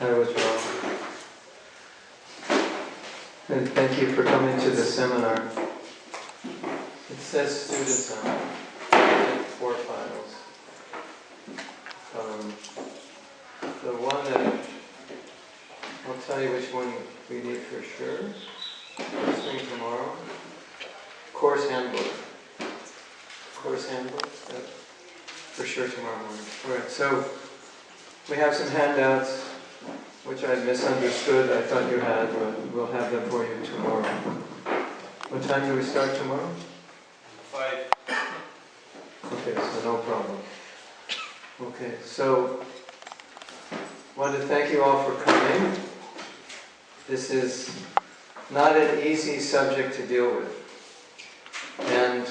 I was wrong. And thank you for coming to the seminar. It says students on it. 4 files. The one that, I'll tell you which one we need for sure. First thing tomorrow. Course handbook. Course handbook. For sure tomorrow morning. Alright, so we have some handouts which I misunderstood. I thought you had, but we'll have them for you tomorrow. What time do we start tomorrow? 5. Okay, so no problem. Okay, so I want to thank you all for coming. This is not an easy subject to deal with. And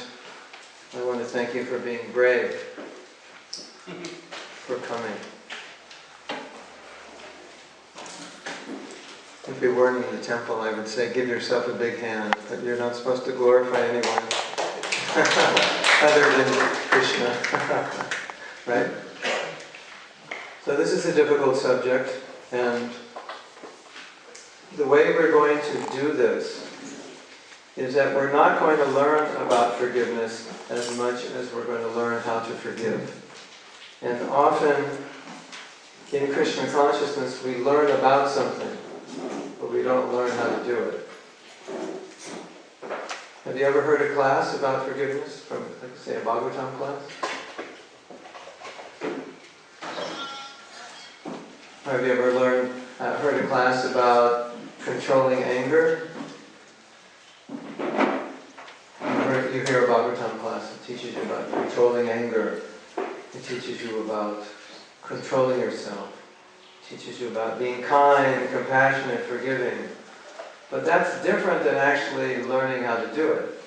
I want to thank you for being brave, for coming. If we weren't in the temple, I would say give yourself a big hand, but you're not supposed to glorify anyone other than Krishna. Right? So this is a difficult subject, and the way we're going to do this is that we're not going to learn about forgiveness as much as we're going to learn how to forgive. And often in Krishna consciousness we learn about something, but we don't learn how to do it. Have you ever heard a class about forgiveness from, like say, a Bhagavatam class? Have you ever heard a class about controlling anger? You hear a Bhagavatam class, it teaches you about controlling anger. It teaches you about controlling yourself. It teaches you about being kind, compassionate, forgiving. But that's different than actually learning how to do it,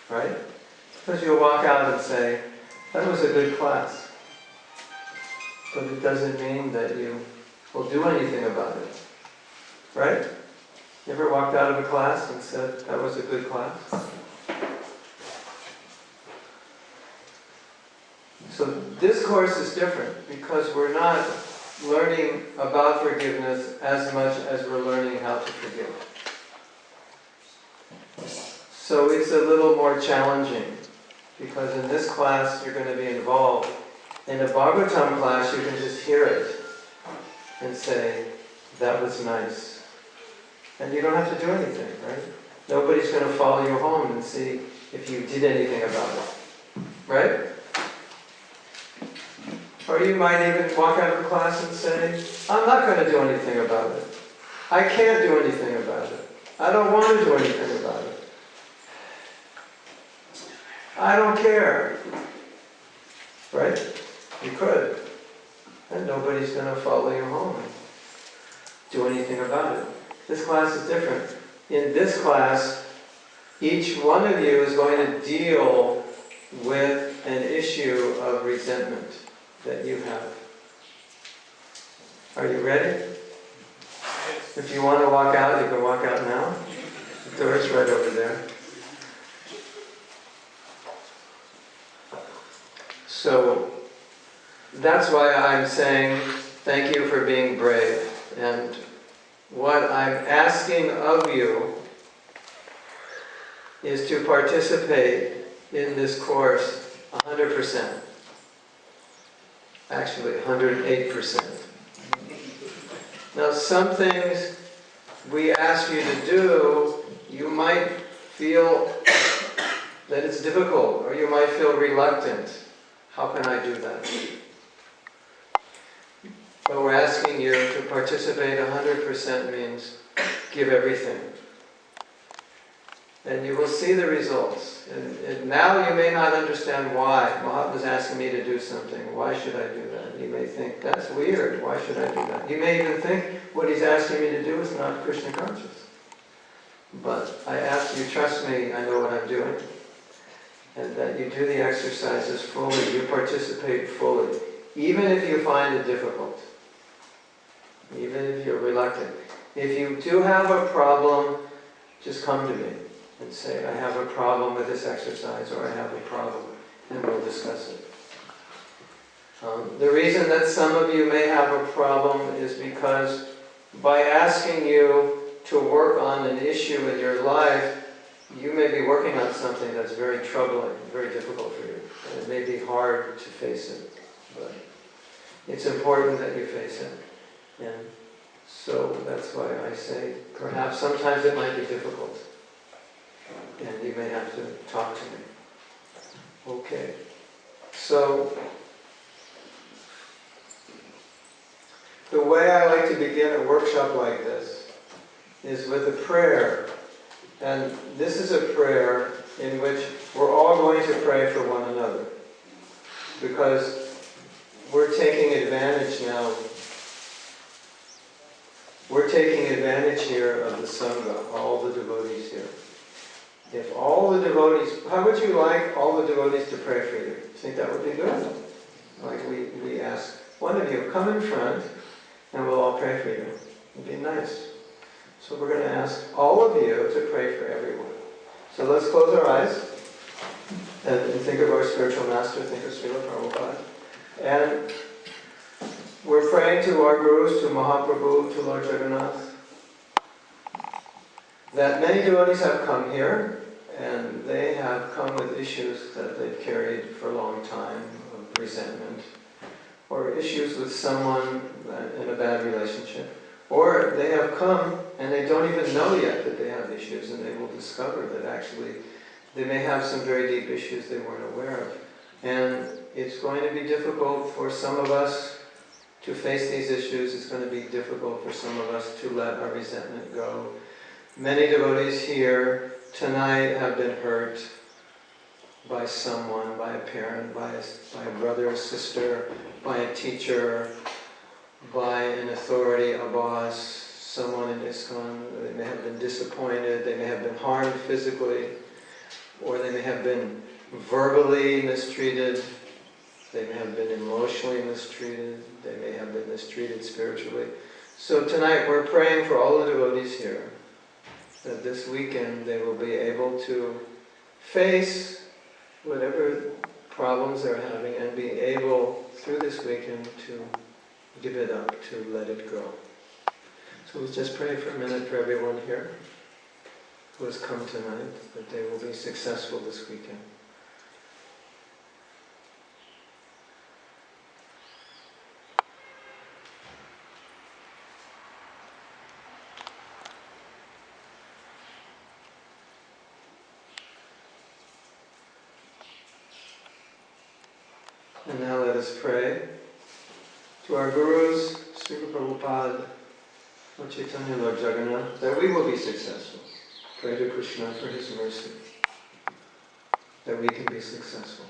right? Because you'll walk out and say, that was a good class. But it doesn't mean that you will do anything about it, right? You ever walked out of a class and said, that was a good class? So this course is different because we're not learning about forgiveness as much as we're learning how to forgive. So it's a little more challenging because in this class you're going to be involved. In a Bhagavatam class you can just hear it and say, that was nice. And you don't have to do anything, right? Nobody's going to follow you home and see if you did anything about it, right? Or you might even walk out of the class and say, I'm not going to do anything about it. I can't do anything about it. I don't want to do anything about it. I don't care. Right? You could. And nobody's going to follow you home and do anything about it. This class is different. In this class, each one of you is going to deal with an issue of resentment that you have. Are you ready? If you want to walk out, you can walk out now. The door's right over there. So that's why I'm saying thank you for being brave. And what I'm asking of you is to participate in this course 100%. Actually, 108%. Now, some things we ask you to do, you might feel that it's difficult, or you might feel reluctant. How can I do that? But we're asking you to participate 100% means give everything. And you will see the results. And now you may not understand why. Mahatma's asking me to do something. Why should I do that? You may think, that's weird. Why should I do that? You may even think what he's asking me to do is not Krishna conscious. But I ask you, trust me, I know what I'm doing. And that you do the exercises fully. You participate fully. Even if you find it difficult. Even if you're reluctant. If you do have a problem, just come to me and say, I have a problem with this exercise, or I have a problem, and we'll discuss it. The reason that some of you may have a problem is because by asking you to work on an issue in your life, you may be working on something that's very troubling, very difficult for you. And it may be hard to face it, but it's important that you face it. And so that's why I say perhaps sometimes it might be difficult. And you may have to talk to me. Okay. So the way I like to begin a workshop like this is with a prayer. And this is a prayer in which we're all going to pray for one another. Because we're taking advantage now. We're taking advantage here of the Sangha, all the devotees here. If all the devotees, how would you like all the devotees to pray for you? Think that would be good? Like we ask one of you, come in front and we'll all pray for you. It'd be nice. So we're going to ask all of you to pray for everyone. So let's close our eyes and think of our spiritual master, think of Srila Prabhupada. And we're praying to our gurus, to Mahaprabhu, to Lord Jagannath, that many devotees have come here, and they have come with issues that they've carried for a long time, of resentment, or issues with someone in a bad relationship. Or they have come and they don't even know yet that they have issues, and they will discover that actually they may have some very deep issues they weren't aware of. And it's going to be difficult for some of us to face these issues. It's going to be difficult for some of us to let our resentment go. Many devotees here tonight have been hurt by someone, by a parent, by a brother, a sister, by a teacher, by an authority, a boss, someone in ISKCON. They may have been disappointed, they may have been harmed physically, or they may have been verbally mistreated, they may have been emotionally mistreated, they may have been mistreated spiritually. So tonight we're praying for all the devotees here, that this weekend they will be able to face whatever problems they're having and be able, through this weekend, to give it up, to let it go. So let's just pray for a minute for everyone here who has come tonight, that they will be successful this weekend. And now let us pray to our gurus, Srila Prabhupada, Lord Chaitanya, Lord Jagannath, that we will be successful. Pray to Krishna for his mercy, that we can be successful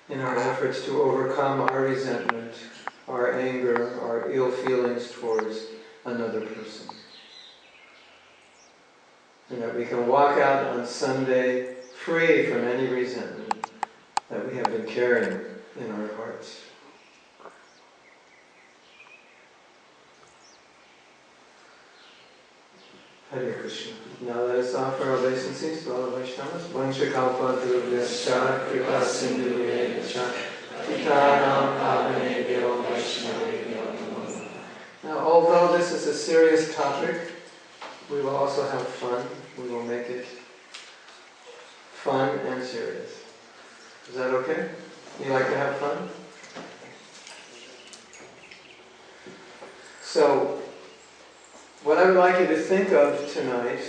in our efforts to overcome our resentment, our anger, our ill feelings towards another person. And that we can walk out on Sunday free from any resentment that we have been carrying in our hearts. Hare Krishna. Now let us offer our obeisances to all the Vaishnavas. Vanchakalpa Durvyascha Kripa Sindhuvyecha Titanam Pavanebhyo Vaishnavebhyo Namo. Now, although this is a serious topic, we will also have fun. We will make it fun and serious. Is that okay? You like to have fun? So, what I would like you to think of tonight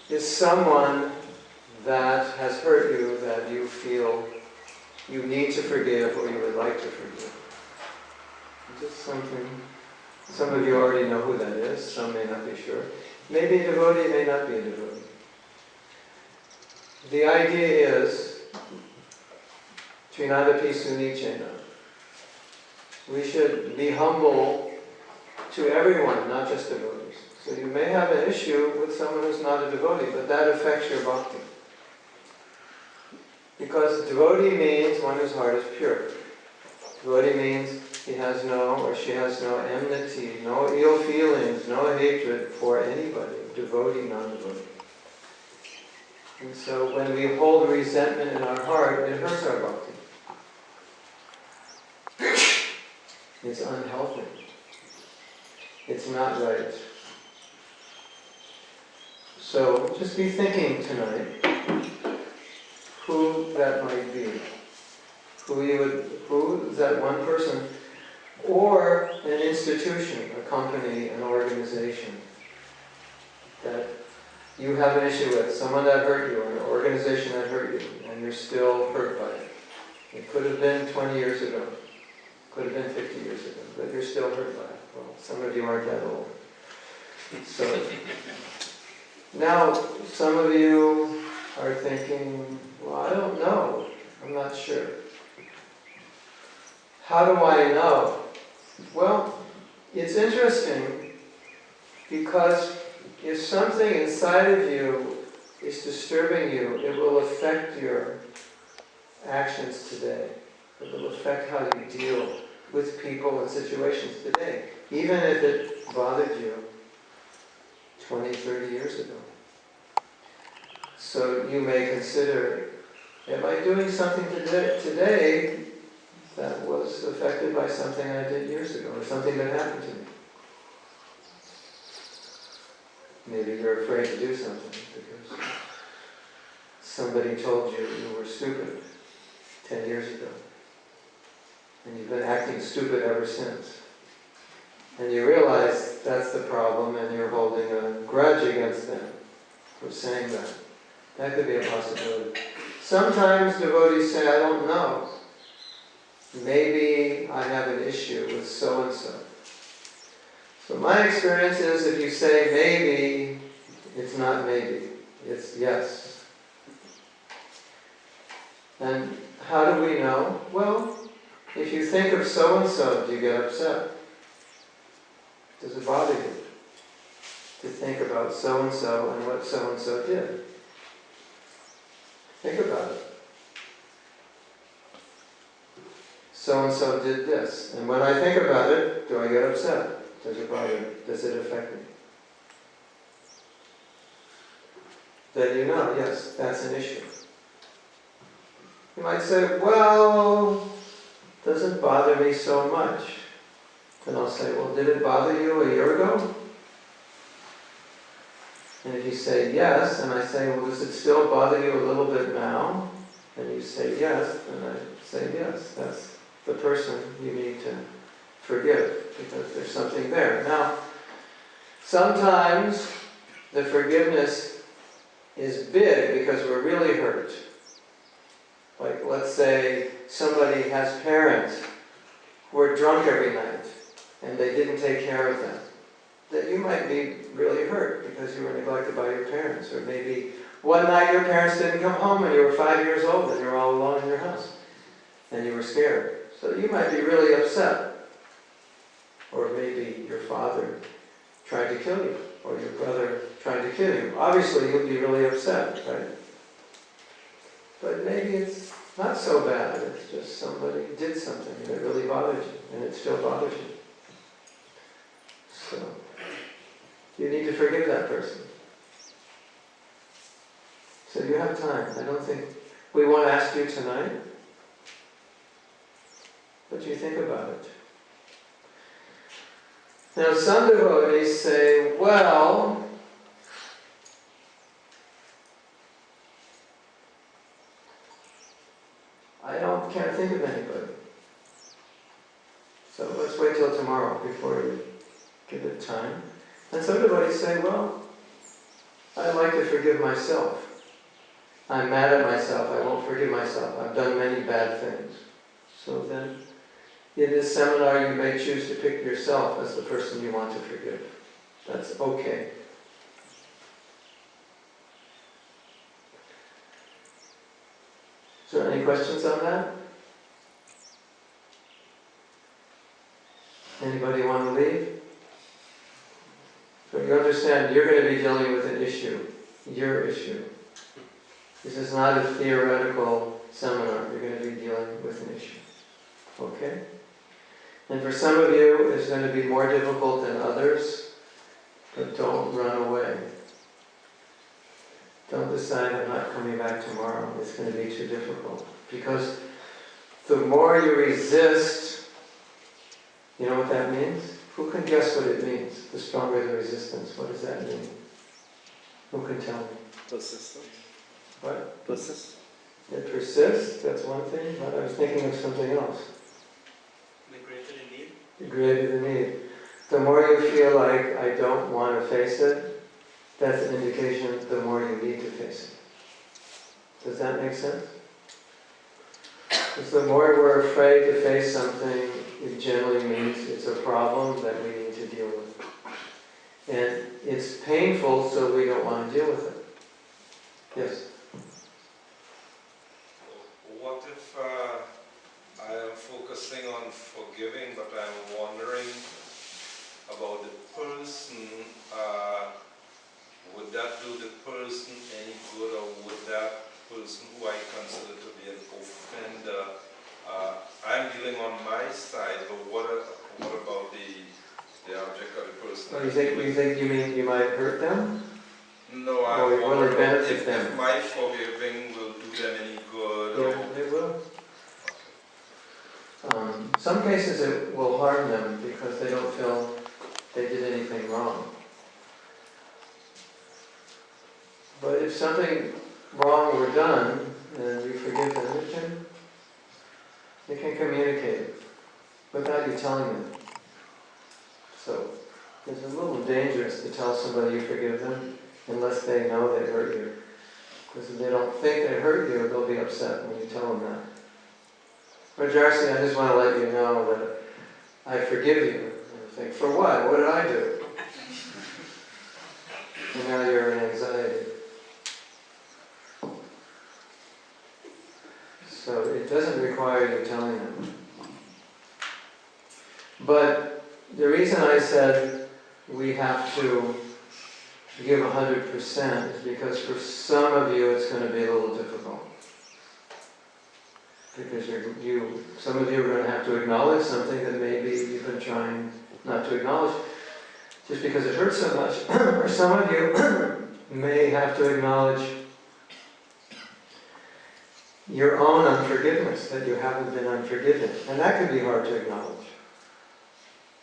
is someone that has hurt you, that you feel you need to forgive or you would like to forgive. Just something. Some of you already know who that is, some may not be sure. Maybe a devotee, may not be a devotee. The idea is, Trinadapi Sunichena. We should be humble to everyone, not just devotees. So you may have an issue with someone who's not a devotee, but that affects your bhakti. Because devotee means one whose heart is pure. Devotee means he has no, or she has no enmity, no ill feelings, no hatred for anybody, devotee, non-devotee. And so when we hold resentment in our heart, it hurts our bhakti. It's unhealthy. It's not right. So just be thinking tonight who that might be. Who is that one person or an institution, a company, an organization that you have an issue with, someone that hurt you, or an organization that hurt you, and you're still hurt by it. It could have been 20 years ago, could have been 50 years ago, but you're still hurt by it. Well, some of you aren't that old. So, now, some of you are thinking, well, I don't know, I'm not sure. How do I know? Well, it's interesting because if something inside of you is disturbing you, it will affect your actions today. It will affect how you deal with people and situations today, even if it bothered you 20, 30 years ago. So you may consider, am I doing something today that was affected by something I did years ago, or something that happened to me? Maybe you're afraid to do something because somebody told you you were stupid 10 years ago. And you've been acting stupid ever since. And you realize that's the problem and you're holding a grudge against them for saying that. That could be a possibility. Sometimes devotees say, I don't know. Maybe I have an issue with so-and-so. So my experience is if you say maybe, it's not maybe, it's yes. And how do we know? Well, if you think of so-and-so, do you get upset? Does it bother you to think about so-and-so and what so-and-so did? Think about it. So-and-so did this. And when I think about it, do I get upset? Does it bother me? Does it affect me? Then you know, yes, that's an issue. You might say, well, doesn't bother me so much. Then I'll say, well, did it bother you a year ago? And if you say yes, and I say, well, does it still bother you a little bit now? And you say yes, and I say yes, that's the person you need to forgive, because there's something there. Now, sometimes the forgiveness is big because we're really hurt. Like, let's say somebody has parents who are drunk every night, and they didn't take care of them. That you might be really hurt because you were neglected by your parents. Or maybe one night your parents didn't come home and you were 5 years old and you were all alone in your house. And you were scared. So you might be really upset. Or maybe your father tried to kill you. Or your brother tried to kill you. Obviously you'll be really upset, right? But maybe it's not so bad. It's just somebody did something and it really bothered you. And it still bothers you. So you need to forgive that person. So you have time. I don't think we won't ask you tonight, but you think about it. Now some devotees say, well, I can't think of anybody. So let's wait till tomorrow before you give it time. And some devotees say, well, I like to forgive myself. I'm mad at myself. I won't forgive myself. I've done many bad things. So then, in this seminar, you may choose to pick yourself as the person you want to forgive. That's okay. Is there any questions on that? Anybody want to leave? So you understand, you're going to be dealing with an issue, your issue. This is not a theoretical seminar. You're going to be dealing with an issue. Okay? And for some of you, it's going to be more difficult than others, but don't run away. Don't decide, I'm not coming back tomorrow. It's going to be too difficult. Because the more you resist You know what that means? Who can guess what it means? The stronger the resistance, what does that mean? Who can tell me? Persistence. What? Persist. It persists, that's one thing, but I was thinking of something else. The greater the need. The greater the need. The more you feel like I don't want to face it, that's an indication the more you need to face it. Does that make sense? Because the more we're afraid to face something, it generally means it's a problem that we need to deal with. And it's painful, so we don't want to deal with it. Yes? What if I am focusing on forgiving, but I'm wondering about the person? Would that do the person any good, or would that person who I consider to be an offender, I'm dealing on my side, but what about the object or the person? Oh, you mean you might hurt them? No, I Or will it benefit them? if my forgiving will do them any good. Yeah, it will. Some cases it will harm them because they don't feel they did anything wrong. But if something wrong were done, and you forgive them, you can communicate it without you telling them. So it's a little dangerous to tell somebody you forgive them unless they know they hurt you. Because if they don't think they hurt you, they'll be upset when you tell them that. But Darcy, I just want to let you know that I forgive you. And you think, for what? What did I do? And now you're in anxiety. So it doesn't require you telling them. But the reason I said we have to give 100% is because for some of you it's going to be a little difficult. Because some of you are going to have to acknowledge something that maybe you've been trying not to acknowledge just because it hurts so much. Or some of you may have to acknowledge your own unforgiveness, that you haven't been unforgiven. And that can be hard to acknowledge.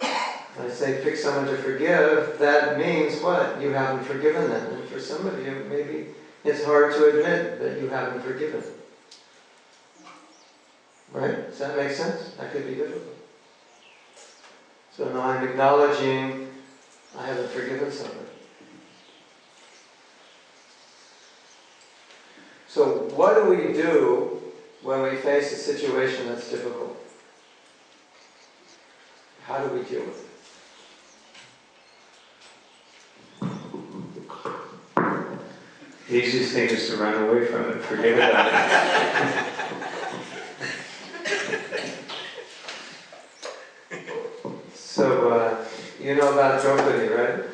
I say pick someone to forgive, that means what? You haven't forgiven them. And for some of you, maybe it's hard to admit that you haven't forgiven. Right? Does that make sense? That could be difficult. So now I'm acknowledging I haven't forgiven somebody. So what do we do when we face a situation that's difficult? How do we deal with it? The easiest thing is to run away from it, forget about it. So, you know about Draupadi, right?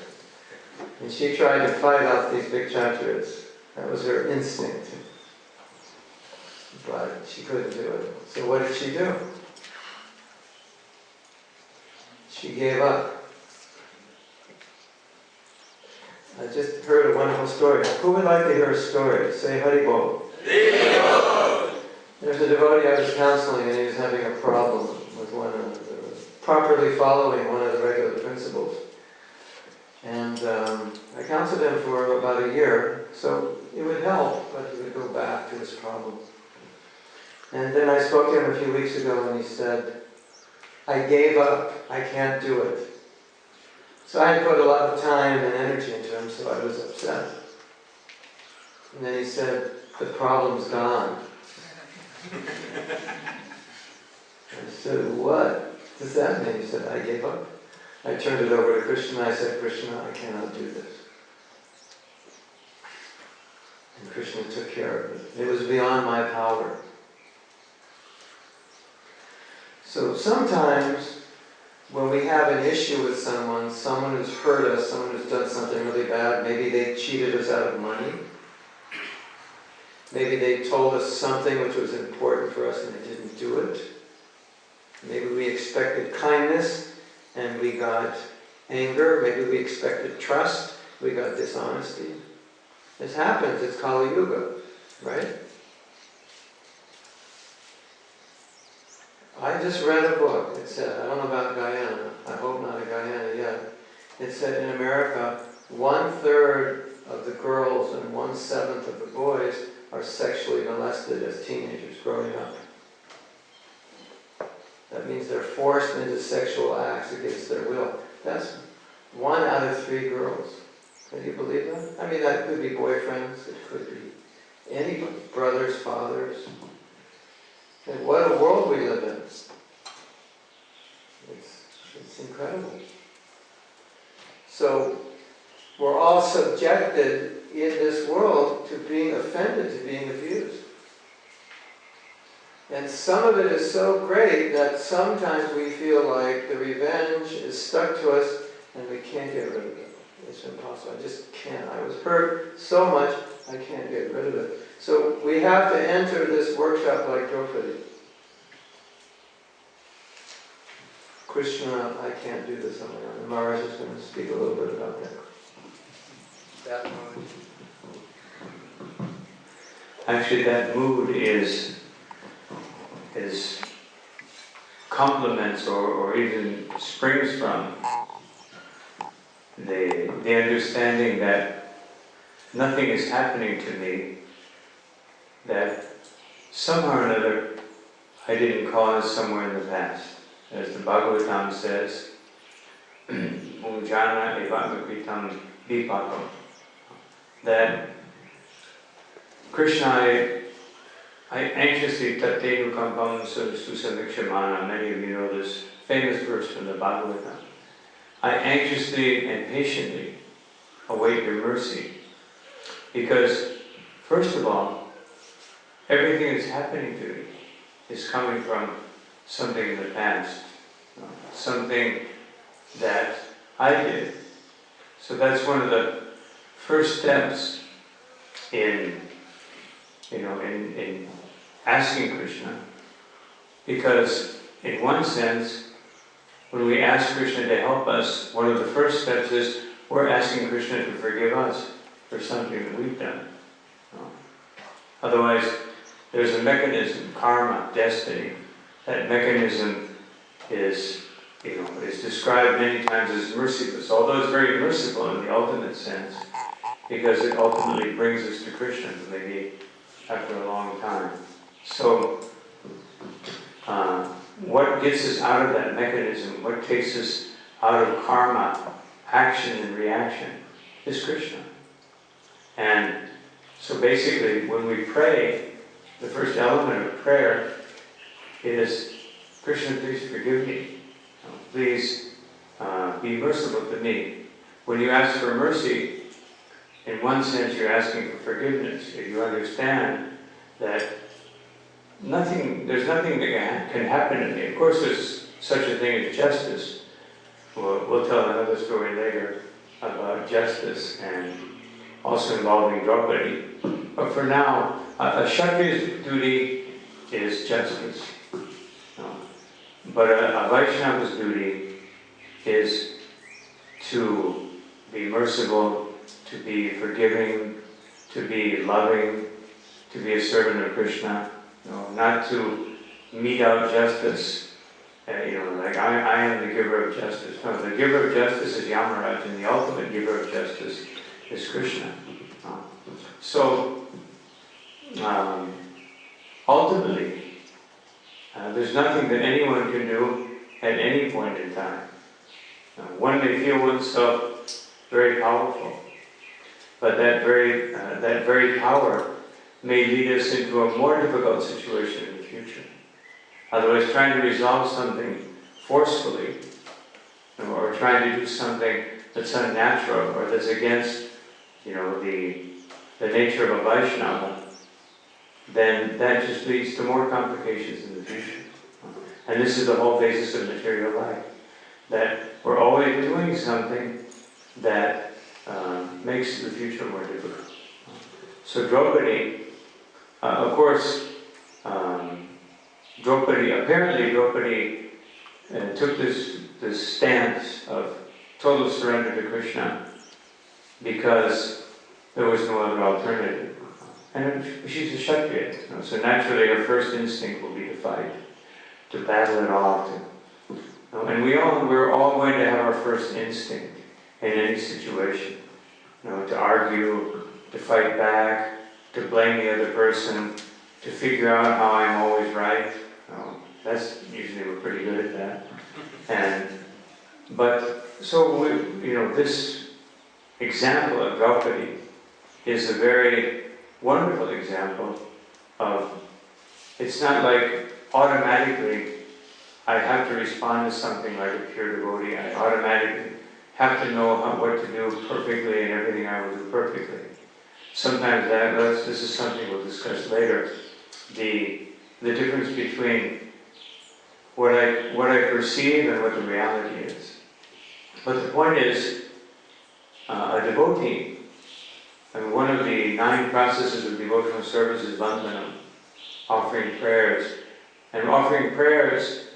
And she tried to fight off these big kshatriyas. That was her instinct. But she couldn't do it. So what did she do? She gave up. I just heard a wonderful story. Who would like to hear a story? Say Haribol. There's a devotee I was counseling, and he was having a problem with properly following one of the regular principles. And I counseled him for about a year, so it would help, but he would go back to his problem. And then I spoke to him a few weeks ago, and he said, I gave up, I can't do it. So I had put a lot of time and energy into him, so I was upset. And then he said, the problem's gone. I said, what does that mean? He said, I gave up. I turned it over to Krishna. I said, Krishna, I cannot do this. And Krishna took care of it. It was beyond my power. So sometimes when we have an issue with someone who's hurt us, someone who's done something really bad, maybe they cheated us out of money, maybe they told us something which was important for us and they didn't do it, maybe we expected kindness and we got anger, maybe we expected trust, we got dishonesty. This happens, it's Kali Yuga, right? I just read a book. It said, I don't know about Guyana, I hope not in Guyana yet. It said in America, 1/3 of the girls and 1/7 of the boys are sexually molested as teenagers growing up. That means they're forced into sexual acts against their will. That's 1 out of 3 girls. Can you believe that? I mean, that could be boyfriends, it could be anybody, brothers, fathers. And what a world we live in. It's incredible. So, we're all subjected in this world to being offended, to being abused. And some of it is so great that sometimes we feel like the revenge is stuck to us and we can't get rid of it. It's impossible. I just can't. I was hurt so much, I can't get rid of it. So we have to enter this workshop like Draupadi. Krishna, I can't do this on my own. And Maharaj is going to speak a little bit about that. That mood. Actually, that mood is complements or even springs from the understanding that nothing is happening to me that somehow or another I didn't cause somewhere in the past. As the Bhagavatam says, Mujana evamakritam vipakam, that Krishna, I anxiously tattenu kampam susamikshamana. Many of you know this famous verse from the Bhagavatam. I anxiously and patiently await your mercy. Because, first of all, everything that's happening to me is coming from something in the past. Something that I did. So that's one of the first steps in asking Krishna, because in one sense, when we ask Krishna to help us, one of the first steps is we're asking Krishna to forgive us for something that we've done. Otherwise, there's a mechanism, karma, destiny. That mechanism is described many times as merciless, although it's very merciful in the ultimate sense, because it ultimately brings us to Krishna, maybe after a long time. So, what gets us out of that mechanism, what takes us out of karma, action and reaction, is Krishna. And so basically, when we pray, the first element of prayer is, Krishna, please forgive me. Please be merciful to me. When you ask for mercy, in one sense you're asking for forgiveness. If you understand that there's nothing that can happen to me. Of course there's such a thing as justice. We'll tell another story later about justice and also involving Draupadi. But for now, a Kshatriya's duty is justice. But a Vaishnava's duty is to be merciful, to be forgiving, to be loving, to be a servant of Krishna. Not to mete out justice, like I am the giver of justice. No, the giver of justice is Yamaraj, and the ultimate giver of justice is Krishna. So, ultimately, there's nothing that anyone can do at any point in time. One may feel oneself very powerful, but that very power may lead us into a more difficult situation in the future. Otherwise, trying to resolve something forcefully, or trying to do something that's unnatural or that's against, the nature of a Vaishnava, then that just leads to more complications in the future. And this is the whole basis of material life, that we're always doing something that makes the future more difficult. So Draupadi, of course, Draupadi took this stance of total surrender to Krishna because there was no other alternative. And she's a Kshatriya, so naturally her first instinct will be to fight. to battle it off. And we're all going to have our first instinct in any situation. To argue, to fight back, to blame the other person, to figure out how I'm always right. That's usually we're pretty good at that. This example of Draupadi is a very wonderful example of, it's not like automatically I have to respond to something like a pure devotee. I automatically have to know what to do perfectly and everything I will do perfectly. Sometimes this is something we'll discuss later, the difference between what I perceive and what the reality is. But the point is, a devotee, and one of the 9 processes of devotional service is vandana, offering prayers. And offering prayers,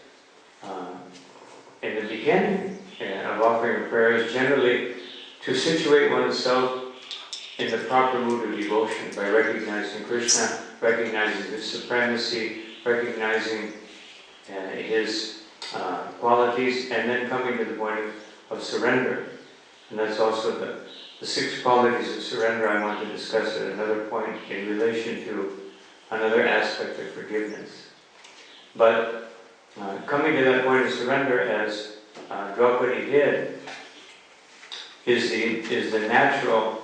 in the beginning of offering prayers, generally to situate oneself in the proper mood of devotion by recognizing Krishna, recognizing His supremacy, recognizing His qualities, and then coming to the point of surrender. And that's also the 6 qualities of surrender I want to discuss at another point in relation to another aspect of forgiveness. But coming to that point of surrender, as Draupadi did, is the natural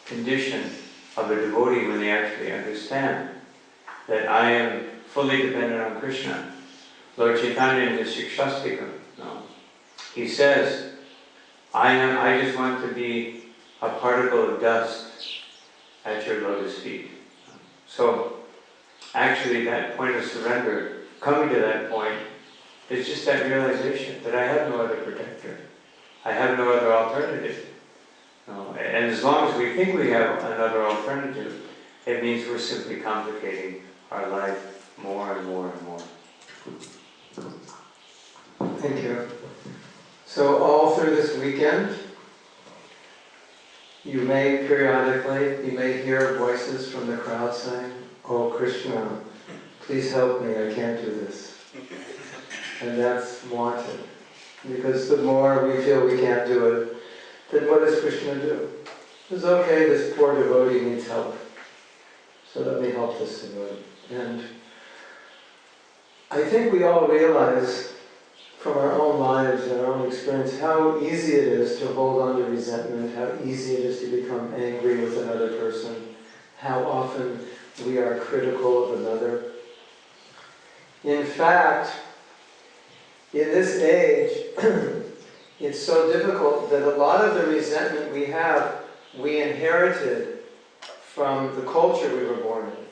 condition of a devotee when they actually understand that I am fully dependent on Krishna. Lord Chaitanya in his Shikshastikam, he says, I just want to be a particle of dust at your lotus feet. So actually that point of surrender, coming to that point, is just that realization that I have no other protector. I have no other alternative. And as long as we think we have another alternative, it means we're simply complicating our life more and more and more. Thank you. So all through this weekend, you may hear voices from the crowd saying, "Oh Krishna, please help me, I can't do this." And that's wanted. Because the more we feel we can't do it, then what does Krishna do? He says, okay, this poor devotee needs help, so let me help this devotee. And I think we all realize from our own lives and our own experience how easy it is to hold on to resentment, how easy it is to become angry with another person, how often we are critical of another. In fact, in this age, it's so difficult that a lot of the resentment we have, we inherited from the culture we were born in.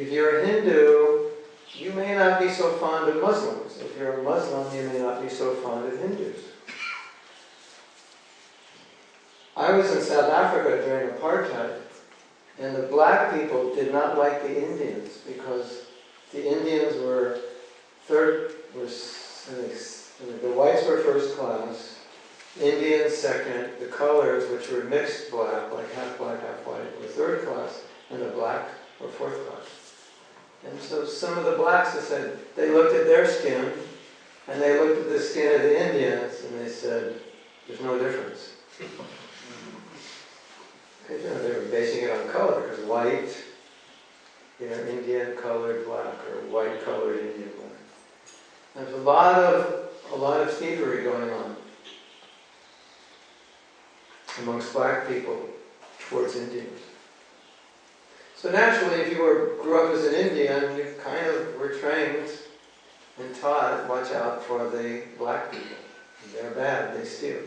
If you're a Hindu, you may not be so fond of Muslims. If you're a Muslim, you may not be so fond of Hindus. I was in South Africa during apartheid, and the black people did not like the Indians because the Indians were the whites were first class, Indians second, the colors, which were mixed black, like half black, half white, were third class, and the black were fourth class. And so some of the blacks said, they looked at their skin, and they looked at the skin of the Indians, and they said, there's no difference. Because, they were basing it on color, because white, Indian colored black, or white colored Indian black. There's a lot of thievery going on amongst black people towards Indians. So naturally, if you grew up as an Indian, you kind of were trained and taught, watch out for the black people. They're bad, they steal.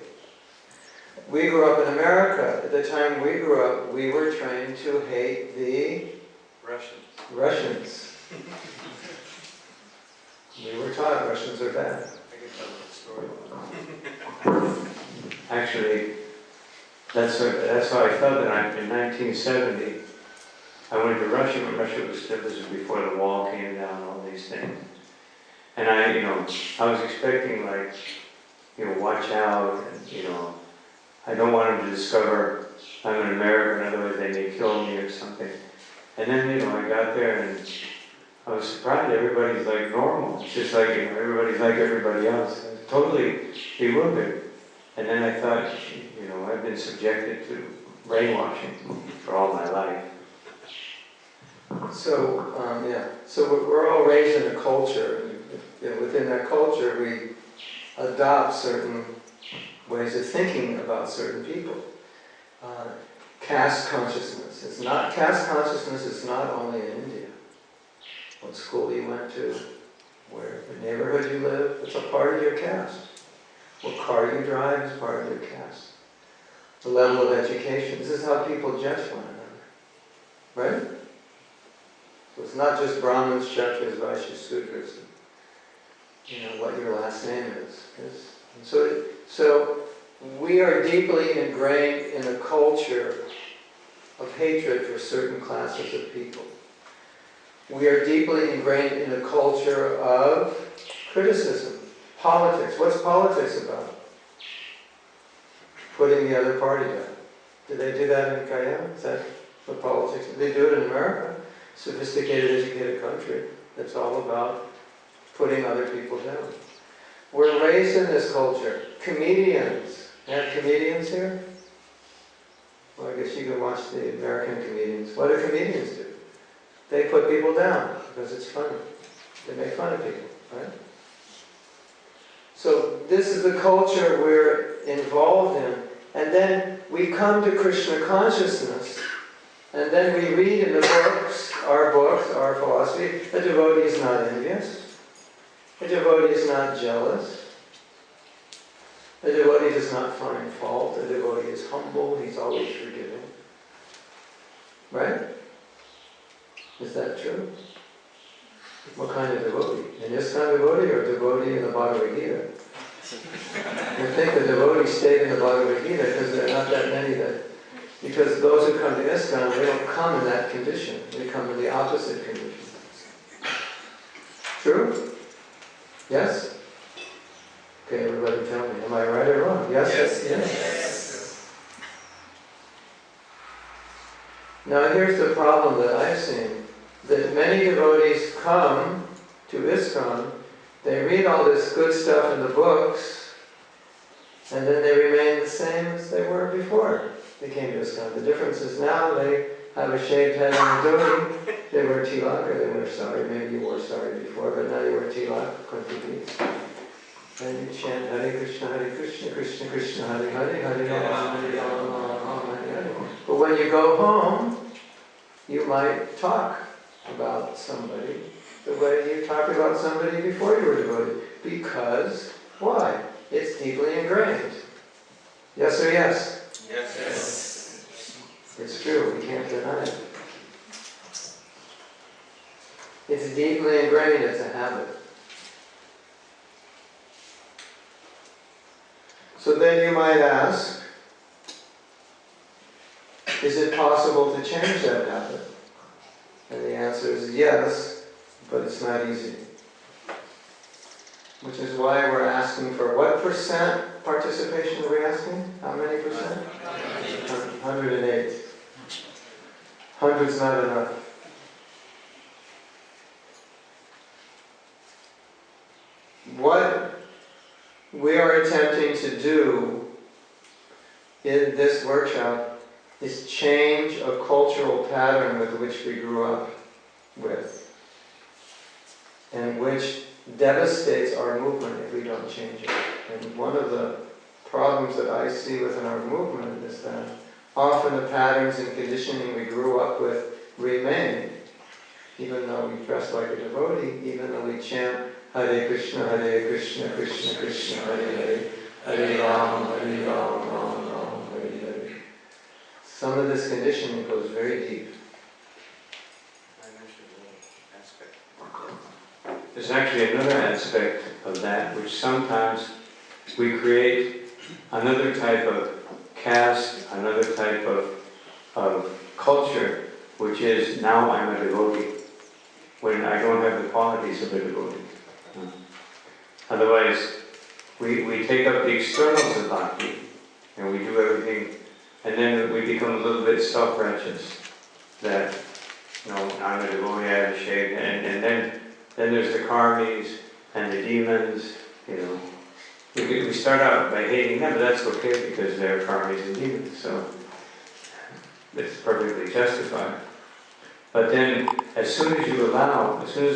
We grew up in America. At the time we grew up, we were trained to hate the Russians. We were taught Russians are bad. I can tell the story. Actually, that's how I felt in 1970. I went to Russia when this was before the wall came down, all these things. And I was expecting watch out, and I don't want them to discover I'm an American, otherwise they may kill me or something. And then I got there, and I was surprised everybody's like normal. It's just like, everybody's like everybody else. I was totally bewildered. And then I thought, I've been subjected to brainwashing for all my life. So we're all raised in a culture. And within that culture, we adopt certain ways of thinking about certain people. Caste consciousness. Caste consciousness is not only in India. What school you went to, where the neighborhood you live, it's a part of your caste. What car you drive is part of your caste. The level of education. This is how people judge one another. Right? So it's not just Brahmins, Kshatriyas, Vaishyas, Sudras, what your last name is. So we are deeply ingrained in a culture of hatred for certain classes of people. We are deeply ingrained in a culture of criticism. Politics. What's politics about? Putting the other party down. Did they do that in Guyana? Is that what politics? Did they do it in America? Sophisticated, educated country. It's all about putting other people down. We're raised in this culture. Comedians. You have comedians here? Well, I guess you can watch the American comedians. What do comedians do? They put people down because it's funny. They make fun of people, right? So this is the culture we're involved in. And then we come to Krishna consciousness, and then we read in the books, our philosophy, a devotee is not envious. A devotee is not jealous. A devotee does not find fault. A devotee is humble. He's always forgiving. Right? Is that true? What kind of devotee? An ISKCON devotee or a devotee in the Bhagavad Gita? You think the devotees stayed in the Bhagavad Gita because there are not that many because those who come to ISKCON, they don't come in that condition. They come in the opposite condition. True? Yes? Okay, everybody tell me. Am I right or wrong? Yes? Yes. Now here's the problem that I've seen. That many devotees come to ISKCON, they read all this good stuff in the books, and then they remain the same as they were before they came to ISKCON. The difference is now they have a shaved head and a dhoti, they wear tilak, or they wear sari. Maybe you wore sari before, but now you wear tilak, kunti. And you chant Hare Krishna, Krishna Krishna, Hare Hare, Hare Rama, Hare Rama, Hare Hare. But when you go home, you might talk about somebody the way you talked about somebody before you were devoted. Because, why? It's deeply ingrained. Yes or yes? Yes. It's true, we can't deny it. It's deeply ingrained, it's a habit. So then you might ask, is it possible to change that habit? And the answer is yes, but it's not easy. Which is why we're asking for what percent participation are we asking? How many percent? 108. 100's not enough. What we are attempting to do in this workshop is change a cultural pattern with which we grew up with, and which devastates our movement if we don't change it. And one of the problems that I see within our movement is that often the patterns and conditioning we grew up with remain, even though we dress like a devotee, even though we chant Hare Krishna, Krishna Krishna, Hare Hare, Hare Rama, Hare Rama, Rama Rama, Hare Hare. Some of this conditioning goes very deep. There's actually another aspect of that, which sometimes we create another type of caste, another type of culture, which is now I'm a devotee, when I don't have the qualities of a devotee. Otherwise, we take up the externals of bhakti, and we do everything, and then we become a little bit self-righteous, that I'm a devotee, I have a shade, and then there's the karmis and the demons, We start out by hating them, but that's okay because they're karmis and demons, so it's perfectly justified. But then, as soon as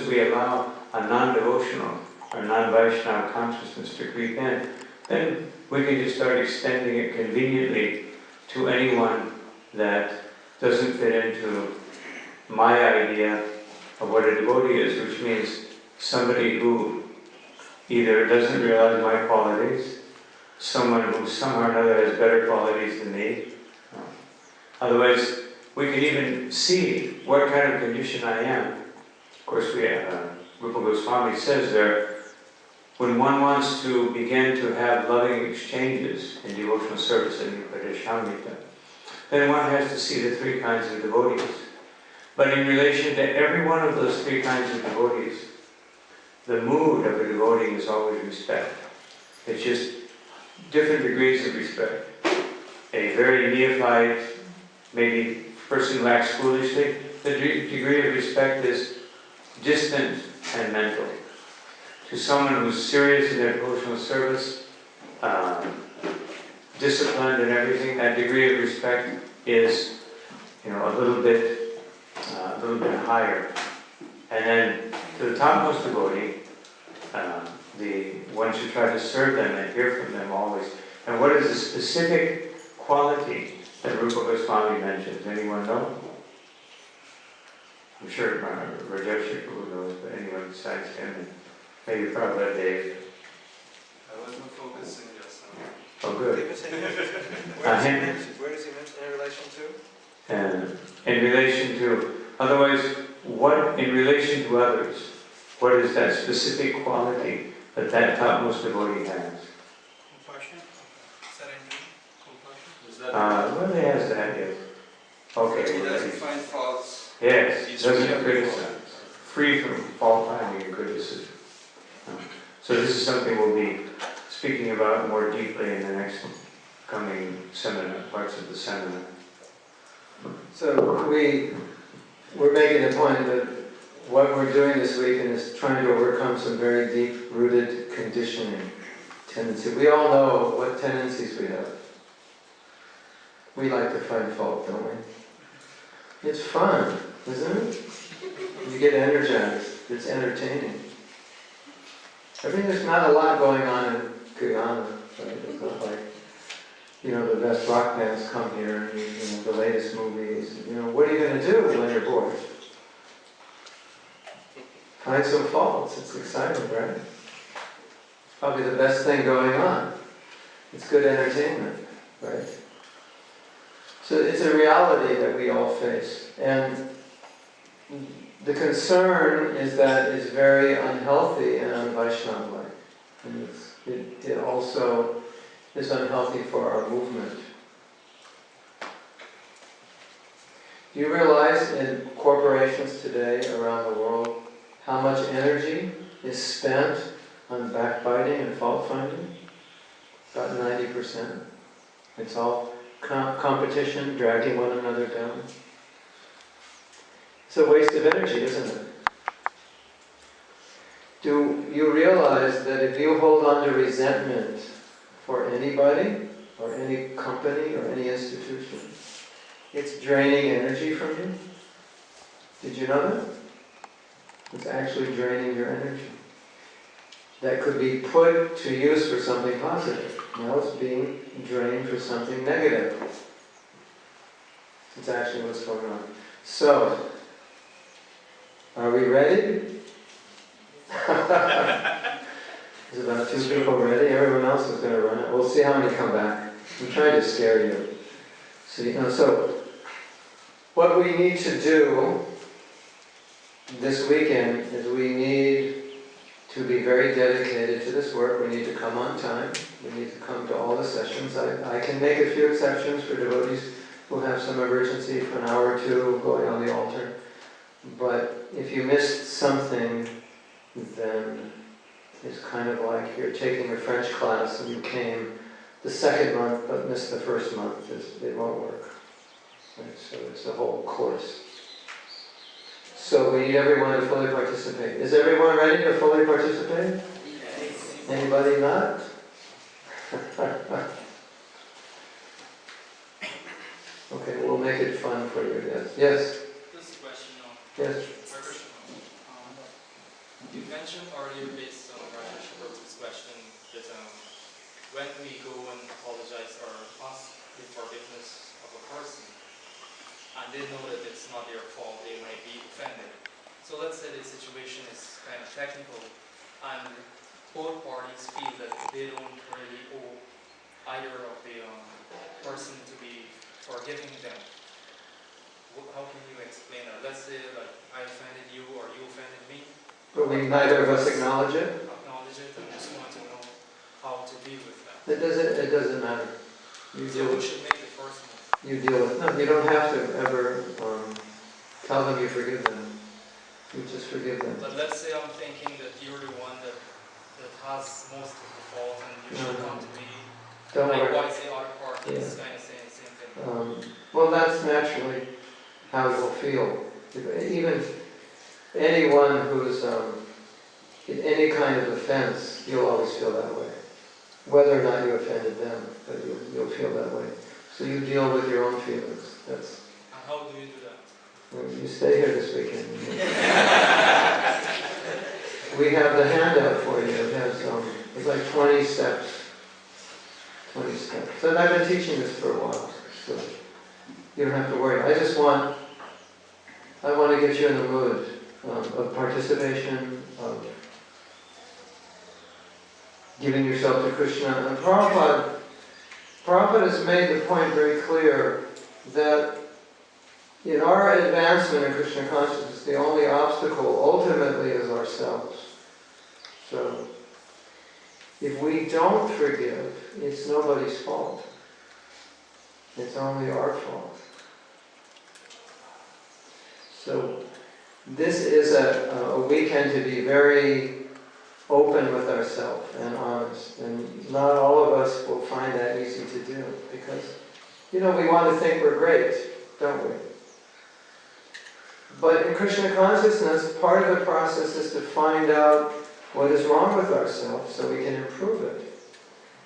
we allow a non-devotional or non-Vaishnava consciousness to creep in, then we can just start extending it conveniently to anyone that doesn't fit into my idea of what a devotee is, which means somebody who either doesn't realize my qualities, someone who somehow or another has better qualities than me. Otherwise, we can even see what kind of condition I am. Of course, Rupa Goswami says there, when one wants to begin to have loving exchanges in devotional service in Upadeshamrita, then one has to see the three kinds of devotees. But in relation to every one of those three kinds of devotees, the mood of a devotee is always respect. It's just different degrees of respect. A very neophyte, maybe person who acts foolishly, the degree of respect is distant and mental. To someone who's serious in their devotional service, disciplined and everything, that degree of respect is, a little bit higher. And then to the topmost devotee, the ones who try to serve them and hear from them always. And what is the specific quality that Rupa Goswami mentions? Anyone know? I'm sure Rajesh knows, but anyone besides him, and maybe Prabhupada Dave. I wasn't focusing just now. Oh, good. Where does he mention in relation to? And in relation to, otherwise, in relation to others, what is that specific quality that topmost devotee has? Compassion? Surrender? Compassion? Well, he has that, yes. Okay. He doesn't find faults. Yes, He's doesn't free of criticize. Free from fault finding and criticism. So this is something we'll be speaking about more deeply in the next coming seminar, parts of the seminar. So we're making the point that what we're doing this weekend is trying to overcome some very deep-rooted conditioning tendency. We all know what tendencies we have. We like to find fault, don't we? It's fun, isn't it? You get energized. It's entertaining. I mean, there's not a lot going on in Guyana, right? It's not like, the best rock bands come here, and the latest movies. What are you going to do when you're bored? Find some faults. It's exciting, right? It's probably the best thing going on. It's good entertainment, right? So it's a reality that we all face. And the concern is that it's very unhealthy and un-Vaishnava-like. And it also is unhealthy for our movement. Do you realize in corporations today around the world how much energy is spent on backbiting and fault-finding? About 90%. It's all competition, dragging one another down. It's a waste of energy, isn't it? Do you realize that if you hold on to resentment for anybody, or any company, or any institution, it's draining energy from you? Did you know that? It's actually draining your energy. That could be put to use for something positive. Now it's being drained for something negative. It's actually what's going on. So, are we ready? There's about 2 people ready. Everyone else is going to run it. We'll see how many come back. I'm trying to scare you. So what we need to do this weekend is we need to be very dedicated to this work. We need to come on time. We need to come to all the sessions. I can make a few exceptions for devotees who have some emergency for an hour or two going on the altar. But if you missed something, then it's kind of like you're taking a French class and you came the second month but missed the first month. It won't work. Right? So it's a whole course. So we need everyone to fully participate. Is everyone ready to fully participate? Yes. Anybody not? Okay, we'll make it fun for you. Yes. Yes. This question of Yes. you mentioned earlier based on Rajesh Prabhu's question that when we go and apologize or ask the forgiveness of a person and they know that it's not their fault, they might be offended. So let's say the situation is kind of technical and both parties feel that they don't really owe either of the person to be forgiving them. How can you explain that? Let's say like I offended you or you offended me. But we neither of us acknowledge it. Acknowledge it and just want to know how to deal with that. It doesn't matter. You So deal who with, should make the first move? you deal with. No, you don't have to ever tell them you forgive them. You just forgive them. But let's say I'm thinking that you're the one that has most of the fault and you should come to me. Don't worry. Likewise, the other party is kind of saying the same thing. Well, that's naturally how you will feel. Even anyone who's in any kind of offense, you'll always feel that way. Whether or not you offended them, but you'll feel that way. So you deal with your own feelings. That's. And how do you do that? Well, you stay here this weekend. We have the handout for you. It has it's like 20 steps. 20 steps. And I've been teaching this for a while, so you don't have to worry. I want to get you in the mood of participation, of giving yourself to Krishna. And Prabhupada has made the point very clear that in our advancement in Krishna consciousness, the only obstacle ultimately is ourselves. So, if we don't forgive, it's nobody's fault. It's only our fault. So, this is a weekend to be very open with ourselves and honest. And not all of us will find that easy to do because, we want to think we're great, don't we? But in Krishna consciousness, part of the process is to find out what is wrong with ourselves so we can improve it.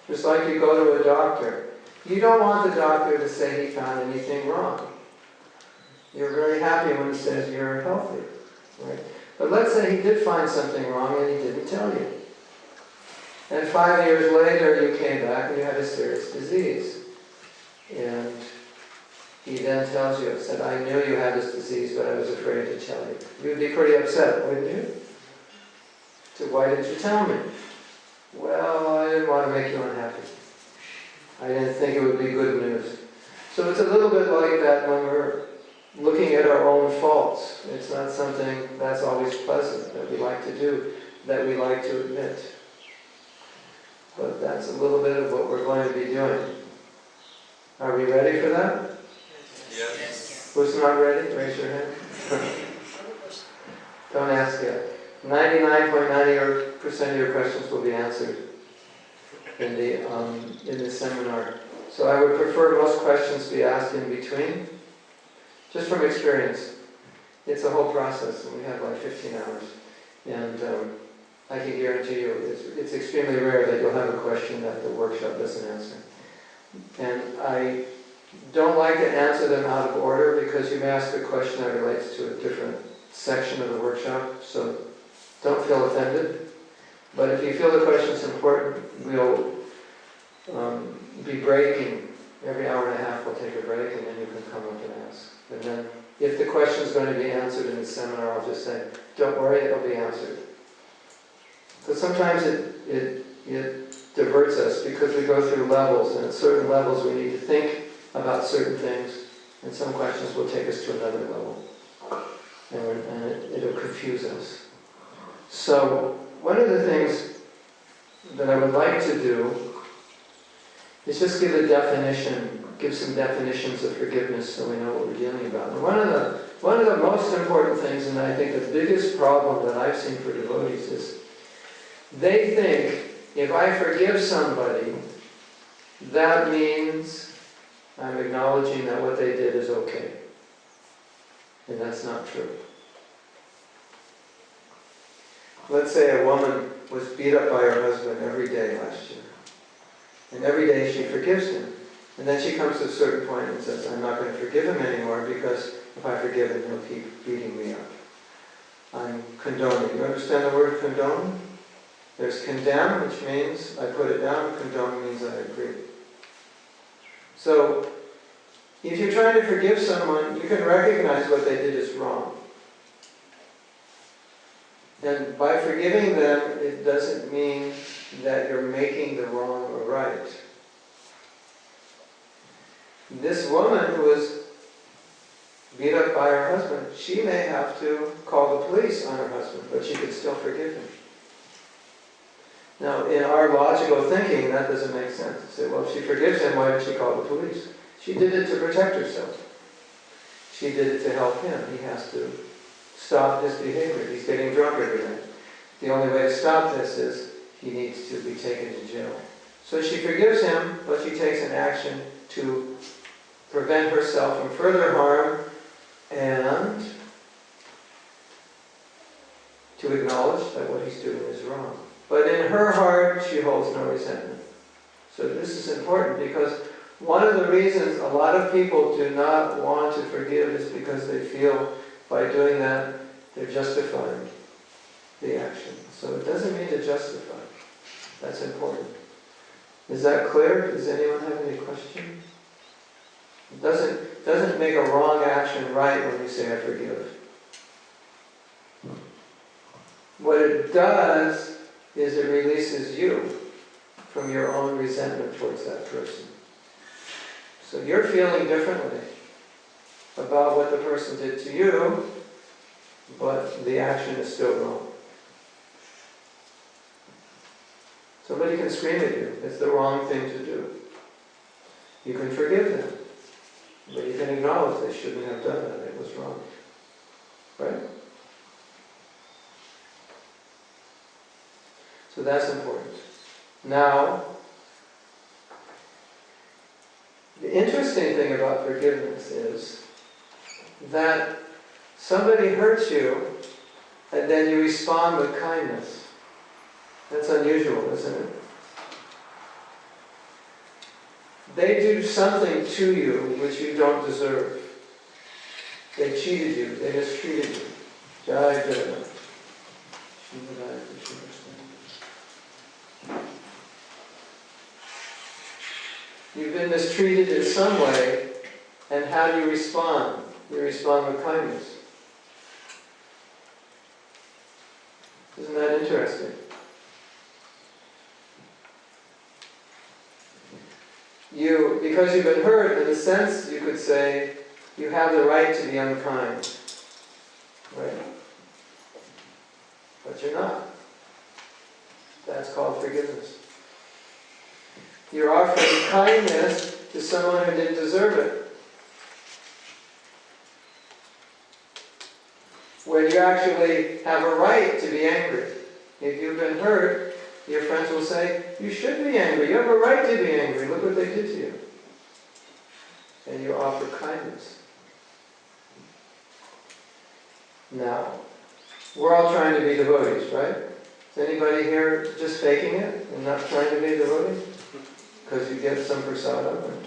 Just like you go to a doctor. You don't want the doctor to say he found anything wrong. You're very happy when he says you're healthy, right? But let's say he did find something wrong and he didn't tell you. And 5 years later you came back and you had a serious disease. And he then tells you, said, I knew you had this disease, but I was afraid to tell you. You'd be pretty upset, wouldn't you? So why didn't you tell me? Well, I didn't want to make you unhappy. I didn't think it would be good news. So it's a little bit like that when we're looking at our own faults. It's not something that's always pleasant that we like to do, that we like to admit. But that's a little bit of what we're going to be doing. Are we ready for that? Yes. Who's not ready? Raise your hand. Don't ask yet. 99.90% of your questions will be answered in the seminar. So I would prefer most questions be asked in between. Just from experience. It's a whole process, and we have like 15 hours. And I can guarantee you it's extremely rare that you'll have a question that the workshop doesn't answer. And I don't like to answer them out of order because you may ask a question that relates to a different section of the workshop, so don't feel offended. But if you feel the question's important, we'll be breaking. Every hour and a half we'll take a break and then you can come up and ask. And then if the question's going to be answered in the seminar, I'll just say, don't worry, it'll be answered. So sometimes it diverts us because we go through levels, and at certain levels we need to think about certain things, and some questions will take us to another level. And it'll confuse us. So one of the things that I would like to do is just give a definition, give some definitions of forgiveness so we know what we're dealing about. And one of the most important things, and I think the biggest problem that I've seen for devotees is they think if I forgive somebody, that means I'm acknowledging that what they did is okay. And that's not true. let's say a woman was beat up by her husband every day last year. And every day she forgives him. And then she comes to a certain point and says, I'm not going to forgive him anymore because if I forgive him, he'll keep beating me up. I'm condoning. You understand the word condone? There's condemn, which means I put it down. Condone means I agree. So, if you're trying to forgive someone, you can recognize what they did is wrong. And by forgiving them, it doesn't mean that you're making the wrong a right. This woman who was beat up by her husband, she may have to call the police on her husband, but she could still forgive him. Now, in our logical thinking, that doesn't make sense. You say, well, if she forgives him, why did she call the police? She did it to protect herself. She did it to help him. He has to stop his behavior. He's getting drunk every night. The only way to stop this is he needs to be taken to jail. So she forgives him, but she takes an action to prevent herself from further harm and to acknowledge that what he's doing is wrong. But in her heart, she holds no resentment. So this is important because one of the reasons a lot of people do not want to forgive is because they feel by doing that, they're justifying the action. So it doesn't mean to justify. That's important. Is that clear? Does anyone have any questions? It doesn't make a wrong action right when you say I forgive. What it does is it releases you from your own resentment towards that person. So you're feeling differently about what the person did to you, but the action is still wrong. Somebody can scream at you. It's the wrong thing to do. You can forgive them, but you can acknowledge they shouldn't have done that. It was wrong. Right? So that's important. Now, the interesting thing about forgiveness is that somebody hurts you and then you respond with kindness. That's unusual, isn't it? They do something to you which you don't deserve. They cheated you. They mistreated you. Jai Jai. You've been mistreated in some way, and how do you respond? You respond with kindness. Isn't that interesting? Because you've been hurt, in a sense, you could say, you have the right to be unkind. Right? But you're not. That's called forgiveness. You're offering kindness to someone who didn't deserve it. When you actually have a right to be angry. If you've been hurt, your friends will say, you should be angry. You have a right to be angry. Look what they did to you. And you offer kindness. Now, we're all trying to be devotees, right? Is anybody here just faking it and not trying to be a devotee? Because you get some prasadam and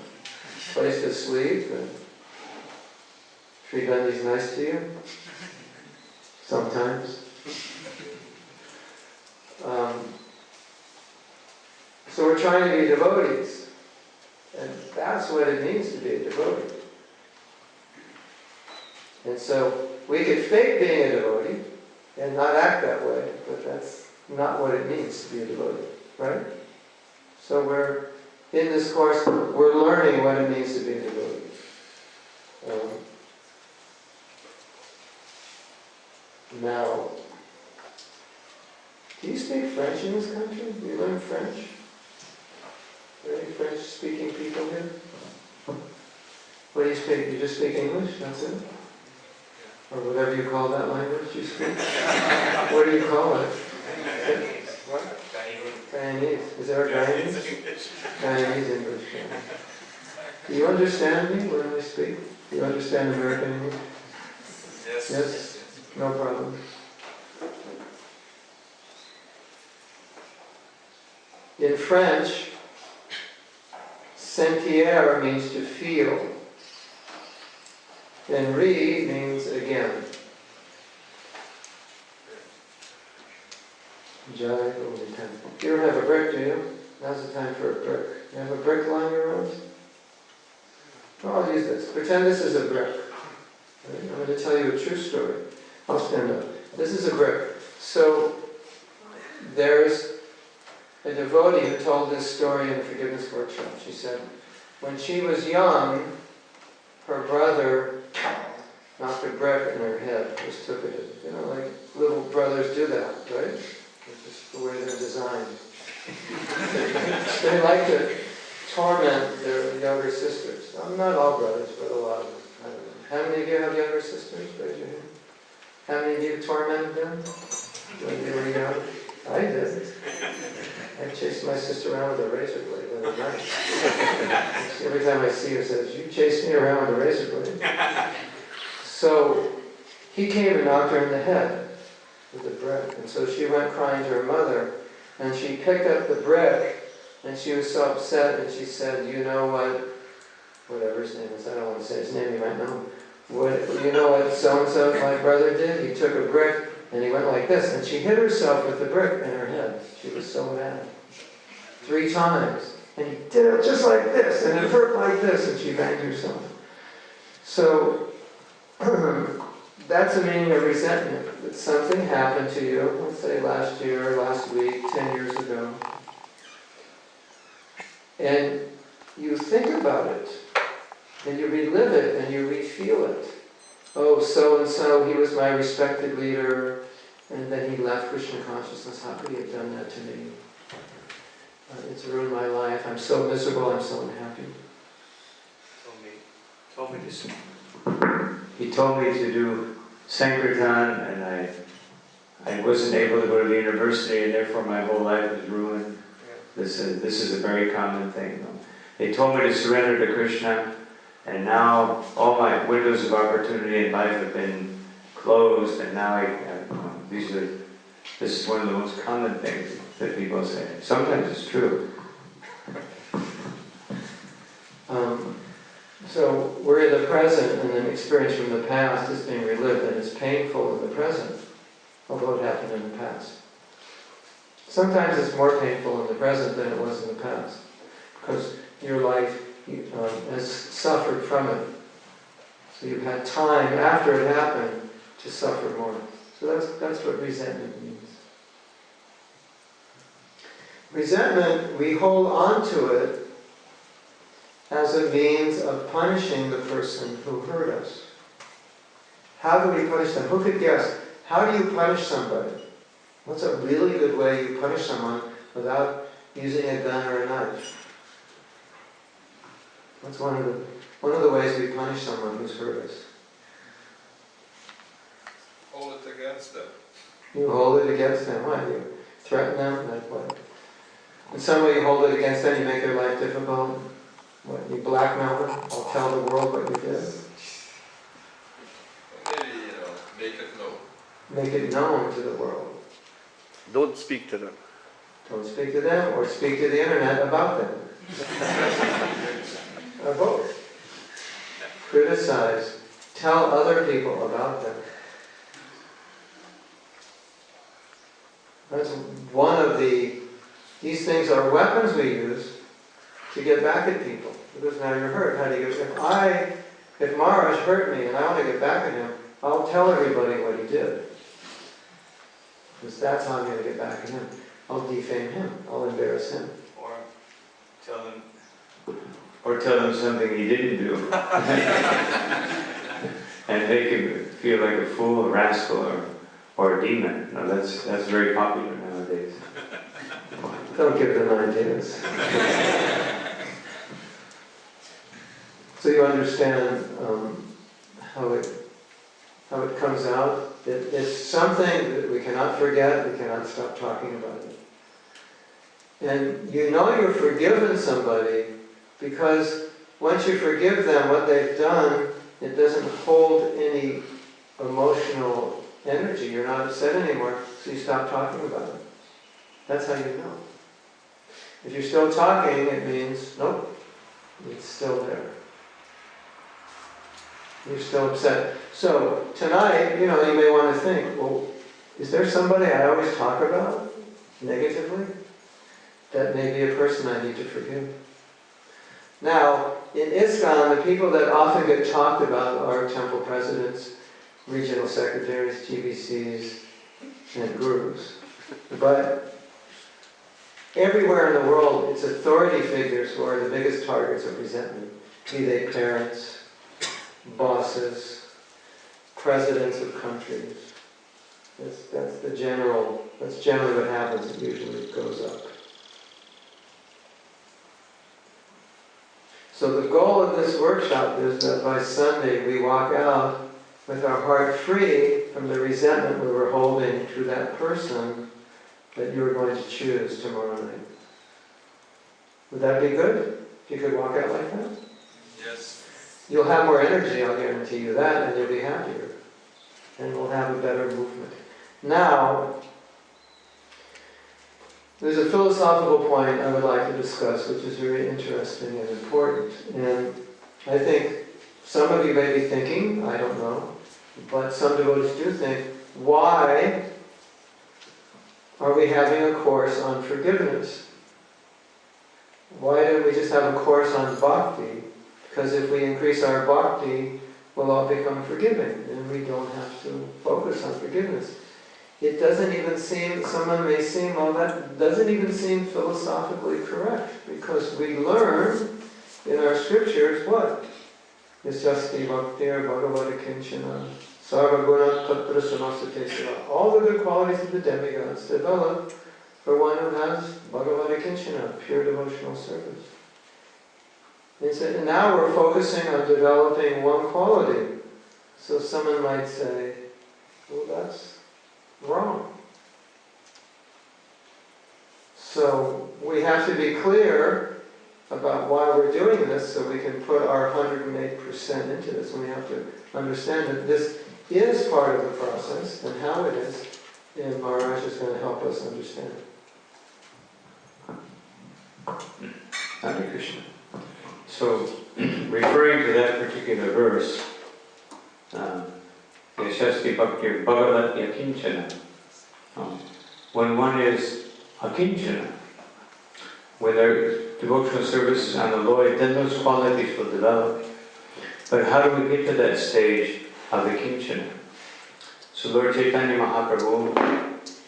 place to sleep and Sri Gandhi's nice to you. Sometimes. So we're trying to be devotees. And that's what it means to be a devotee. And so we could fake being a devotee and not act that way, but that's not what it means to be a devotee, right? So we're, in this course, we're learning what it means to be a devotee. Now, do you speak French in this country? Do you learn French? Are there any French-speaking people here? What do you speak? You just speak English? That's it? Or whatever you call that language you speak? What do you call it? What? Guyanese. Is there a Guyanese? Guyanese English. Yeah. Do you understand me when I speak? Do you understand American English? Yes? No problem. In French, sentir means to feel, and re means again. Jai Holy Temple. You don't have a brick, do you? Now's the time for a brick. You have a brick lying around? Well, I'll use this. Pretend this is a brick. Right? I'm going to tell you a true story. I'll stand up. This is a brick. So, there's a devotee who told this story in the forgiveness workshop. She said, when she was young, her brother knocked a brick in her head, just took it. You know, like little brothers do that, right? It's just the way they're designed. They like to torment their younger sisters. Not all brothers, but a lot of them. I don't know. How many of you have younger sisters? Raise your hand. How many of you tormented them when they were young? I did. I chased my sister around with a razor blade at night. Every time I see her, says, "You chased me around with a razor blade." So he came and knocked her in the head with a brick. And so she went crying to her mother, and she picked up the brick, and she was so upset, and she said, "You know what, whatever his name is, I don't want to say his name, you might know. You know what so-and-so, my brother, did? He took a brick, and he went like this." And she hit herself with the brick in her head. She was so mad. 3 times. And he did it just like this, and it hurt like this, and she banged herself. So, that's the meaning of resentment. That something happened to you, let's say last year, last week, 10 years ago. And you think about it, and you relive it, and you re-feel it. Oh, so-and-so, he was my respected leader, and then he left Krishna consciousness. How could he have done that to me? It's ruined my life. I'm so miserable, I'm so unhappy. He told me to do Sankirtan, and I wasn't able to go to the university, and therefore my whole life was ruined. This is a very common thing. They told me to surrender to Krishna, and now all my windows of opportunity in life have been closed, and now this is one of the most common things that people say. Sometimes it's true. So we're in the present, and an experience from the past is being relived, and it's painful in the present, although it happened in the past. Sometimes it's more painful in the present than it was in the past, because your life has suffered from it. So you've had time after it happened to suffer more. So that's what resentment means. Resentment, we hold on to it as a means of punishing the person who hurt us. How do we punish them? Who could guess? How do you punish somebody? What's a really good way you punish someone without using a gun or a knife? What's one of the ways we punish someone who's hurt us? Hold it against them. You hold it against them. Why? You threaten them? Like what? In some way you hold it against them, you make their life difficult. What? You blackmail them? I'll tell the world what you did. Maybe, make it known. Make it known to the world. Don't speak to them. Don't speak to them, or speak to the internet about them. Or both. Criticize. Tell other people about them. That's one of these things are weapons we use to get back at people. Because now you're hurt. How do you get, if Maharaj hurt me and I want to get back at him, I'll tell everybody what he did. Because that's how I'm going to get back at him. I'll defame him. I'll embarrass him. Or tell them something he didn't do. And make him feel like a fool, a rascal, or a demon. No, that's very popular nowadays. Don't give them ideas. So you understand how it comes out. It's something that we cannot forget. We cannot stop talking about it. And you know you're forgiven somebody because once you forgive them, what they've done, it doesn't hold any emotional energy. You're not upset anymore, so you stop talking about it. That's how you know. If you're still talking, it means, nope, it's still there. You're still upset. So tonight, you may want to think, well, is there somebody I always talk about negatively? That may be a person I need to forgive. Now, in ISKCON, the people that often get talked about are temple presidents, regional secretaries, GBCs, and gurus. But everywhere in the world, it's authority figures who are the biggest targets of resentment, be they parents, bosses, presidents of countries. That's generally what happens. It usually goes up. So the goal of this workshop is that by Sunday we walk out with our heart free from the resentment we were holding to that person that you were going to choose tomorrow night. Would that be good? If you could walk out like that? Yes. You'll have more energy, I'll guarantee you that, and you'll be happier. And we'll have a better movement. Now, there's a philosophical point I would like to discuss, which is very interesting and important. And I think some of you may be thinking, I don't know, but some devotees do think, why are we having a course on forgiveness? Why don't we just have a course on bhakti? Because if we increase our bhakti, we'll all become forgiving, and we don't have to focus on forgiveness. It doesn't even seem, someone may seem, well, that doesn't even seem philosophically correct, because we learn in our scriptures what? Nisyasti bhaktir bhagavata kinchana sarvaguna tatra samasate seva. All the good qualities of the demigods develop for one who has bhagavata kinchana, pure devotional service. And now we're focusing on developing one quality. So someone might say, well, that's wrong. So we have to be clear about why we're doing this so we can put our 108% into this. And we have to understand that this is part of the process and how it is. And Maharaj is going to help us understand. Hare Krishna. So, referring to that particular verse, Yashasti Bhaktir Bhagavat Yakinchana. When one is akinchana, with our devotional services on the Lord, then those qualities will develop. But how do we get to that stage of akinchana? So Lord Chaitanya Mahaprabhu,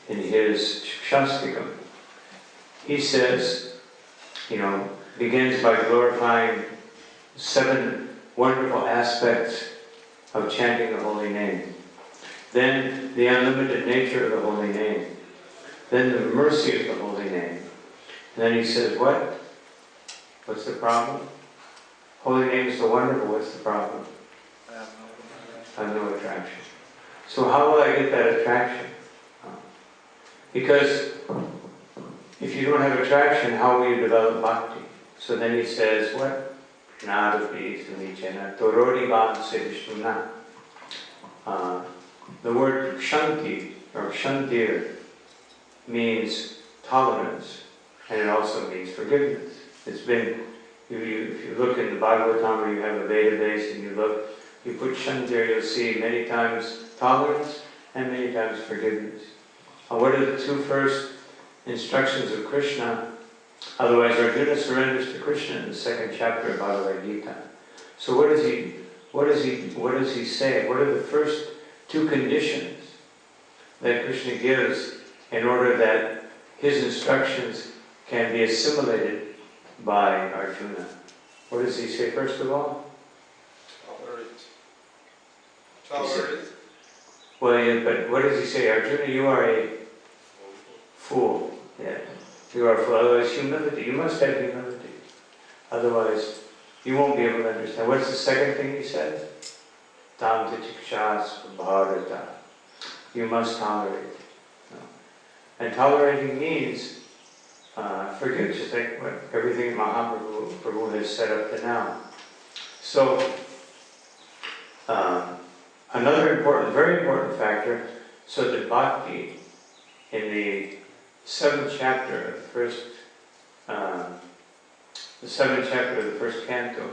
in his Shastikam, he says, begins by glorifying 7 wonderful aspects of chanting the holy name. Then the unlimited nature of the holy name. Then the mercy of the holy name. And then he says, what? What's the problem? Holy name is so wonderful, what's the problem? I have no attraction. So how will I get that attraction? Because if you don't have attraction, how will you develop bhakti? So then he says, what? The word shanti, or kshantir, means tolerance, and it also means forgiveness. It's been, if you look in the Bhagavatam where you have a database and you put shantir, you'll see many times tolerance and many times forgiveness. What are the 2 first instructions of Krishna? Otherwise, Arjuna surrenders to Krishna in the 2nd chapter of Bhagavad Gita. So what does he say? What are the first 2 conditions that Krishna gives in order that his instructions can be assimilated by Arjuna? What does he say first of all? Tolerate. Well, yeah, but what does he say? Arjuna, you are a fool. Yeah. You are full. Otherwise, humility. You must have humility. Otherwise, you won't be able to understand. What's the second thing he says? Tam tichikshas bharata. You must tolerate. And tolerating means forgive, just like what everything Mahaprabhu has set up to now. So, another very important factor, so that bhakti, in the 7th chapter of the first the 7th chapter of the 1st canto,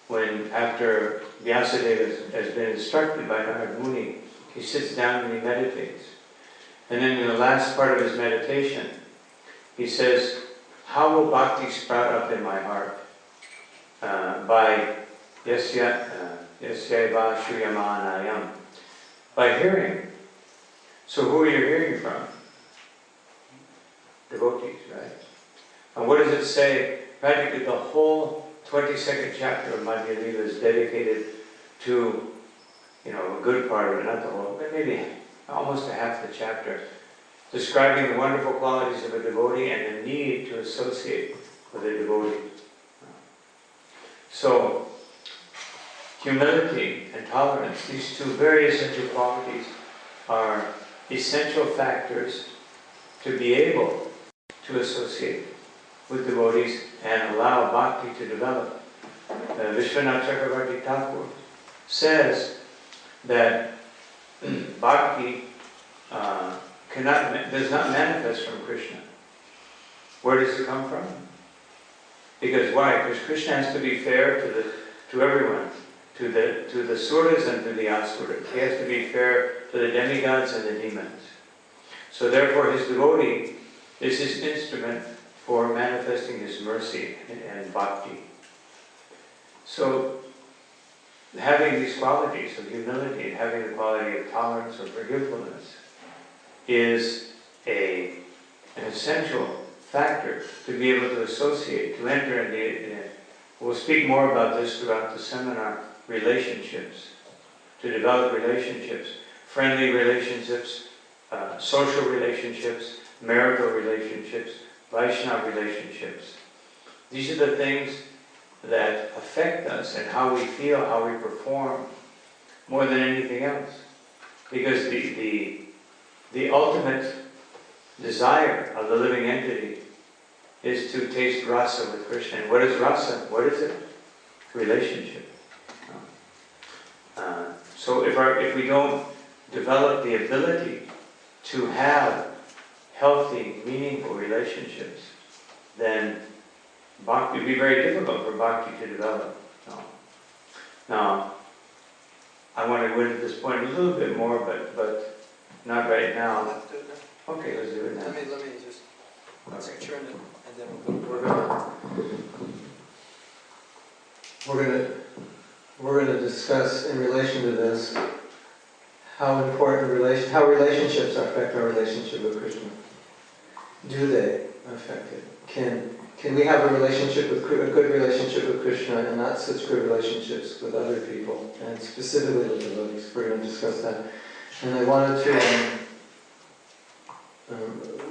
when after Vyasadeva has been instructed by Narad Muni, he sits down and he meditates. And then in the last part of his meditation, he says, how will bhakti sprout up in my heart? By yasyaiva shuyamanayam. By hearing. So who are you hearing from? Devotees, right? And what does it say? Practically the whole 22nd chapter of Madhya Lila is dedicated to, a good part of it, not the whole, but maybe almost a half the chapter, describing the wonderful qualities of a devotee and the need to associate with a devotee. So, humility and tolerance, these two very essential qualities, are essential factors to be able to associate with devotees and allow bhakti to develop. Vishwanath Chakravarti Thakur says that bhakti does not manifest from Krishna. Where does it come from? Because why? Because Krishna has to be fair to everyone, to the suras and to the asuras. He has to be fair to the demigods and the demons. So therefore his devotee is his instrument for manifesting his mercy and bhakti. So having these qualities of humility and having the quality of tolerance or forgivefulness is an essential factor to be able to associate, to enter in. We'll speak more about this throughout the seminar, relationships, to develop relationships, friendly relationships, social relationships, marital relationships, Vaishnava relationships. These are the things that affect us and how we feel, how we perform, more than anything else. Because the ultimate desire of the living entity is to taste rasa with Krishna. And what is rasa? What is it? Relationship. So if we don't develop the ability to have healthy, meaningful relationships, then bhakti would be very difficult for bhakti to develop. Now, I want to go into this point a little bit more, but not right now. Let's do it now. Okay, let's do it now. Let me just Okay. turn it, and then we're gonna discuss in relation to this how relationships affect our relationship with Krishna. Do they affect it? Can we have a good relationship with Krishna and not such good relationships with other people, and specifically with devotees? We're going to discuss that. And I wanted to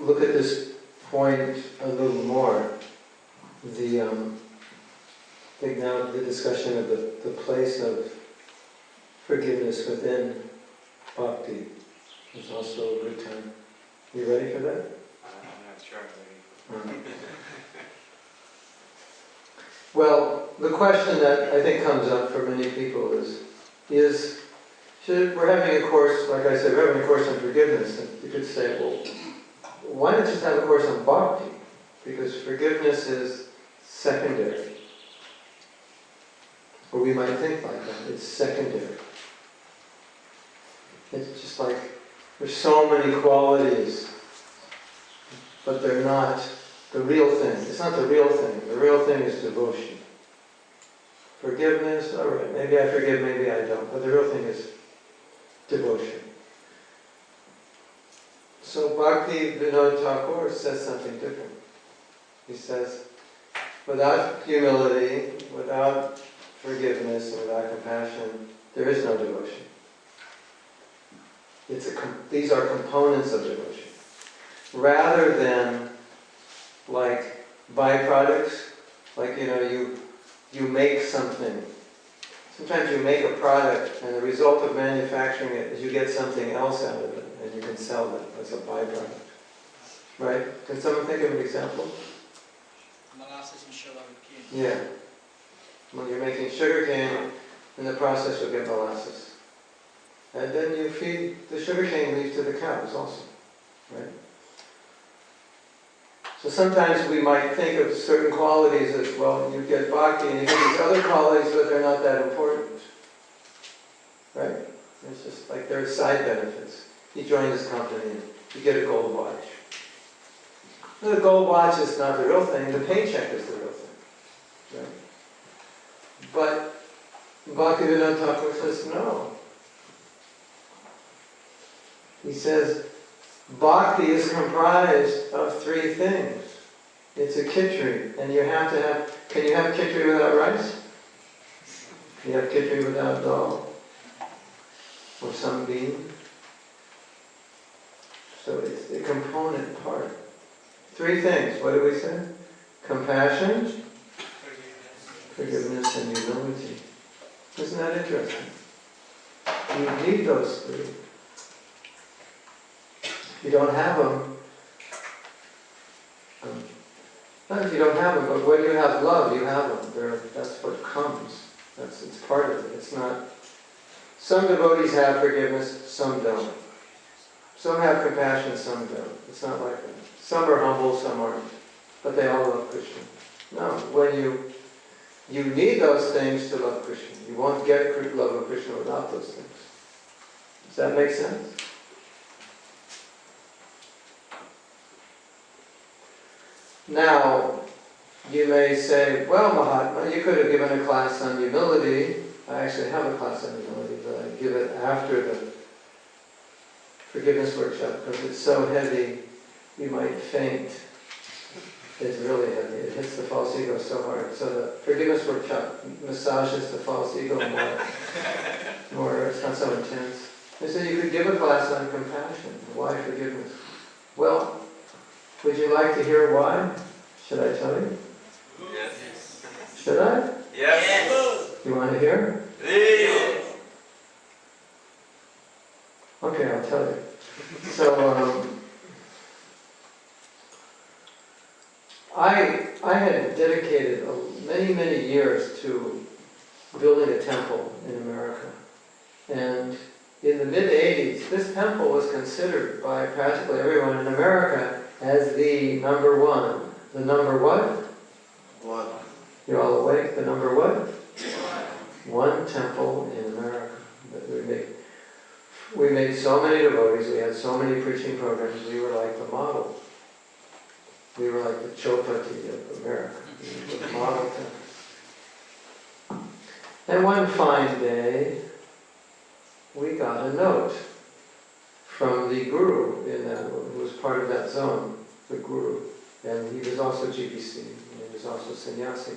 look at this point a little more. Now the discussion of the place of forgiveness within bhakti is also a good time. You ready for that? I'm not sure I'm ready. Well, the question that I think comes up for many people is we're having a course, like I said, we're having a course on forgiveness, and you could say, well, why not just have a course on bhakti? Because forgiveness is secondary. Or we might think like that, it's secondary. It's just like, there's so many qualities, but they're not the real thing. It's not the real thing. The real thing is devotion. Forgiveness, all right, maybe I forgive, maybe I don't, but the real thing is devotion. So Bhakti Vinod Thakur says something different. He says, without humility, without forgiveness, and without compassion, there is no devotion. These are components of devotion. Rather than like byproducts, like you make something. Sometimes you make a product and the result of manufacturing it is you get something else out of it and you can sell it as a byproduct. Right? Can someone think of an example? Molasses and sugar cane. Yeah. When you're making sugar cane, in the process you'll get molasses. And then you feed the sugar cane leaf to the cows also. Right? So sometimes we might think of certain qualities as, well, you get bhakti and you get these other qualities, but they're not that important. Right? It's just like there are side benefits. You join this company and you get a gold watch. The gold watch is not the real thing, the paycheck is the real thing. Right? But Bhaktivinoda Thakur says no. He says, bhakti is comprised of three things. It's a khichdi, and you have to have, can you have khichdi without rice? Can you have khichdi without dal? Or some bean? So it's a component part. Three things, what do we say? Compassion, forgiveness, and humility. Isn't that interesting? You need those three. If you don't have them, not if you don't have them, but when you have love, you have them. That's what comes. It's part of it. It's not. Some devotees have forgiveness, some don't. Some have compassion, some don't. It's not like that. Some are humble, some aren't. But they all love Krishna. No, when you need those things to love Krishna. You won't get love of Krishna without those things. Does that make sense? Now, you may say, well, Mahatma, you could have given a class on humility. I actually have a class on humility, but I give it after the forgiveness workshop because it's so heavy you might faint. It's really heavy. It hits the false ego so hard. So the forgiveness workshop massages the false ego more. It's not so intense. And so you could give a class on compassion. Why forgiveness? Well, would you like to hear why? Should I tell you? Yes. Should I? Yes. You want to hear? Yes. Okay, I'll tell you. So, I had dedicated many years to building a temple in America. And in the mid-'80s, this temple was considered by practically everyone in America as the number one. The number what? One. You're all awake? The number what? One temple in America. We made so many devotees, we had so many preaching programs, we were like the model. We were like the Chopati of America. We were the model temple. And one fine day, we got a note from the guru who was part of that zone, the guru. And he was also GBC, and he was also sannyasi.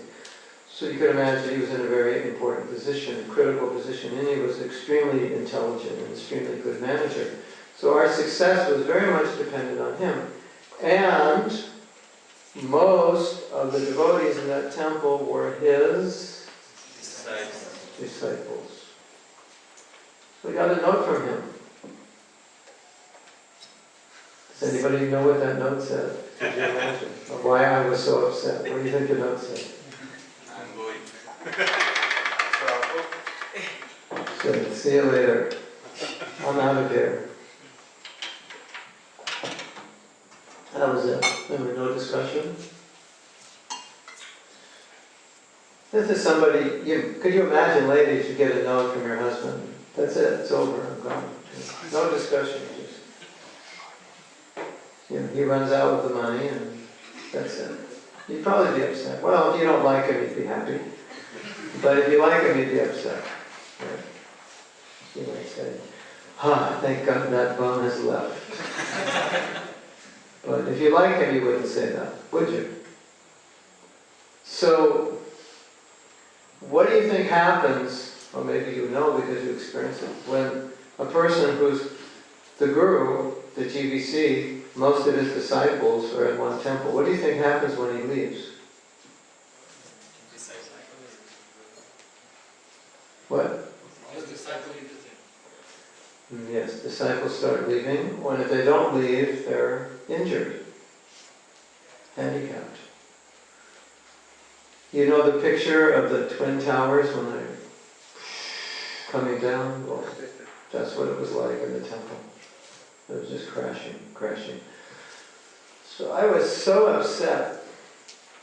So you could imagine he was in a very important position, a critical position, and he was extremely intelligent and extremely good manager. So our success was very much dependent on him. And most of the devotees in that temple were his disciples. So we got a note from him. Does anybody know what that note said? Could you imagine? Or why I was so upset? What do you think the note said? I'm going. Good. See you later. I'm out of here. That was it. There was no discussion. This is somebody, could you imagine, ladies, you get a note from your husband? That's it, it's over, I'm gone. No discussion. He runs out with the money and that's it. You'd probably be upset. Well, if you don't like him, you'd be happy. But if you like him, you'd be upset. Right? You might say, thank God that bum has left. But if you like him, you wouldn't say that, would you? So, what do you think happens, or maybe you know because you experience it, when a person who's the guru, the GBC, most of his disciples are in one temple. What do you think happens when he leaves? What? Yes, disciples start leaving. When if they don't leave, they're injured, handicapped. You know the picture of the Twin Towers when they're coming down? Well, that's what it was like in the temple. It was just crashing. So I was so upset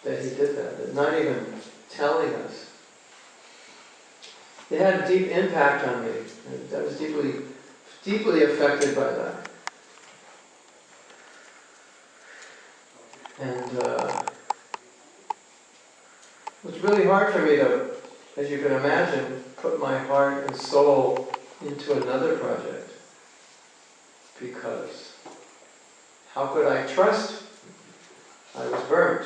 that he did that not even telling us. It had a deep impact on me. I was deeply affected by that. And it was really hard for me to, as you can imagine, put my heart and soul into another project. Because how could I trust? I was burnt.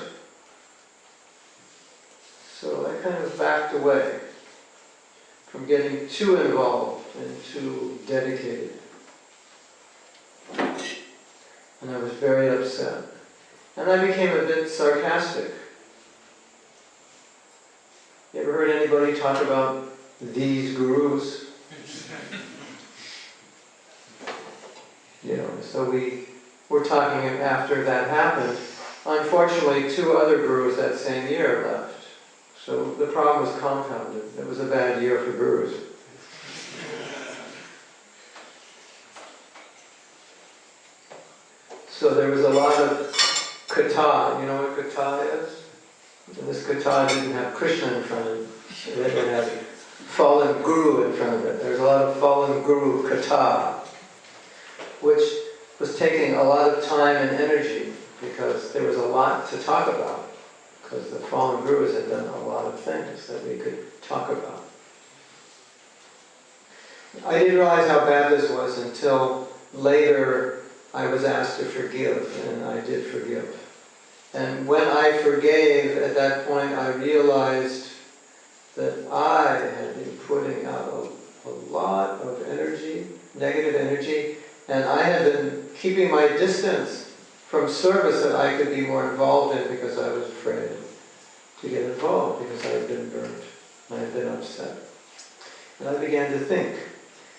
So I kind of backed away from getting too involved and too dedicated. And I was very upset. And I became a bit sarcastic. You ever heard anybody talk about these gurus? So we were talking after that happened. Unfortunately, 2 other gurus that same year left. So the problem was compounded. It was a bad year for gurus. So there was a lot of kata. You know what kata is? And this kata didn't have Krishna in front of it. It had fallen guru in front of it. There was a lot of fallen guru kata, which was taking a lot of time and energy because there was a lot to talk about. Because the fallen gurus had done a lot of things that we could talk about. I didn't realize how bad this was until later I was asked to forgive, and I did forgive. And when I forgave, at that point I realized that I had been putting out a lot of energy, negative energy, and I had been keeping my distance from service that I could be more involved in because I was afraid to get involved because I had been burnt. I had been upset. And I began to think,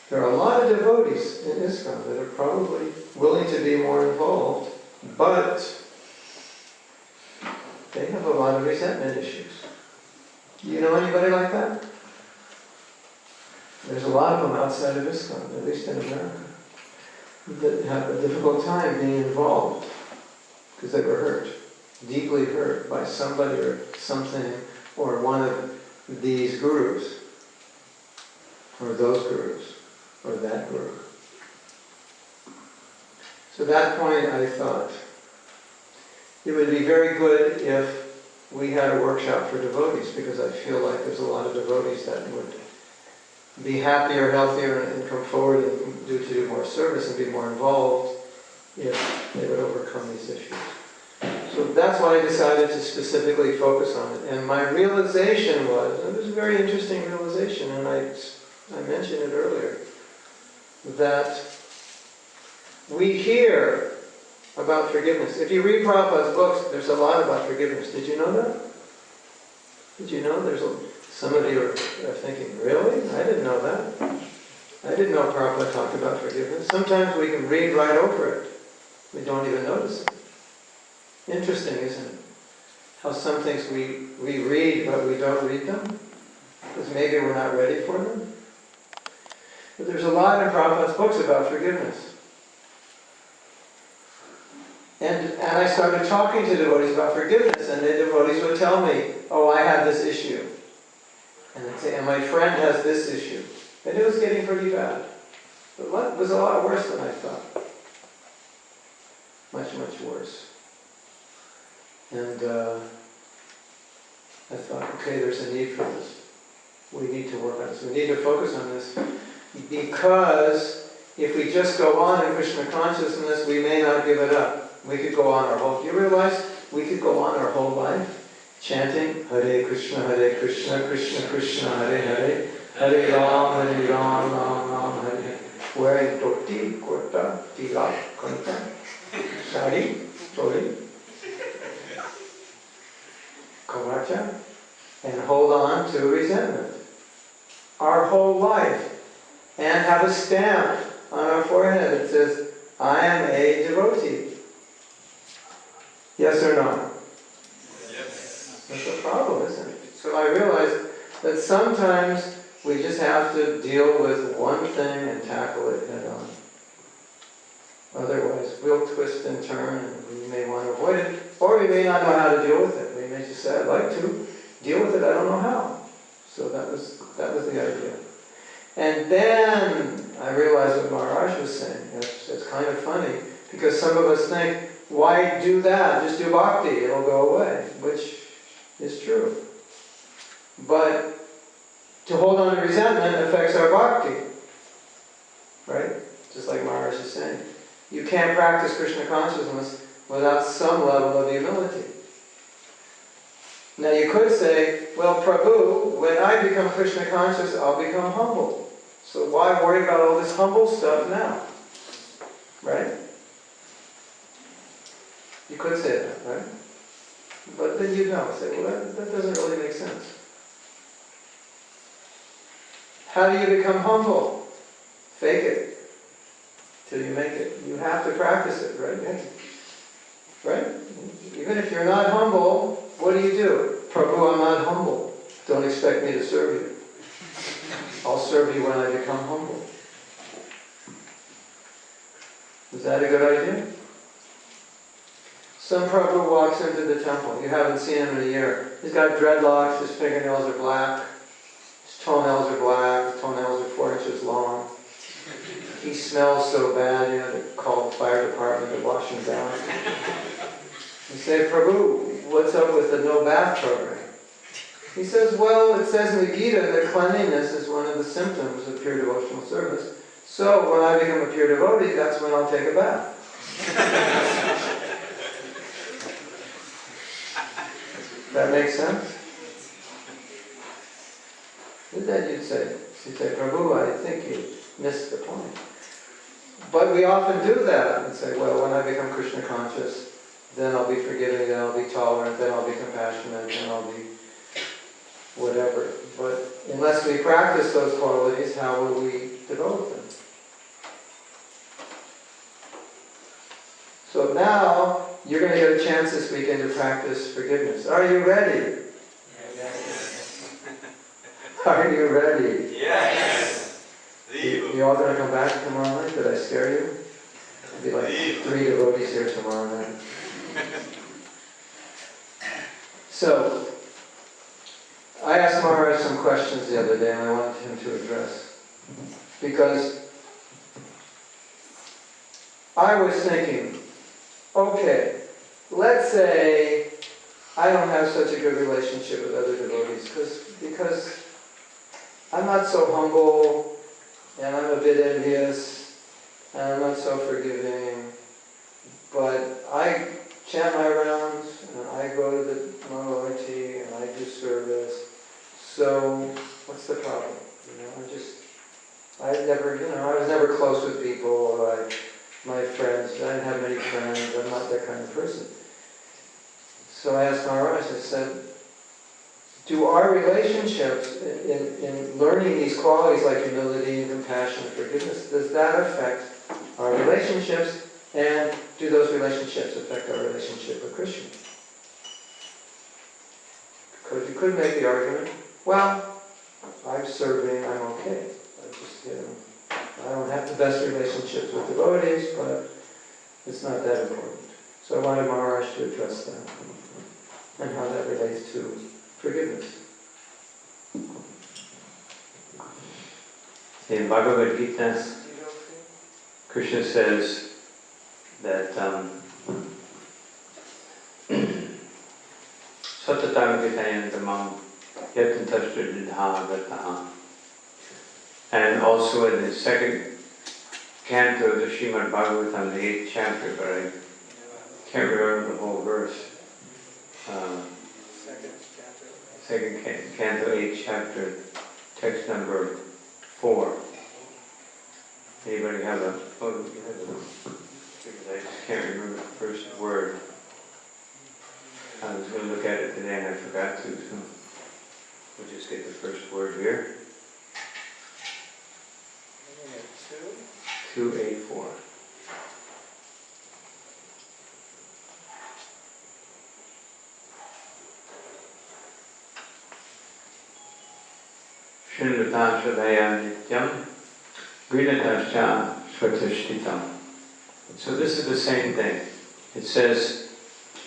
there are a lot of devotees in ISKCON that are probably willing to be more involved, but they have a lot of resentment issues. Do you know anybody like that? There's a lot of them outside of ISKCON, at least in America, that have a difficult time being involved because they were hurt, deeply hurt by somebody or something or one of these gurus or those gurus or that guru. So at that point I thought it would be very good if we had a workshop for devotees, because I feel like there's a lot of devotees that would be happier, healthier, and come forward and do more service and be more involved if they would overcome these issues. So that's why I decided to specifically focus on it. And my realization was, and it was a very interesting realization, and I mentioned it earlier, that we hear about forgiveness. If you read Prabhupada's books, there's a lot about forgiveness. Did you know that? Did you know some of you are thinking, really? I didn't know that. I didn't know Prabhupada talked about forgiveness. Sometimes we can read right over it. We don't even notice it. Interesting, isn't it? How some things we read, but we don't read them. Because maybe we're not ready for them. But there's a lot in Prabhupada's books about forgiveness. And I started talking to devotees about forgiveness, and the devotees would tell me, oh, I have this issue. And they'd say, and my friend has this issue. And it was getting pretty bad. But it was a lot worse than I thought. Much, much worse. And I thought, okay, there's a need for this. We need to work on this. We need to focus on this. Because if we just go on in Krishna consciousness, we may not give it up. We could go on our whole... Do you realize we could go on our whole life chanting Hare Krishna, Krishna Krishna, Hare Hare, Hare Ram, Ram Ram, Hare. Wearing dhoti, kurta, tilak, kanta, sari, choli, kavacha, and hold on to resentment. Our whole life. And have a stamp on our forehead that says, I am a devotee. Yes or no? Yes. That's a problem, isn't it? So I realized that sometimes we just have to deal with one thing and tackle it head on. Otherwise, we'll twist and turn, and we may want to avoid it, or we may not know how to deal with it. We may just say, I'd like to deal with it, I don't know how. So that was the idea. And then I realized what Maharaj was saying. It's kind of funny, because some of us think, why do that? Just do bhakti, it'll go away, which is true. But to hold on to resentment affects our bhakti, right? Just like Maharaj is saying. You can't practice Krishna consciousness without some level of humility. Now you could say, well, Prabhu, when I become Krishna conscious, I'll become humble. So why worry about all this humble stuff now? Right? You could say that, right? But then you'd know, say, well, that doesn't really make sense. How do you become humble? Fake it till you make it. You have to practice it, right? Right? Even if you're not humble, what do? Prabhu, I'm not humble. Don't expect me to serve you. I'll serve you when I become humble. Is that a good idea? Some Prabhu walks into the temple. You haven't seen him in a year. He's got dreadlocks, his fingernails are black, his toenails are black, his toenails are 4 inches long. He smells so bad, you have to call the fire department to wash him down. You say, Prabhu, what's up with the no bath program? He says, well, it says in the Gita that cleanliness is one of the symptoms of pure devotional service. So when I become a pure devotee, that's when I'll take a bath. That makes sense? Then you'd say, Prabhu, I think you missed the point. But we often do that and say, well, when I become Krishna conscious, then I'll be forgiving, then I'll be tolerant, then I'll be compassionate, then I'll be whatever. But unless we practice those qualities, how will we develop them? So now, you're going to get a chance this weekend to practice forgiveness. Are you ready? Yes. Are you ready? Yes. You all going to come back tomorrow night? Did I scare you? There'll be like 3 devotees here tomorrow night. So, I asked Maharaj some questions the other day and I wanted him to address. Because I was thinking, okay, let's say I don't have such a good relationship with other devotees because I'm not so humble and I'm a bit envious and I'm not so forgiving, but I chant my rounds and I go to the Mangalorti and I do service. So what's the problem? I was never close with people. My friends, I didn't have many friends. I'm not that kind of person. So I asked Maharaj, I said, do our relationships in learning these qualities like humility and compassion and forgiveness, does that affect our relationships? And do those relationships affect our relationship with Krishna? Because you could make the argument, well, I'm serving, I'm okay. I don't have the best relationships with devotees, but it's not that important. So I wanted Maharaj to address that and how that relates to forgiveness. In Bhagavad Gita, Krishna says that Satatam Gitayantamam Yatantashtradidha. And also in the second canto of the Srimad Bhagavatam, the 8th chapter, but I can't remember the whole verse. Second canto, 8th chapter, text number 4. Anybody have a? Oh, you have a. Because I just can't remember the first word. I was going to look at it today and I forgot to, so we'll just get the first word here. 284. Shrindata Shradaya Nityam Grinatascha Svatishtitam. So this is the same thing. It says,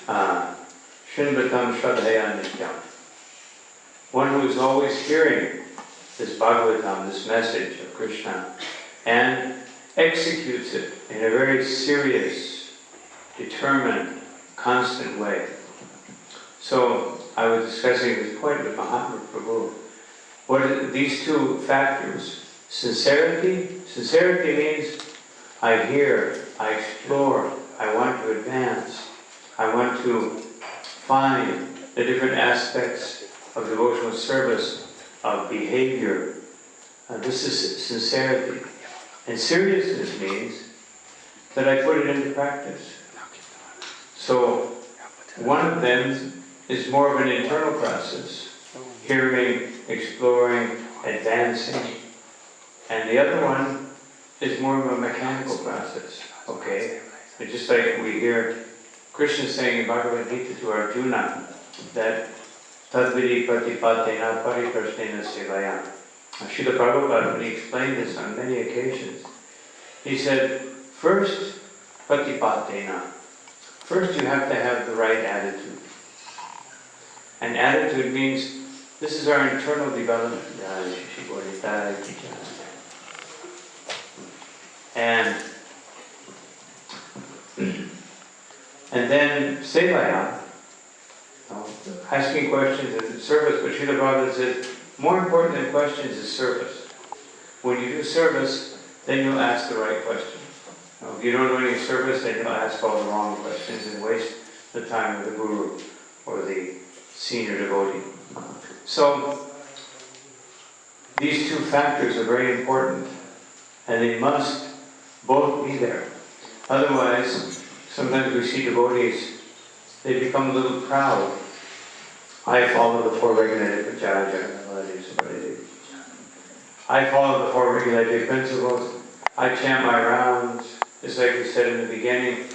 Shinvatam Shraddhaya Nityam. One who is always hearing this Bhagavatam, this message of Krishna, and executes it in a very serious, determined, constant way. So I was discussing this point with Mahatma Prabhu. What are these two factors? Sincerity. Sincerity means I hear, I explore, I want to advance, I want to find the different aspects of devotional service, of behavior. This is sincerity. And seriousness means that I put it into practice. So one of them is more of an internal process, hearing, exploring, advancing. And the other one is more of a mechanical process, okay? It's just like we hear Krishna saying in Bhagavad Gita to Arjuna that Tadvidi Pratipatena Pariprasnena Sevaya. Srila Prabhupada, when he explained this on many occasions, he said, first, Pratipatena. First you have to have the right attitude. And attitude means, this is our internal development. And then Sevaya, asking questions and service, but Srila Prabhupada says, more important than questions is service. When you do service, then you'll ask the right questions. If you don't do any service, then you'll ask all the wrong questions and waste the time of the guru or the senior devotee. So, these two factors are very important, and they must both be there. Otherwise, sometimes we see devotees, they become a little proud. I follow the four regulative I follow the four regulative principles. I chant my rounds. Just like we said in the beginning,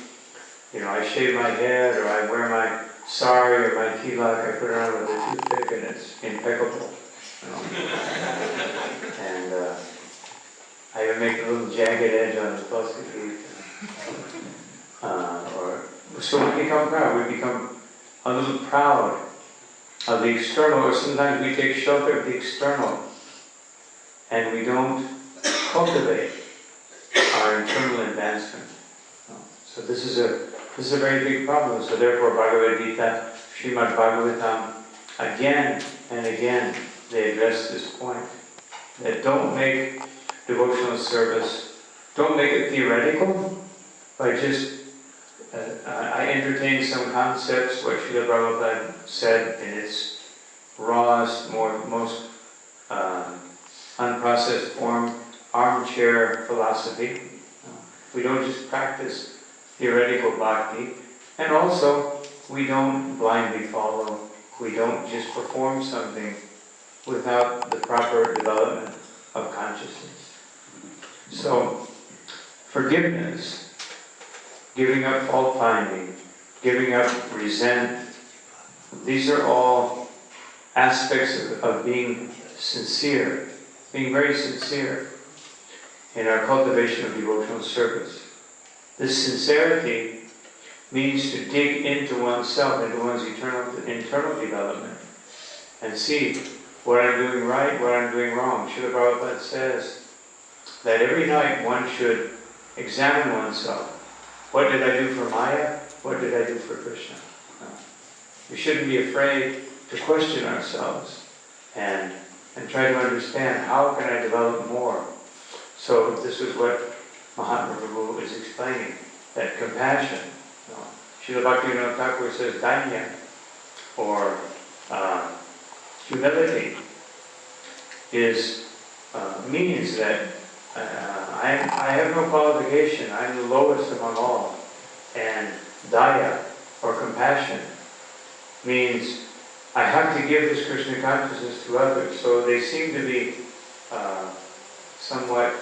I shave my head, or I wear my sari or my tilak, I put it on with a toothpick and it's impeccable. And I even make a little jagged edge on the plastic. So we become proud. We become a little proud of the external, or sometimes we take shelter of the external and we don't cultivate our internal advancement. So this is a very big problem. So therefore Bhagavad Gita, Srimad Bhagavatam, again and again they address this point. That don't make devotional service, don't make it theoretical by just I entertain some concepts, what Srila Prabhupada said in its rawest, most unprocessed form, armchair philosophy. We don't just practice theoretical bhakti, and also we don't blindly follow, we don't just perform something without the proper development of consciousness. So, forgiveness, giving up fault-finding, giving up resent, these are all aspects of being sincere, being very sincere in our cultivation of devotional service. This sincerity means to dig into oneself, into one's internal development, and see what I'm doing right, what I'm doing wrong. Srila Prabhupada says that every night one should examine oneself. What did I do for Maya? What did I do for Krishna? We shouldn't be afraid to question ourselves and try to understand how can I develop more. So this is what Mahatma Prabhu is explaining, that compassion. Srila Bhaktivinoda Thakur says danya, or humility, means that I have no qualification, I'm the lowest among all. And daya, or compassion, means I have to give this Krishna consciousness to others. So they seem to be somewhat,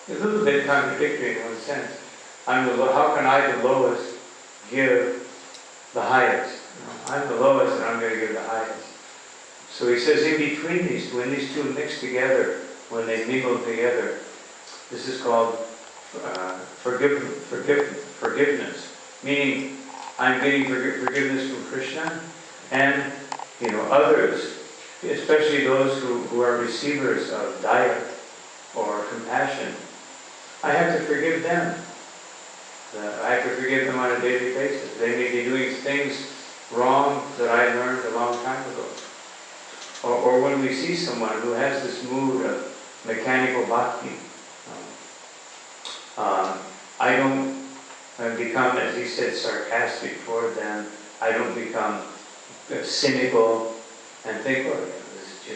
a little bit contradictory in one sense. How can I, the lowest, give the highest? I'm the lowest and I'm going to give the highest. So he says in between these two, when these two mix together, when they mingle together, this is called forgiveness, meaning I'm getting forgiveness from Krishna and others, especially those who are receivers of daya or compassion. I have to forgive them. I have to forgive them on a daily basis. They may be doing things wrong that I learned a long time ago. Or when we see someone who has this mood of mechanical bhakti, I don't become, as he said, sarcastic toward them. I don't become cynical and think, well,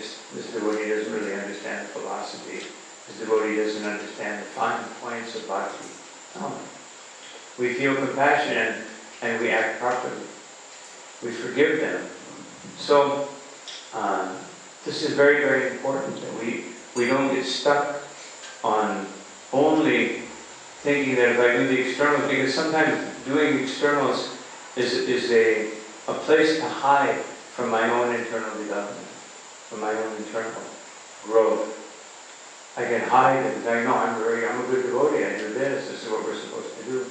this devotee doesn't really understand philosophy. This devotee doesn't understand the fine points of bhakti. No. We feel compassion and we act properly. We forgive them. So, this is very, very important that we don't get stuck on only thinking that if I do the externals, because sometimes doing externals is a place to hide from my own internal development, from my own internal growth. I can hide and say, no, I'm a good devotee, I do this is what we're supposed to do.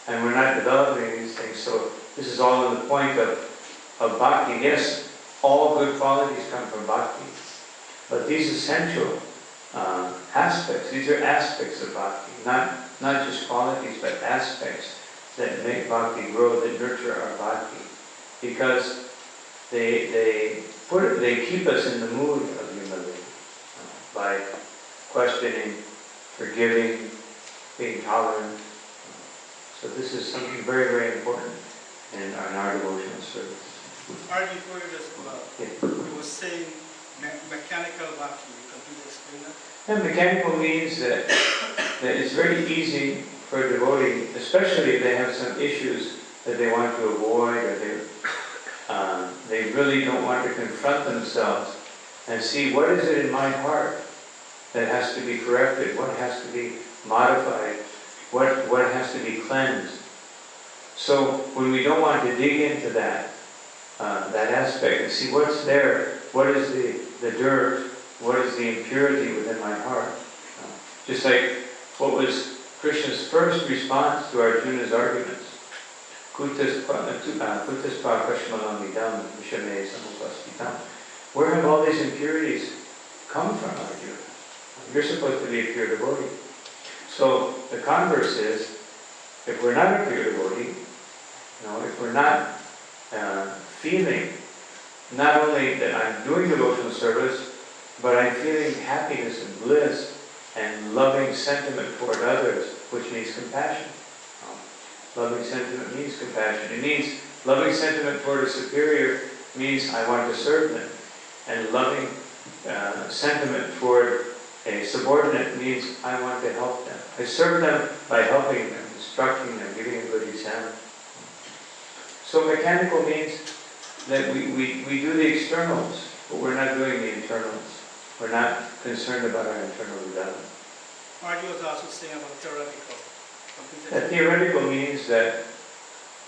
And we're not developing these things, so this is all in the point of bhakti. Yes, all good qualities come from bhakti, but these essential aspects, these are aspects of bhakti, not just qualities, but aspects that make bhakti grow, that nurture our bhakti, because they keep us in the mood of humility by questioning, forgiving, being tolerant. So this is something very, very important in our devotional service. Before you just Yeah. you were saying mechanical bhakti. Can you explain that? And mechanical means that it's very easy for a devotee, especially if they have some issues that they want to avoid, or they really don't want to confront themselves and see what is it in my heart that has to be corrected, what has to be modified, what has to be cleansed. So when we don't want to dig into that aspect and see what's there, what is the dirt, what is the impurity within my heart. Just like what was Krishna's first response to Arjuna's arguments. Where have all these impurities come from, Arjuna? You're supposed to be a pure devotee. So the converse is, if we're not a pure devotee, if we're not feeling not only that I'm doing devotional service, but I'm feeling happiness and bliss and loving sentiment toward others, which means compassion. Loving sentiment means compassion. It means loving sentiment toward a superior means I want to serve them. And loving sentiment toward a subordinate means I want to help them. I serve them by helping them, instructing them, giving a good example. So mechanical means that we do the externals, but we're not doing the internals. We're not concerned about our internal development. Margie was also saying about theoretical. That theoretical means that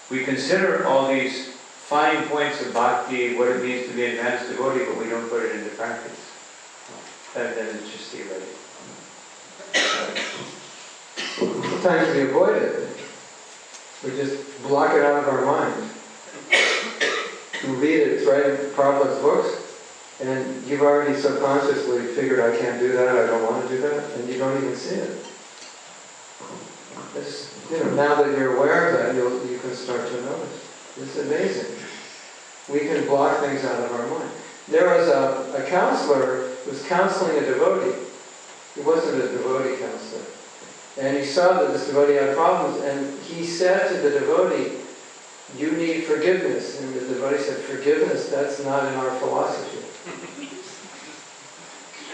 we consider all these fine points of bhakti, what it means to be an advanced devotee, but we don't put it into practice. Then it's just theoretical. Sometimes we avoid it. We just block it out of our mind. You read it, it's right in Prabhupada's books, and you've already subconsciously figured, I can't do that, I don't want to do that, and you don't even see it. Now that you're aware of that, you can start to notice. It's amazing. We can block things out of our mind. There was a counselor who was counseling a devotee. He wasn't a devotee counselor. And he saw that this devotee had problems, and he said to the devotee, you need forgiveness. And the devotee said, forgiveness, that's not in our philosophy.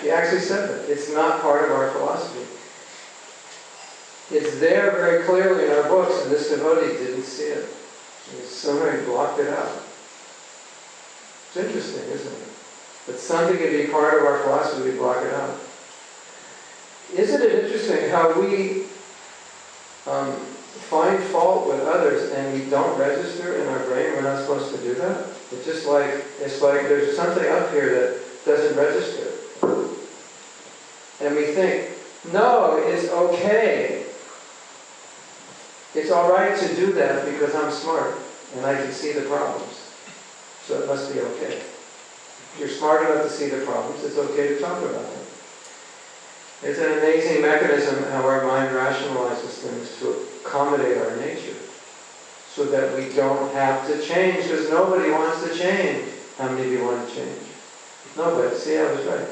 He actually said that. It's not part of our philosophy. It's there very clearly in our books, and this devotee didn't see it. Somebody blocked it out. It's interesting, isn't it? But something can be part of our philosophy, we block it out. Isn't it interesting how we find fault with others and we don't register in our brain? We're not supposed to do that. It's like there's something up here that doesn't register. And we think, No, it's okay. It's all right to do that because I'm smart and I can see the problems. So it must be okay. If you're smart enough to see the problems, it's okay to talk about them. It's an amazing mechanism how our mind rationalizes things to accommodate our nature, so that we don't have to change, because nobody wants to change. How many of you want to change? Nobody. See, I was right.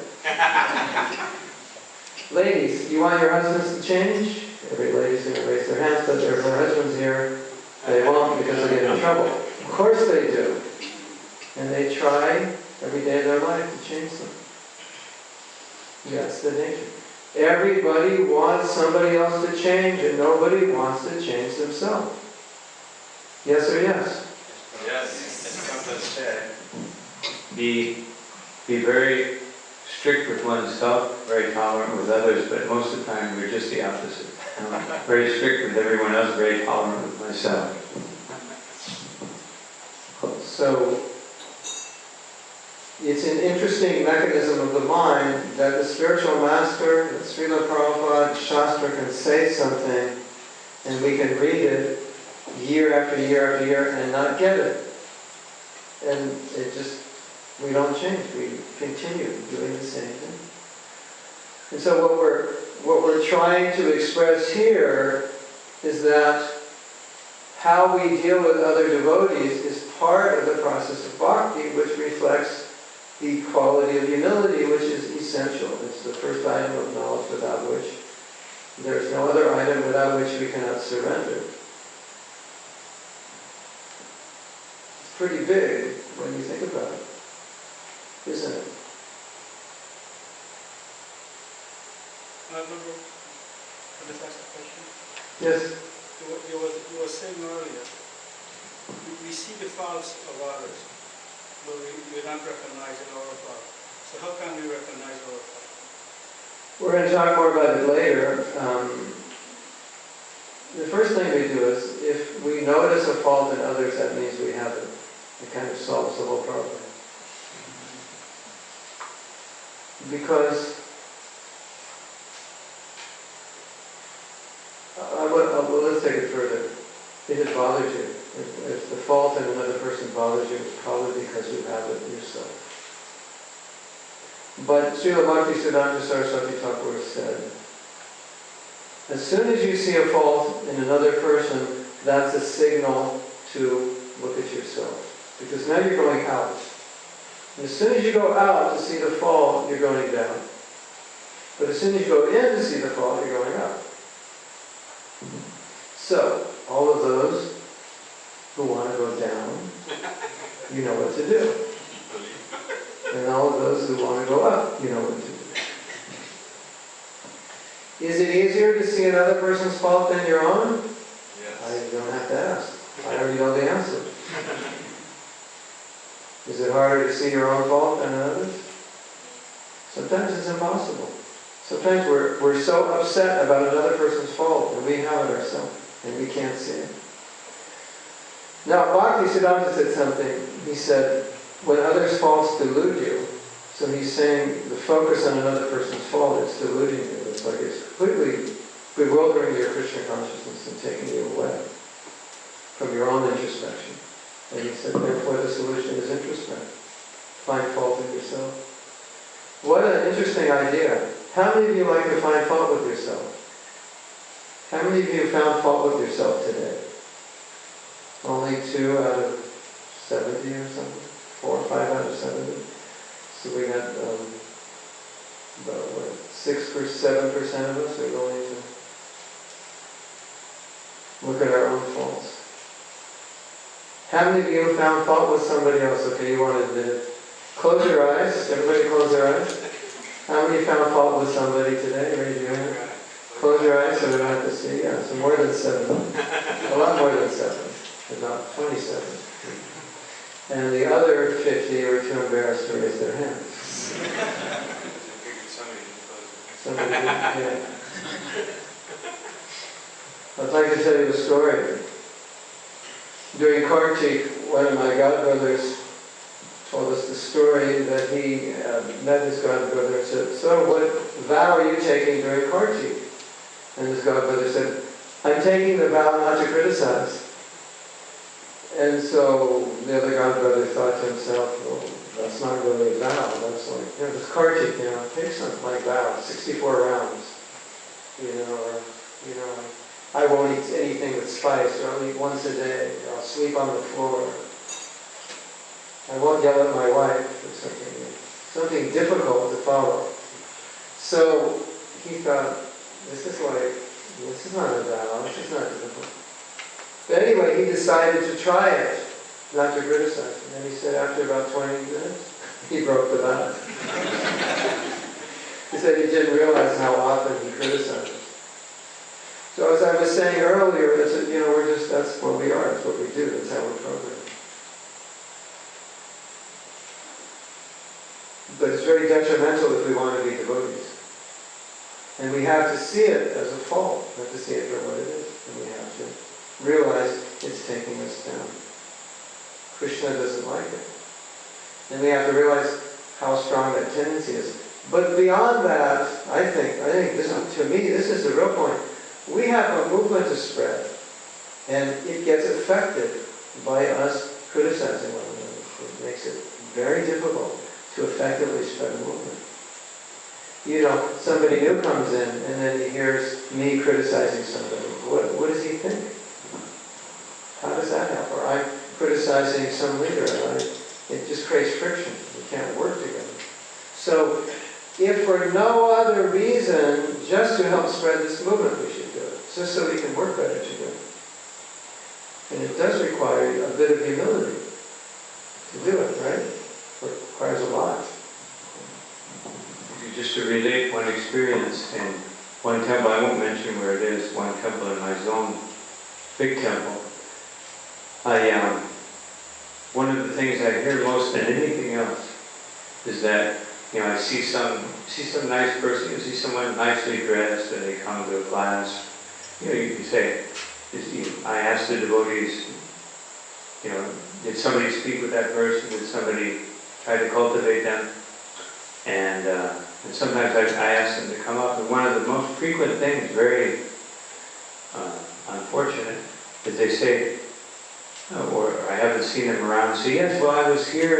Ladies, you want your husbands to change? Every lady's going to raise their hands, but if her husband's here, they won't because they get in trouble. Of course they do. And they try every day of their life to change them. That's the nature. Everybody wants somebody else to change, and nobody wants to change themselves. Yes or yes? Yes. Be very strict with oneself, very tolerant with others, but most of the time we're just the opposite. I'm very strict with everyone else, very tolerant with myself. So, it's an interesting mechanism of the mind that the spiritual master, that Srila Prabhupada, Shastra can say something, and we can read it year after year after year and not get it. And it just, we don't change. We continue doing the same thing. And so what we're trying to express here is that how we deal with other devotees is part of the process of bhakti, which reflects the quality of humility, which is essential. It's the first item of knowledge without which there is no other item without which we cannot surrender. It's pretty big when you think about it, isn't it? Can I just ask a question? Yes? You were saying earlier, we see the faults of others, but we don't recognize our faults. So how can we recognize our faults? We're going to talk more about it later. The first thing we do is, if we notice a fault in others, that means we have it. It kind of solves the whole problem. Because well, let's take it further. It has bothered you. If the fault in another person bothers you, it's probably because you have it yourself. But Srila Bhaktisiddhanta Saraswati Thakur said, as soon as you see a fault in another person, that's a signal to look at yourself. Because now you're going out. And as soon as you go out to see the fault, you're going down. But as soon as you go in to see the fault, you're going up. So, all of those who want to go down, you know what to do. And all of those who want to go up, you know what to do. Is it easier to see another person's fault than your own? Yes. I don't have to ask. I already know the answer. Is it harder to see your own fault than others? Sometimes it's impossible. Sometimes we're so upset about another person's fault, and we have it ourselves, and we can't see it. Now, Bhaktisiddhanta said something. He said, when others' faults delude you, so he's saying the focus on another person's fault is deluding you. It's like it's completely bewildering your Krishna consciousness and taking you away from your own introspection. And he said, therefore the solution is introspect. Find fault in yourself. What an interesting idea. How many of you like to find fault with yourself? How many of you found fault with yourself today? Only 2 out of 70 or something? 4 or 5 out of 70? So we got about 6 or 7% of us are going to look at our own faults. How many of you found fault with somebody else? Okay, you want to admit it. Close your eyes. Everybody close their eyes. How many found fault with somebody today? Raise your hand. Close your eyes so we don't have to see. Yeah, so more than 7. A lot more than 7. About 27. And the other 50 were too embarrassed to raise their hands. Somebody did, yeah. I'd like to tell you a story. During Kartik, one of my godbrothers told us the story that he met his godbrother and said, "So what vow are you taking during Kartik?" And his godbrother said, "I'm taking the vow not to criticize." And so the other godbrother thought to himself, "Well, that's not really a vow. That's like, this Kartik, take something like vow, 64 rounds, or, I won't eat anything with spice, or I'll eat once a day, or I'll sleep on the floor. I won't yell at my wife," or something difficult to follow. So he thought, this is not a vow, this is not difficult. But anyway, he decided to try it, not to criticize. And he said after about 20 minutes, he broke the vow. He said he didn't realize how often he criticized. So as I was saying earlier, that's what we are, that's what we do, that's how we're programmed. But it's very detrimental if we want to be devotees. And we have to see it as a fault. We have to see it for what it is. And we have to realize it's taking us down. Krishna doesn't like it. And we have to realize how strong that tendency is. But beyond that, I think to me, this is the real point. We have a movement to spread. And it gets affected by us criticizing one another. It makes it very difficult to effectively spread a movement. Somebody new comes in and then he hears me criticizing somebody. What does he think? How does that help? Or I'm criticizing some leader and it just creates friction. We can't work together. So if for no other reason, just to help spread this movement, we should do it. Just so we can work better together. And it does require a bit of humility to do it, right? It requires a lot. Just to relate one experience in one temple, I won't mention where it is, one temple in my zone, big temple. One of the things I hear most than anything else is that, I see some nice person, you see someone nicely dressed and they come to a class, you can say, I ask the devotees, did somebody speak with that person? Did somebody try to cultivate them? And sometimes I ask them to come up, and one of the most frequent things, very unfortunate, is they say, or I haven't seen them around, so yes, well I was here,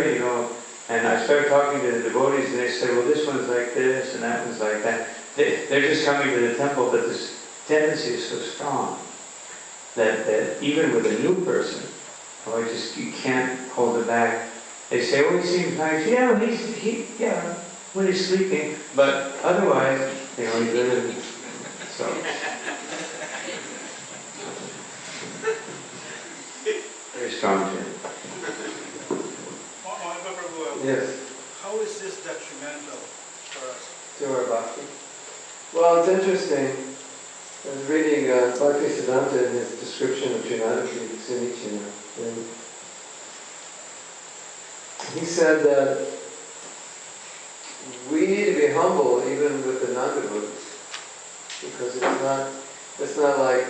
and I start talking to the devotees and they say, well this one's like this and that one's like that. They're just coming to the temple, but this tendency is so strong that even with a new person, you can't hold it back. They say, oh, he seems nice. Yeah, when he's sleeping, but otherwise, he's living. So. Very strong, Jim. Yes. How is this detrimental for us? To our bhakti? Well, it's interesting. I was reading Bhaktisiddhanta in his description of Trinadati Sunichina. And he said that we need to be humble even with the non-devotees. Because it's not like,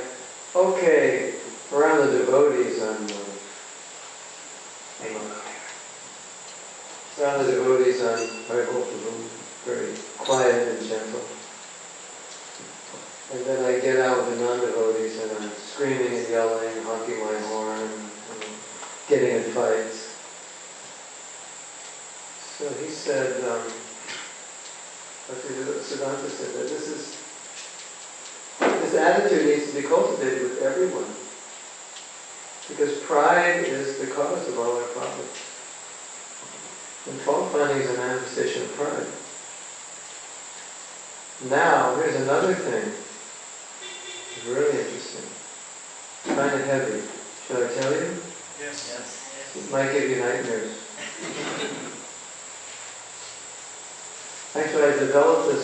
okay, around the devotees I'm very quiet and gentle. And then I get out with the non-devotees and I'm screaming and yelling, honking my horn, and getting in fights. So he said, Siddhanta said that this attitude needs to be cultivated with everyone. Because pride is the cause of all our problems. And fault finding is a manifestation of pride. Now, here's another thing. It's really interesting. Kind of heavy. Should I tell you? Yes. It might give you nightmares. Actually, I developed this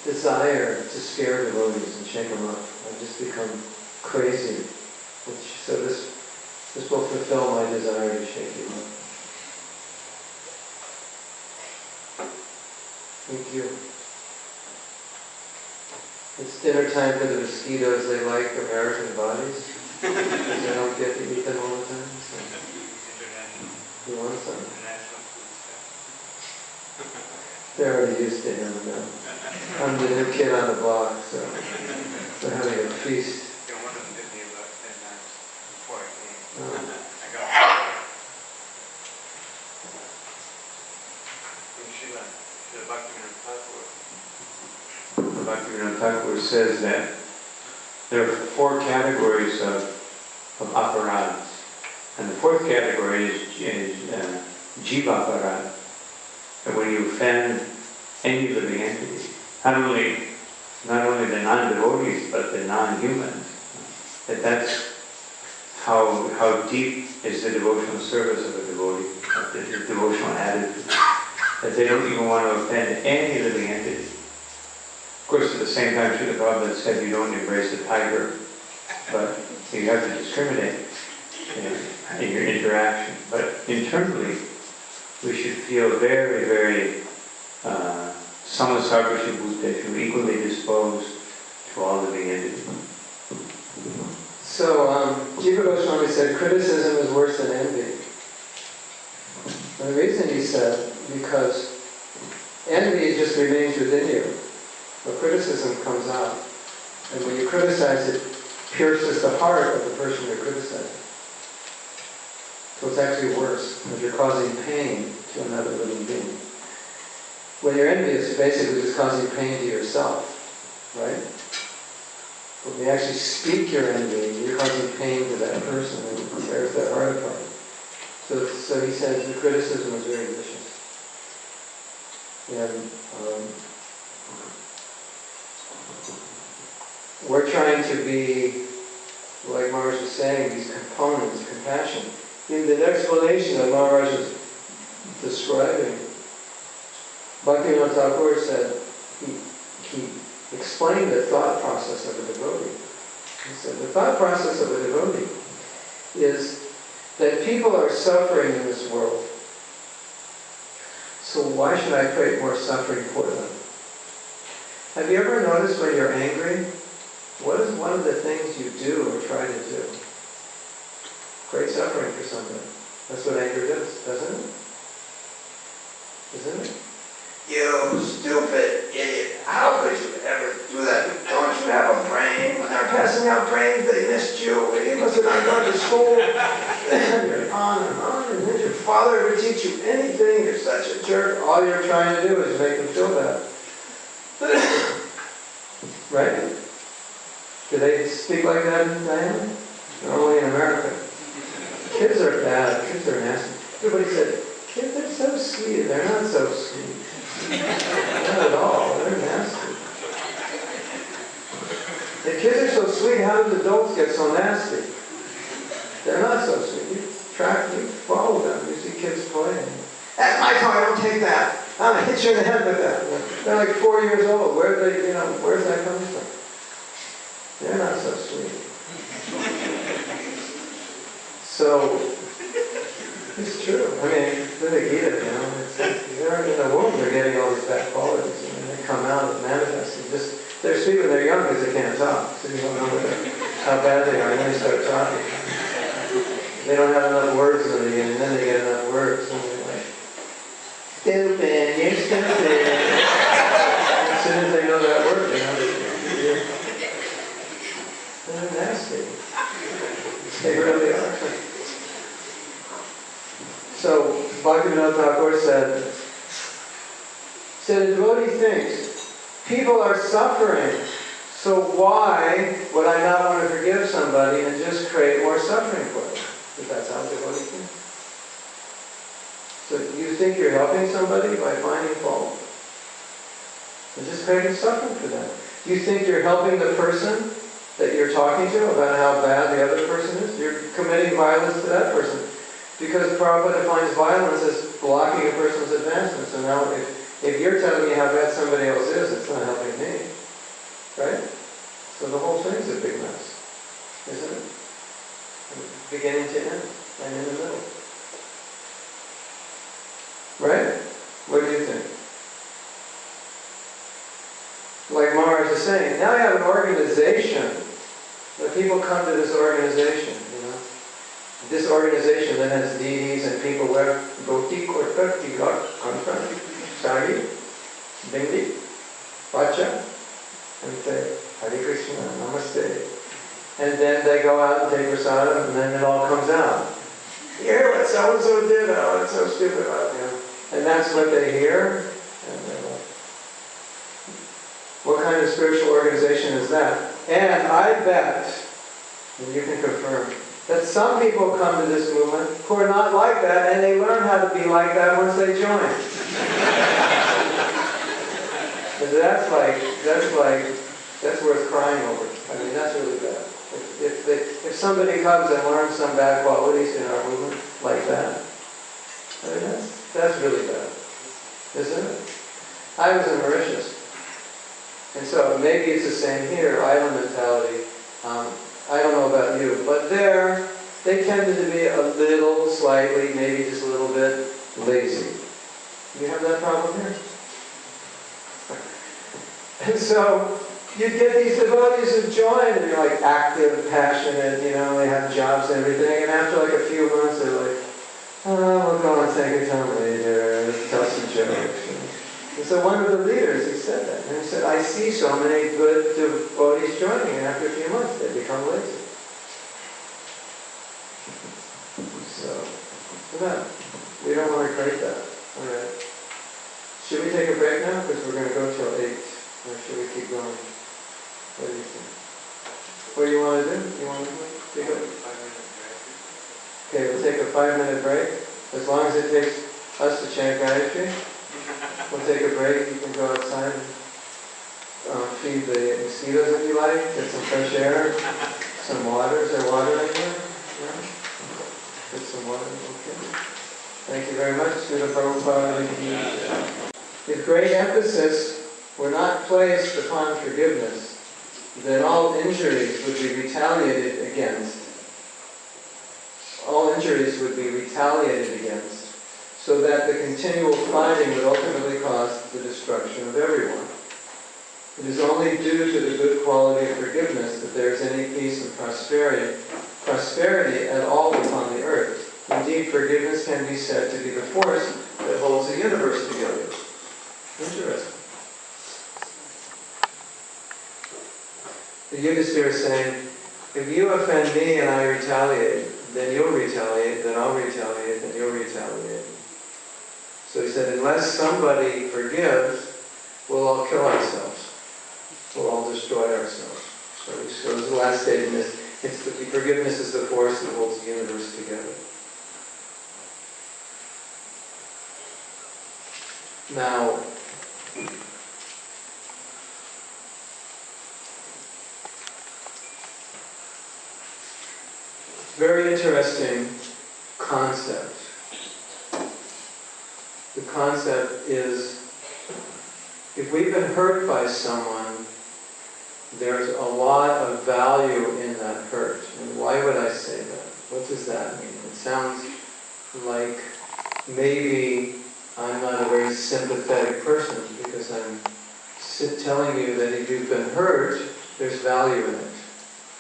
desire to scare devotees and shake them up. I've just become crazy. So this will fulfill my desire to shake you up. Thank you. It's dinner time for the mosquitoes. They like American bodies. Because they don't get to eat them all the time. So. You want some? They're already used to him now. I'm the new kid on the block, so they're having a feast. Yeah, one of them hit me about 10 times before I came. Oh. I got from Srila Bhaktivinoda Bhaktivinoda Thakur. Thakur says that there are 4 categories of aparads. And the 4th category is jiva aparad. And when you offend any living entity, not only the non-devotees, but the non-humans, that's how deep is the devotional service of a devotee, the devotional attitude, that they don't even want to offend any living entity. Of course, at the same time, Srila Prabhupada said you don't embrace a tiger, but you have to discriminate in your interaction. But internally, we should feel very, very samasarvasya bhuteshu, equally disposed to all living entities. So, Jiva Goswami said criticism is worse than envy. And the reason he said, because envy just remains within you, but criticism comes out. And when you criticize, it pierces the heart of the person you're criticizing. So it's actually worse, because you're causing pain to another living being. When you're envious, you're basically just causing pain to yourself, right? But when you actually speak your envy, you're causing pain to that person and it tears their heart apart. So he says the criticism is very vicious. And we're trying to be, like Maharaj was saying, these components, compassion. In the explanation that Maharaj is describing, Bhaktivinoda Thakur said, he explained the thought process of a devotee. He said, the thought process of a devotee is that people are suffering in this world. So why should I create more suffering for them? Have you ever noticed when you're angry, what is one of the things you do or try to do? Create suffering for somebody. That's what anger does, doesn't it? Isn't it? You stupid idiot. How could you ever do that? Don't you have a brain? When they're passing out brains, they missed you. You must have not gone to school. And you're on and on. And then your father would teach you anything. You're such a jerk. All you're trying to do is make them feel bad. Right? Do they speak like that in Guyana? Only in America. Kids are bad. Kids are nasty. Everybody said, kids are so sweet. They're not so sweet. Not at all. They're nasty. The kids are so sweet, how do adults get so nasty? They're not so sweet. You follow them. You see kids playing. That's my toy, don't take that. I'm going to hit you in the head with that. They're like 4 years old. Where's that coming from? They're not so sweet. So, it's true. I mean, they get it, they're in the womb, they're getting all these bad qualities, and they come out and manifest. They're sweet when they're young because they can't talk, so you don't know how bad they are, and then they start talking. They don't have enough words in the beginning, and then they get enough words, and they're like, stupid, you're stupid. As soon as they know that word, they're nasty. They really are. So, Bhaktivinoda Thakur said, a devotee thinks, people are suffering, so why would I not want to forgive somebody and just create more suffering for them? If that's how devotees think. So you think you're helping somebody by finding fault? And just creating suffering for them. You think you're helping the person that you're talking to about how bad the other person is? You're committing violence to that person. Because Prabhupada defines violence as blocking a person's advancement. So now if you're telling me how bad somebody else is, it's not helping me. Right? So the whole thing's a big mess. Isn't it? From beginning to end. And in the middle. Right? What do you think? Like Maharaj is saying, now you have an organization. The people come to this organization, This organization that has deities and people wear dhoti, kurta, tigat, kantra, sari, comes out. You hear what so-and-so did? Oh, it's so stupid. And that's what they hear. And they're like, what kind of spiritual organization is that? And I bet, and you can confirm, that some people come to this movement who are not like that, and they learn how to be like that once they join. That's worth crying over. I mean, that's really bad. If somebody comes and learns some bad qualities in our movement like that, I mean, that's really bad, isn't it? I was in Mauritius, and so maybe it's the same here, island mentality. I don't know about you, but there, they tended to be a little, slightly, maybe just a little bit lazy. Do you have that problem here? And so, you get these devotees who join, and you're like active, passionate, they have jobs and everything, and after like a few months, they're like, oh, we'll go and take a time later, tell some jokes. And so one of the leaders, he said that, and he said, I see so many good devotees joining, and after a few months, they become lazy. So, we don't want to create that. All right. Should we take a break now? Because we're going to go till 8. Or should we keep going? What do you think? What do you want to do? You want to take a 5-minute break? Okay, we'll take a 5-minute break. As long as it takes us to chant Gayatri. We'll take a break. You can go outside and feed the mosquitoes if you like. Get some fresh air. Some water. Is there water in here? Yeah? Get some water. Okay. Thank you very much. Srila Prabhupada. With great emphasis were not placed upon forgiveness, then all injuries would be retaliated against. All injuries would be retaliated against, so that the continual fighting would ultimately cause the destruction of everyone. It is only due to the good quality of forgiveness that there is any peace and prosperity at all upon the earth. Indeed, forgiveness can be said to be the force that holds the universe together. Interesting. The Yudhisthira is saying, if you offend me and I retaliate, then you'll retaliate, then I'll retaliate, then you'll retaliate. So he said, unless somebody forgives, we'll all kill ourselves. We'll all destroy ourselves. So the last statement is, forgiveness is the force that holds the universe together. Now, very interesting concept. The concept is, if we've been hurt by someone, there's a lot of value in that hurt. And why would I say that? What does that mean? It sounds like maybe I'm not a very sympathetic person because I'm telling you that if you've been hurt, there's value in it.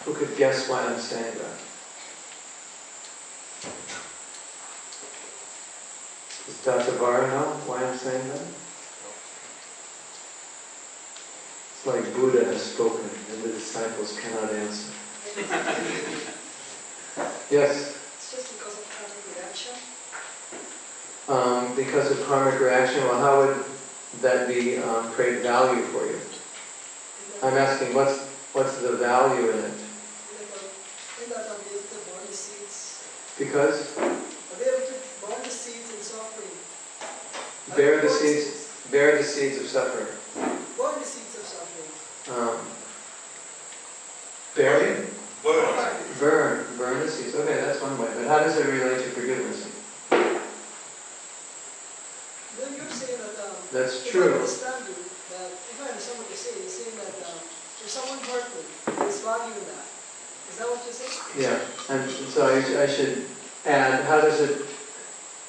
Who could guess why I'm saying that? Does Dattavara know why I'm saying that? It's like Buddha has spoken and the disciples cannot answer. Yes? It's just because of karmic reaction. Because of karmic reaction, well, how would that be create value for you? I'm asking, what's the value in it? In that I'm able to burn the seeds. Because? I'm able to burn the seeds in suffering. Bear the seeds of suffering. Burn the seeds of suffering. Bury? Burn the seeds. Okay, that's one way. But how does it relate to forgiveness? Then you're saying that That's if true. I understand you, that if I understand what you're saying that if someone hurt me, there's value in that. Is that what you're saying? Yeah, and so I should add,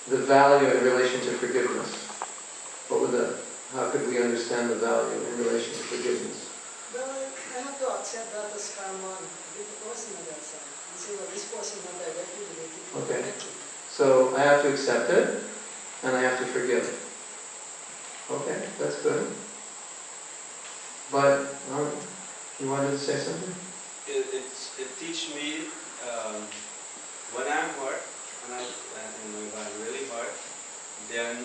the value in relation to forgiveness? How could we understand the value in relation to forgiveness? Well, I have to accept that as karma, be the person on that side, and say, well, this person not directly related to Okay. directly. So I have to accept it, and I have to forgive it. Okay, that's good. But, you wanted to say something? It teach me when I'm hurt, and if I'm really hurt, then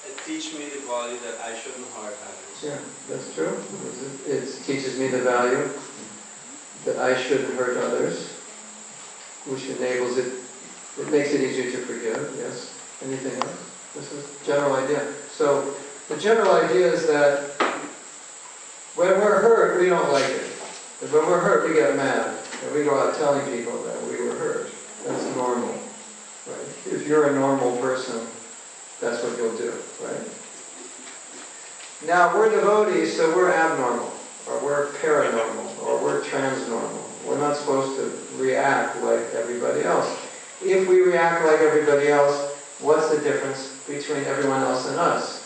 it teaches me the value that I shouldn't hurt others. Yeah, that's true. It teaches me the value that I shouldn't hurt others, which enables it, it makes it easier to forgive, yes. Anything else? This is the general idea. So, the general idea is that when we're hurt, we don't like it. And when we're hurt, we get mad. And we go out telling people that we were hurt. That's normal, right? If you're a normal person, that's what you'll do, right? Now, we're devotees, so we're abnormal, or we're paranormal, or we're transnormal. We're not supposed to react like everybody else. If we react like everybody else, what's the difference between everyone else and us?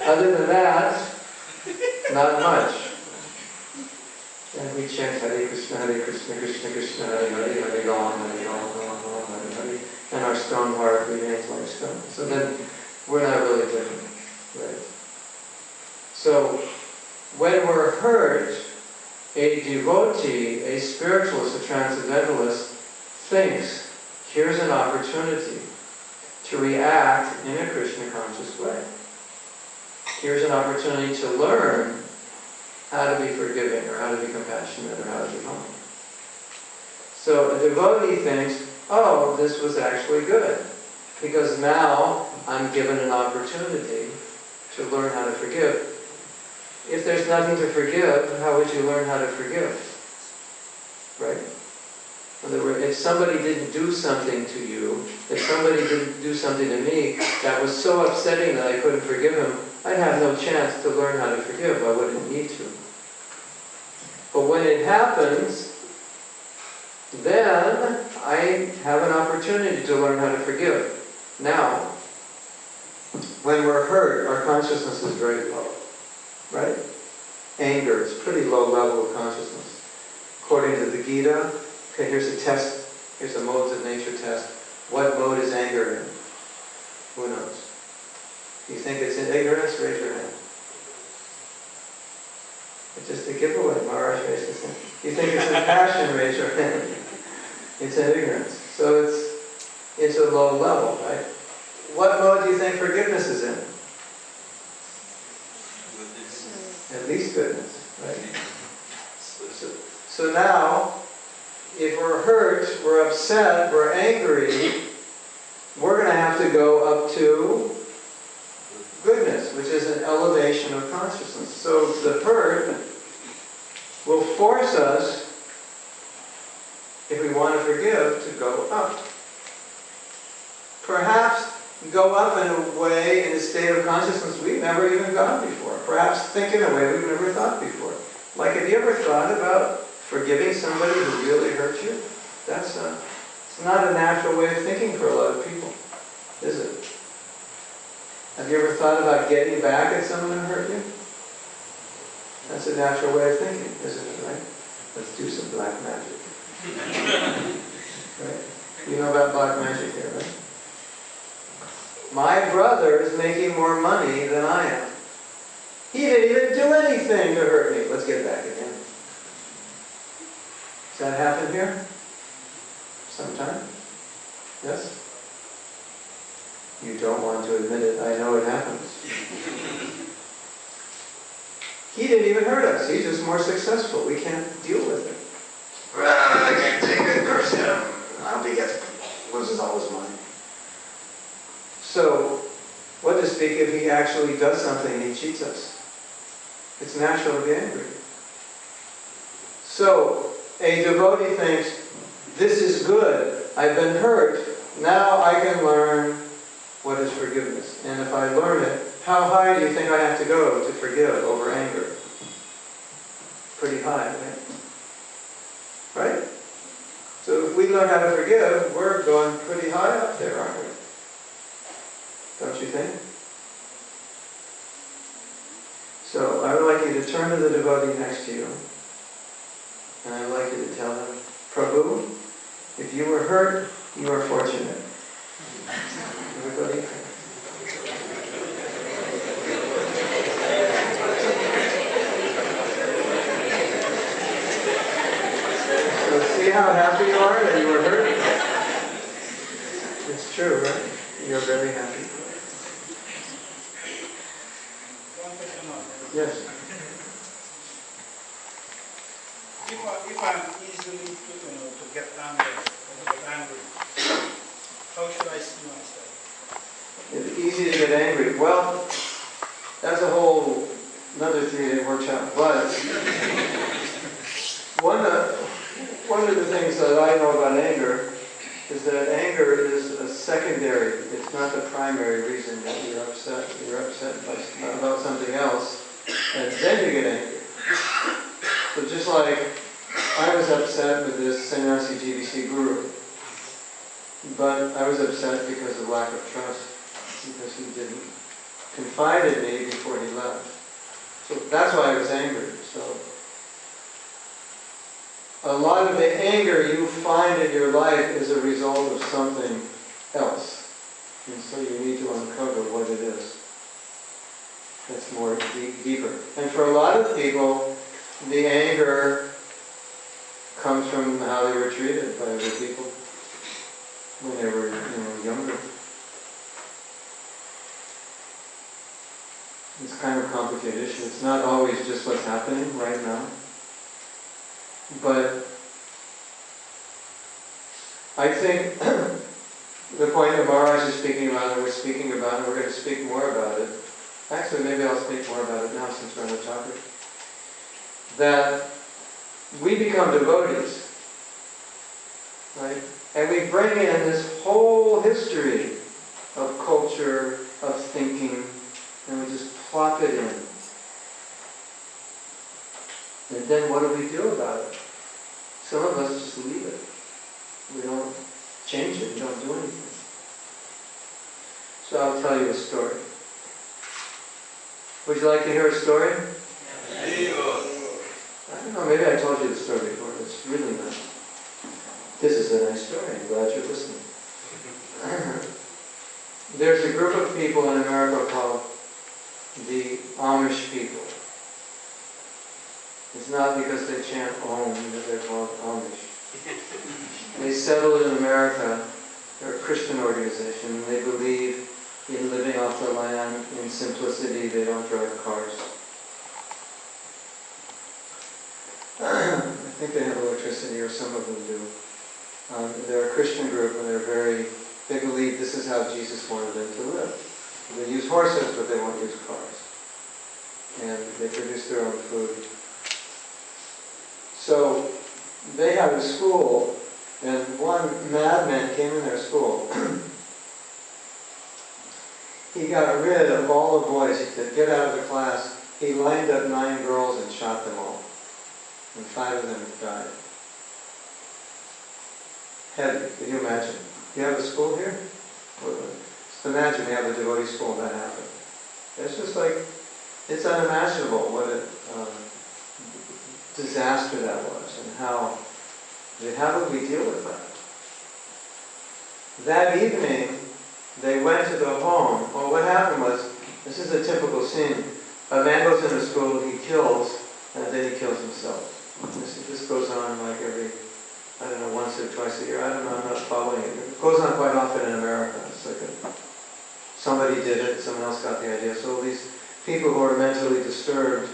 Other than that, not much. And we chant Hare Krishna, Krishna Krishna, Hare Hare, Hare Ram, Hare Ram, Hare Hare, and our stone heart remains like stone. So then, we're not really different, right? So, when we're hurt, a devotee, a spiritualist, a transcendentalist, thinks, here's an opportunity to react in a Krishna conscious way. Here's an opportunity to learn how to be forgiving, or how to be compassionate, or how to be humble. So a devotee thinks, oh, this was actually good, because now I'm given an opportunity to learn how to forgive. If there's nothing to forgive, how would you learn how to forgive? Right? In other words, if somebody didn't do something to you, if somebody didn't do something to me that was so upsetting that I couldn't forgive him, I'd have no chance to learn how to forgive. I wouldn't need to. But when it happens, then I have an opportunity to learn how to forgive. Now, when we're hurt, our consciousness is very low. Right? Anger is a pretty low level of consciousness. According to the Gita, okay, here's a test, here's a modes of nature test. What mode is anger in? Who knows? You think it's in ignorance? Raise your hand. It's just a giveaway. Maharaj raised his hand. You think it's in passion? Raise your hand. It's in ignorance. So it's a low level, right? What mode do you think forgiveness is in? At least goodness, right? So now, if we're hurt, we're upset, we're angry, we're going to have to go up to goodness, which is an elevation of consciousness. So the hurt will force us, if we want to forgive, to go up. Perhaps go up in a way, in a state of consciousness we've never even gone before. Perhaps think in a way we've never thought before. Like, have you ever thought about forgiving somebody who really hurt you? It's not a natural way of thinking for a lot of people, is it? Have you ever thought about getting back at someone who hurt you? That's a natural way of thinking, isn't it, right? Let's do some black magic. Right? You know about black magic here, right? My brother is making more money than I am. He didn't even do anything to hurt me. Let's get back at him. Does that happen here? Sometime? Yes? You don't want to admit it. I know it happens. He didn't even hurt us. He's just more successful. We can't deal with it. I can't take it, curse him. I hope he loses all his money. So, what to speak if he actually does something and he cheats us? It's natural to be angry. So, a devotee thinks, this is good. I've been hurt. Now I can learn what is forgiveness. And if I learn it, how high do you think I have to go to forgive over anger? Pretty high, right? Right? So if we learn how to forgive, we're going pretty high up there, aren't we? Don't you think? So I would like you to turn to the devotee next to you, and I would like you to tell him, Prabhu, if you were hurt, you are fortunate. Everybody? see how happy you are that you were hurt? It's true, right? You're very happy. One question more. Yes. If I'm easily to get angry, how should I see myself? It's easy to get angry. Well, that's a whole another 3-day workshop. But one of the things that I know about anger is that anger is a secondary. It's not the primary reason that you're upset. You're upset about something else, and then you get angry. So just like I was upset with this sannyasi GBC guru, but I was upset because of lack of trust, because he didn't confide in me before he left. So that's why I was angry. So a lot of the anger you find in your life is a result of something else. And so you need to uncover what it is. That's more deeper. And for a lot of people, the anger comes from how they were treated by other people when they were younger. It's kind of a complicated issue. It's not always just what's happening right now. But I think the point that Maharaj is speaking about, and we're speaking about, and we're going to speak more about it. Actually, maybe I'll speak more about it now since we're on the topic. That we become devotees, right? And we bring in this whole history of culture, of thinking, and we just plop it in. And then what do we do about it? Some of us just leave it. We don't change it, we don't do anything. So I'll tell you a story. Would you like to hear a story? I don't know, maybe I told you the story before. It's really nice. This is a nice story. I'm glad you're listening. There's a group of people in America called the Amish people. It's not because they chant Om that they're called Amish. They settled in America. They're a Christian organization, and they believe in living off the land, in simplicity. They don't drive cars. I think they have electricity, or some of them do. They're a Christian group, and they believe this is how Jesus wanted them to live. They use horses, but they won't use cars. And they produce their own food. So they have a school, and one madman came in their school. He got rid of all the boys. He said, "Get out of the class." He lined up 9 girls and shot them all. And 5 of them died. Can you imagine? You have a school here? Just imagine we have a devotee school and that happened. It's just like, it's unimaginable what a disaster that was, and how would we deal with that? That evening, they went to the home. Well, what happened was, this is a typical scene. A man goes into school, he kills, and then he kills himself. This goes on like every, once or twice a year. I don't know, I'm not following it. It goes on quite often in America. It's like somebody did it, someone else got the idea. So these people who are mentally disturbed,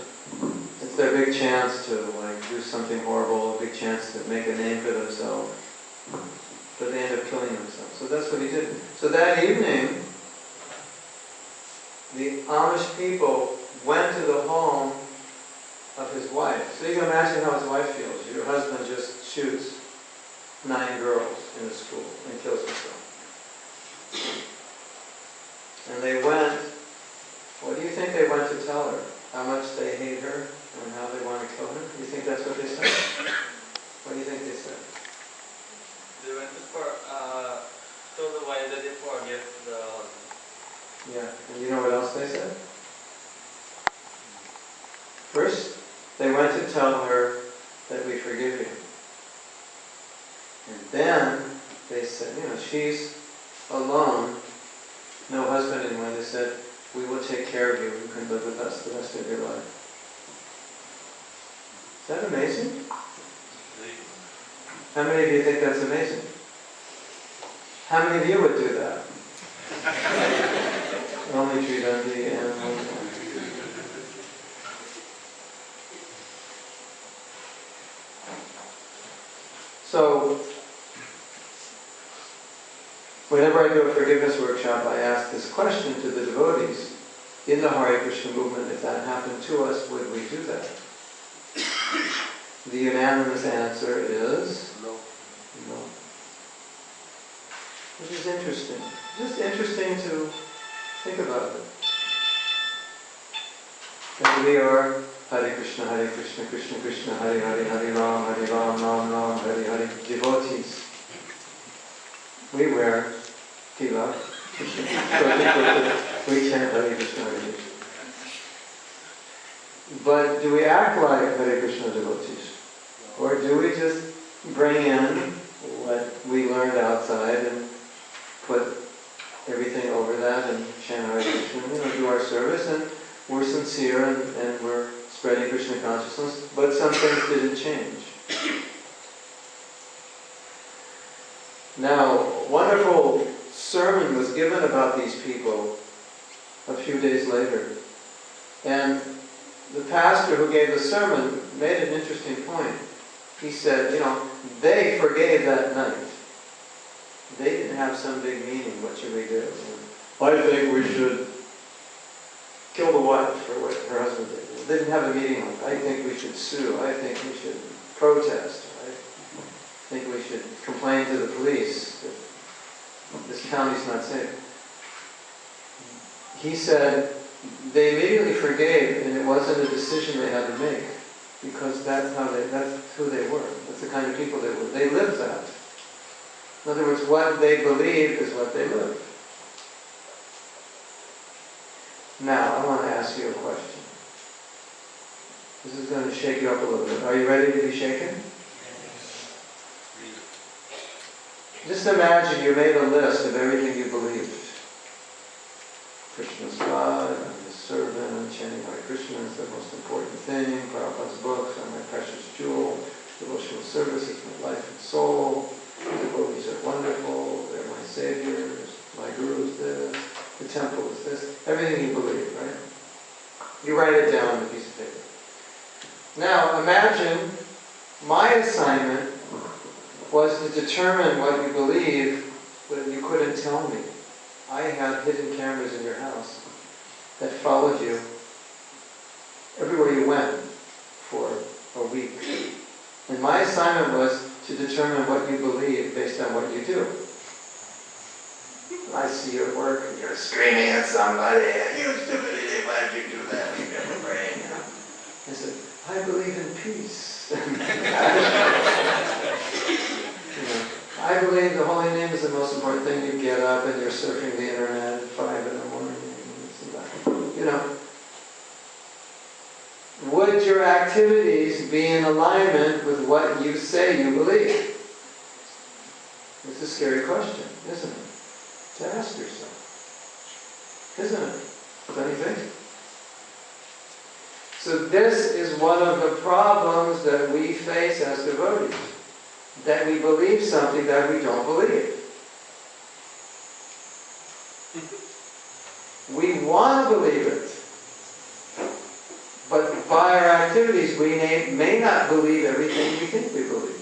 it's their big chance to do something horrible, a big chance to make a name for themselves. But they end up killing themselves. So that's what he did. So that evening, the Amish people went to the home of his wife. So you can imagine how his wife feels. Your husband just shoots 9 girls in the school and kills himself. And they went, what do you think they went to tell her? How much they hate her and how they want to kill her? Do you think that's what they said? What do you think they said? They went to tell the wife that they forgive the husband. Yeah, and you know what else they said? First, they went to tell her that we forgive you. And then they said, she's alone, no husband anymore. They said, we will take care of you. You can live with us the rest of your life. Is that amazing? How many of you think that's amazing? How many of you would do that? Only treat unto animals. So, whenever I do a forgiveness workshop, I ask this question to the devotees in the Hare Krishna movement: if that happened to us, would we do that? The unanimous answer is no. No. Which is interesting. Just interesting to think about it. And we are Hare Krishna, Krishna Krishna, Hare Hare, Hare Ram, Ram Ram, Hare Hare devotees. We wear tilak. We chant Hare Krishna, Hare Krishna. But do we act like Hare Krishna devotees? Or do we just bring in what we learned outside and put everything over that and chant Hare Krishna, do our service, and we're sincere and we're spreading Krishna consciousness, but some things didn't change. Now, a wonderful sermon was given about these people a few days later. And the pastor who gave the sermon made an interesting point. He said, they forgave that night. They didn't have some big meaning. What should we do? I think we should kill the wife for what her husband did. They didn't have a meeting like, I think we should sue. I think we should protest. I think we should complain to the police that this county's not safe. He said they immediately forgave, and it wasn't a decision they had to make, because that's who they were. That's the kind of people they were. They lived that. In other words, what they believed is what they lived. Now, I want to ask you a question. This is going to shake you up a little bit. Are you ready to be shaken? Just imagine you made a list of everything you believed. Krishna's God, I'm His servant, I'm chanting Hare Krishna is the most important thing, Prabhupada's books are my precious jewel, devotional service is my life and soul, devotees are wonderful, they're my saviors, my guru is this, the temple is this, everything you believe, right? You write it down on a piece of paper. Now imagine my assignment was to determine what you believe, but you couldn't tell me. I had hidden cameras in your house that followed you everywhere you went for a week. And my assignment was to determine what you believe based on what you do. I see you at work and you're screaming at somebody, you stupid idiot, why did you do that? You never brain. I said, I believe in peace. I believe the holy name is the most important thing. You get up and you're surfing the internet at 5 in the morning. Would your activities be in alignment with what you say you believe? It's a scary question, isn't it? To ask yourself. Isn't it? Don't you think? So this is one of the problems that we face as devotees. That we believe something that we don't believe. We want to believe it. But by our activities, we may not believe everything we think we believe.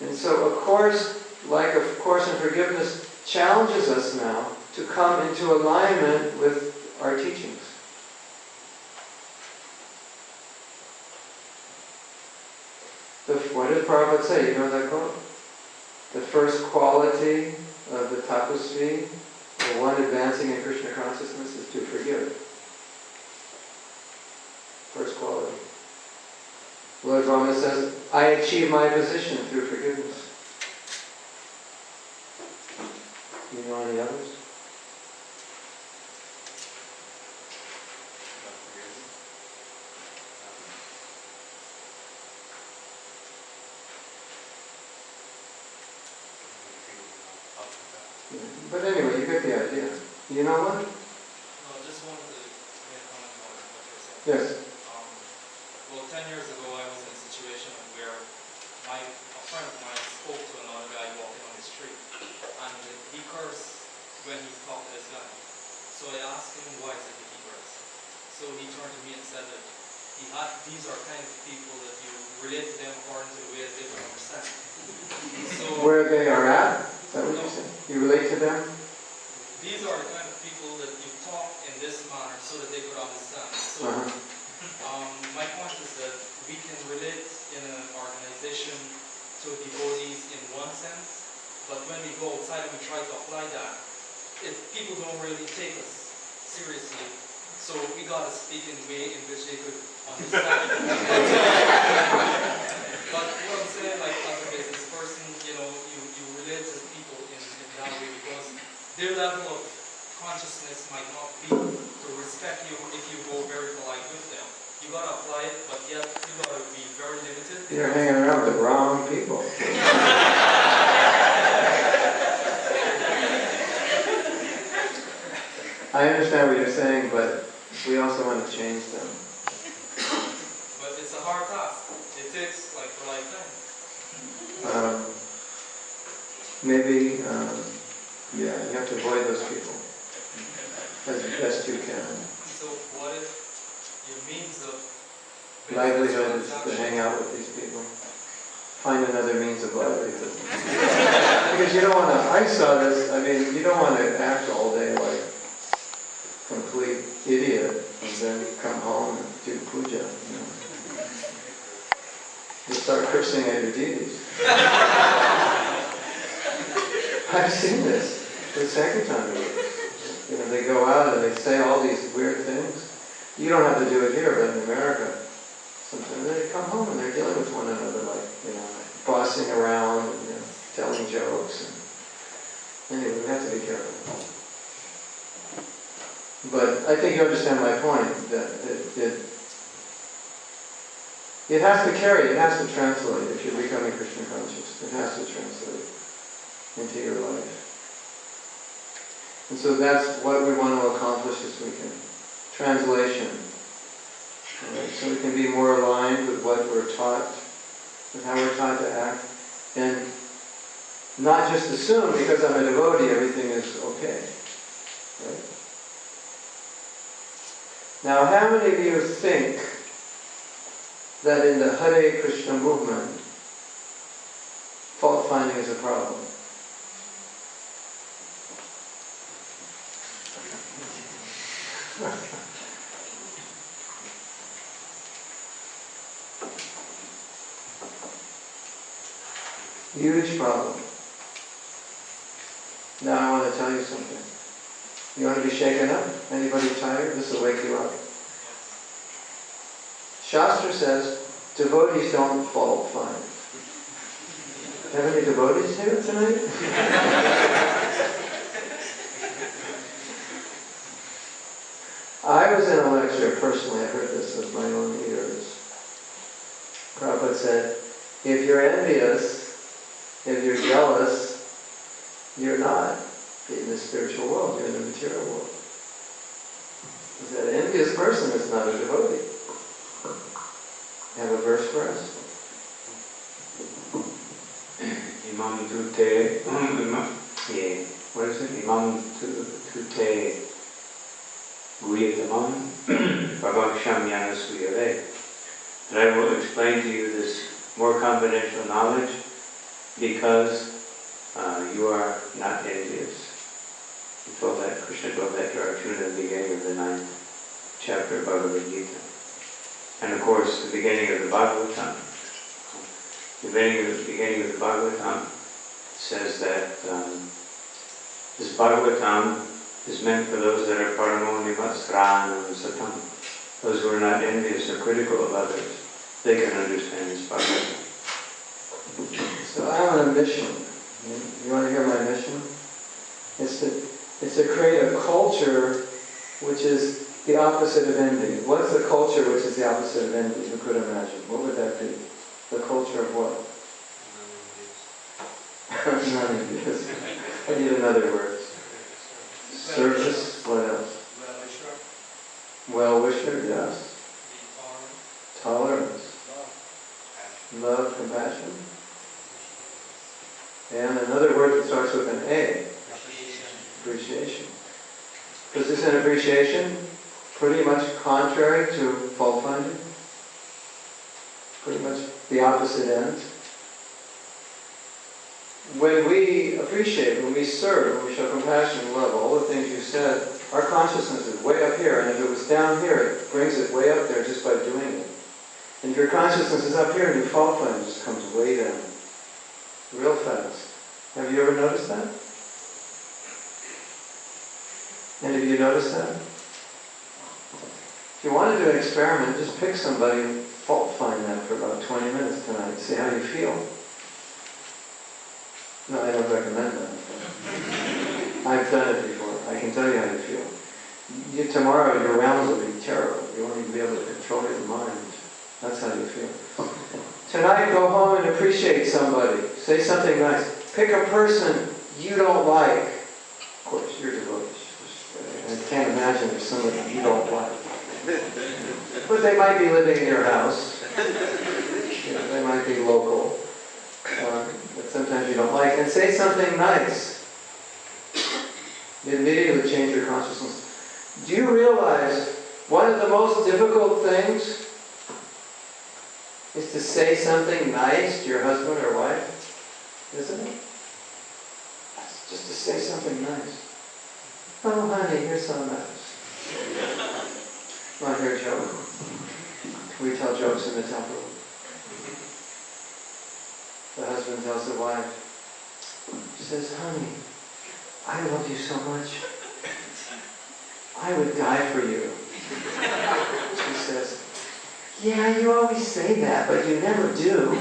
And so a course, like A Course in Forgiveness, challenges us now to come into alignment with our teachings. What did Prabhupada say? You know that quote? The first quality of the tapasvi, the one advancing in Krishna consciousness, is to forgive. First quality. Lord Brahma says, I achieve my position through forgiveness. You know any others? But anyway, you get the idea. You know what? No, I just wanted to make a comment on what you're saying. Yes. Well, 10 years ago, I was in a situation where relate to them according to the way that they can understand. So, Where they are at? Is that what you said? You relate to them? these are the kind of people that you talk in this manner so that they could understand. So, my point is that we can relate in an organization to devotees in one sense, but when we go outside and we try to apply that, people don't really take us seriously. So we gotta speak in a way in which they could understand. But what I'm saying, like as a business person, you relate to people in that way because their level of consciousness might not be to respect you if you go very polite with them. You gotta apply it, but yet you gotta be very limited. You're hanging around with the wrong people. I understand what you're saying, but we also want to change them. But it's a hard task. It takes like a lifetime. Maybe, yeah, you have to avoid those people as best you can. So what if your means of Livelihood is to hang out with these people. Find another means of livelihood. Because you don't want to, I saw this, I mean, you don't want to act all day like a complete idiot and then come home and do puja. You start cursing at your deities. I've seen this the second time. They go out and they say all these weird things. You don't have to do it here, but in America, sometimes they come home and they're dealing with one another, like, bossing around and telling jokes. And anyway, we have to be careful. But I think you understand my point, that it has to carry, it has to translate if you're becoming Krishna conscious. It has to translate into your life. And so that's what we want to accomplish this weekend. Translation. Right? So we can be more aligned with what we're taught, with how we're taught to act. And not just assume, because I'm a devotee, everything is okay. Right? Now, how many of you think that in the Hare Krishna movement, fault finding is a problem? Huge problem. Now I want to tell you something. You want to be shaken up? Anybody tired? This will wake you up. Shastra says devotees don't fault find. Have any devotees here tonight? I was in a lecture, personally, I heard this with my own ears. Prabhupada said, if you're envious, if you're jealous, you're not in the spiritual world, you're in the material world. He said, an envious person is not a devotee. You have a verse for us? Imam tute, what is it? Imam tute guyatamam prabhaksham yana suyave. And I will explain to you this more confidential knowledge because you are not envious. Krishna told that to Arjuna at the beginning of the 9th chapter of Bhagavad Gita. And of course, the beginning of the Bhagavatam. The beginning of the Bhagavatam says that this Bhagavatam is meant for those that are paramonivat sranam satam. Those who are not envious or critical of others. They can understand this Bhagavatam. So I'm on a mission. You want to hear my mission? It's to create a culture which is the opposite of envy. What's the culture which is the opposite of envy? Who could imagine? What would that be? The culture of what? Non-envious. I need another word. Service. What else? Well-wisher, yes. Tolerance. Love, compassion. And another word that starts with an A. Appreciation. Because isn't appreciation pretty much contrary to fault finding? pretty much the opposite end. When we appreciate, when we serve, when we show compassion and love, all the things you said, our consciousness is way up here, and if it was down here, it brings it way up there just by doing it. And if your consciousness is up here and you fall for it, it just comes way down, real fast. Have you ever noticed that? And have you noticed that? If you want to do an experiment, just pick somebody and fault find them for about 20 minutes tonight. See how you feel. No, I don't recommend that. I've done it before. I can tell you how you feel. Tomorrow your rounds will be terrible. You won't even be able to control your mind. That's how you feel. Tonight, go home and appreciate somebody. Say something nice. Pick a person you don't like. Of course, you're devoted. I can't imagine there's somebody you don't like. But they might be living in your house. They might be local. But sometimes you don't like. And say something nice. It immediately change your consciousness. Do you realize one of the most difficult things is to say something nice to your husband or wife? Isn't it? Just to say something nice. Oh, honey, you're so nice. Want to hear a joke? We tell jokes in the temple. The husband tells the wife, she says, honey, I love you so much. I would die for you. She says, yeah, you always say that, but you never do.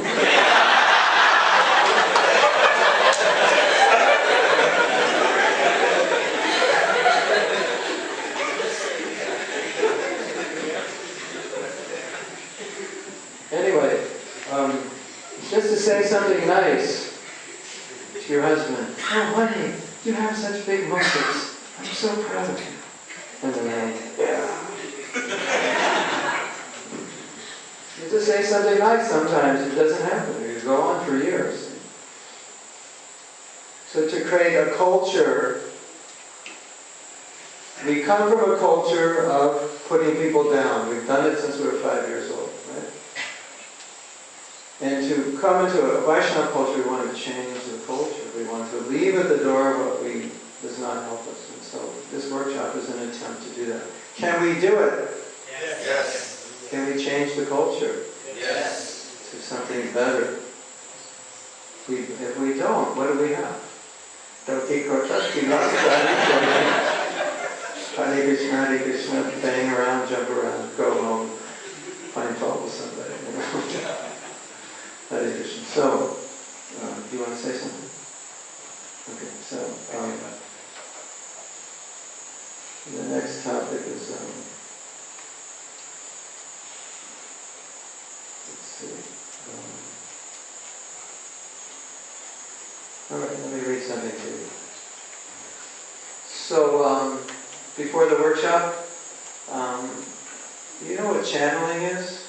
Anyway, just to say something nice to your husband. Oh, honey, you have such big muscles. I'm so proud of you. And the man, yeah. You just say something nice sometimes, it doesn't happen. You go on for years. So to create a culture, we come from a culture of putting people down. We've done it since we were 5 years old, right? And to come into a Vaishnava culture, we want to change the culture. We want to leave at the door what does not help us. And so this workshop is an attempt to do that. Can we do it? Yes. Can we change the culture? Yes. To something better? If we don't, what do we have? Deconstructing. Hare Krishna, bang around, jump around, go home, find fault with somebody. Hare Krishna. So, do you want to say something? Okay, so the next topic is, let's see. All right, let me read something to you. So, before the workshop, you know what channeling is?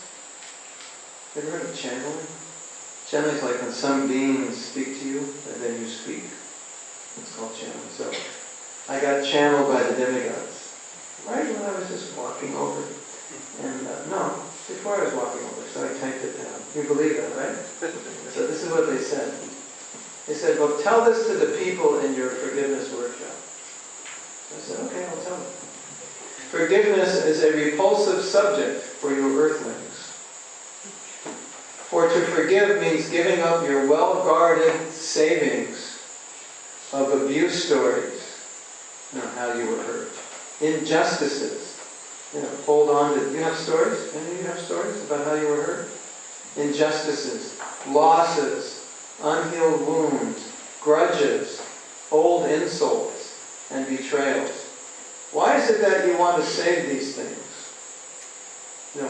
Have you ever heard of channeling? Channeling is like when some beings speak to you, and then you speak. It's called channeling. So, I got channeled by the demigods. Right when I was just walking over. And, no, before I was walking over, so I typed it down. You believe that, right? So this is what they said. They said, well, tell this to the people in your forgiveness workshop. So I said, okay, I'll tell them. Forgiveness is a repulsive subject for you earthlings. For to forgive means giving up your well-guarded savings of abuse stories, how you were hurt, injustices. Hold on to. You have stories? Any of you have stories about how you were hurt? Injustices, losses, unhealed wounds, grudges, old insults, and betrayals. Why is it that you want to save these things?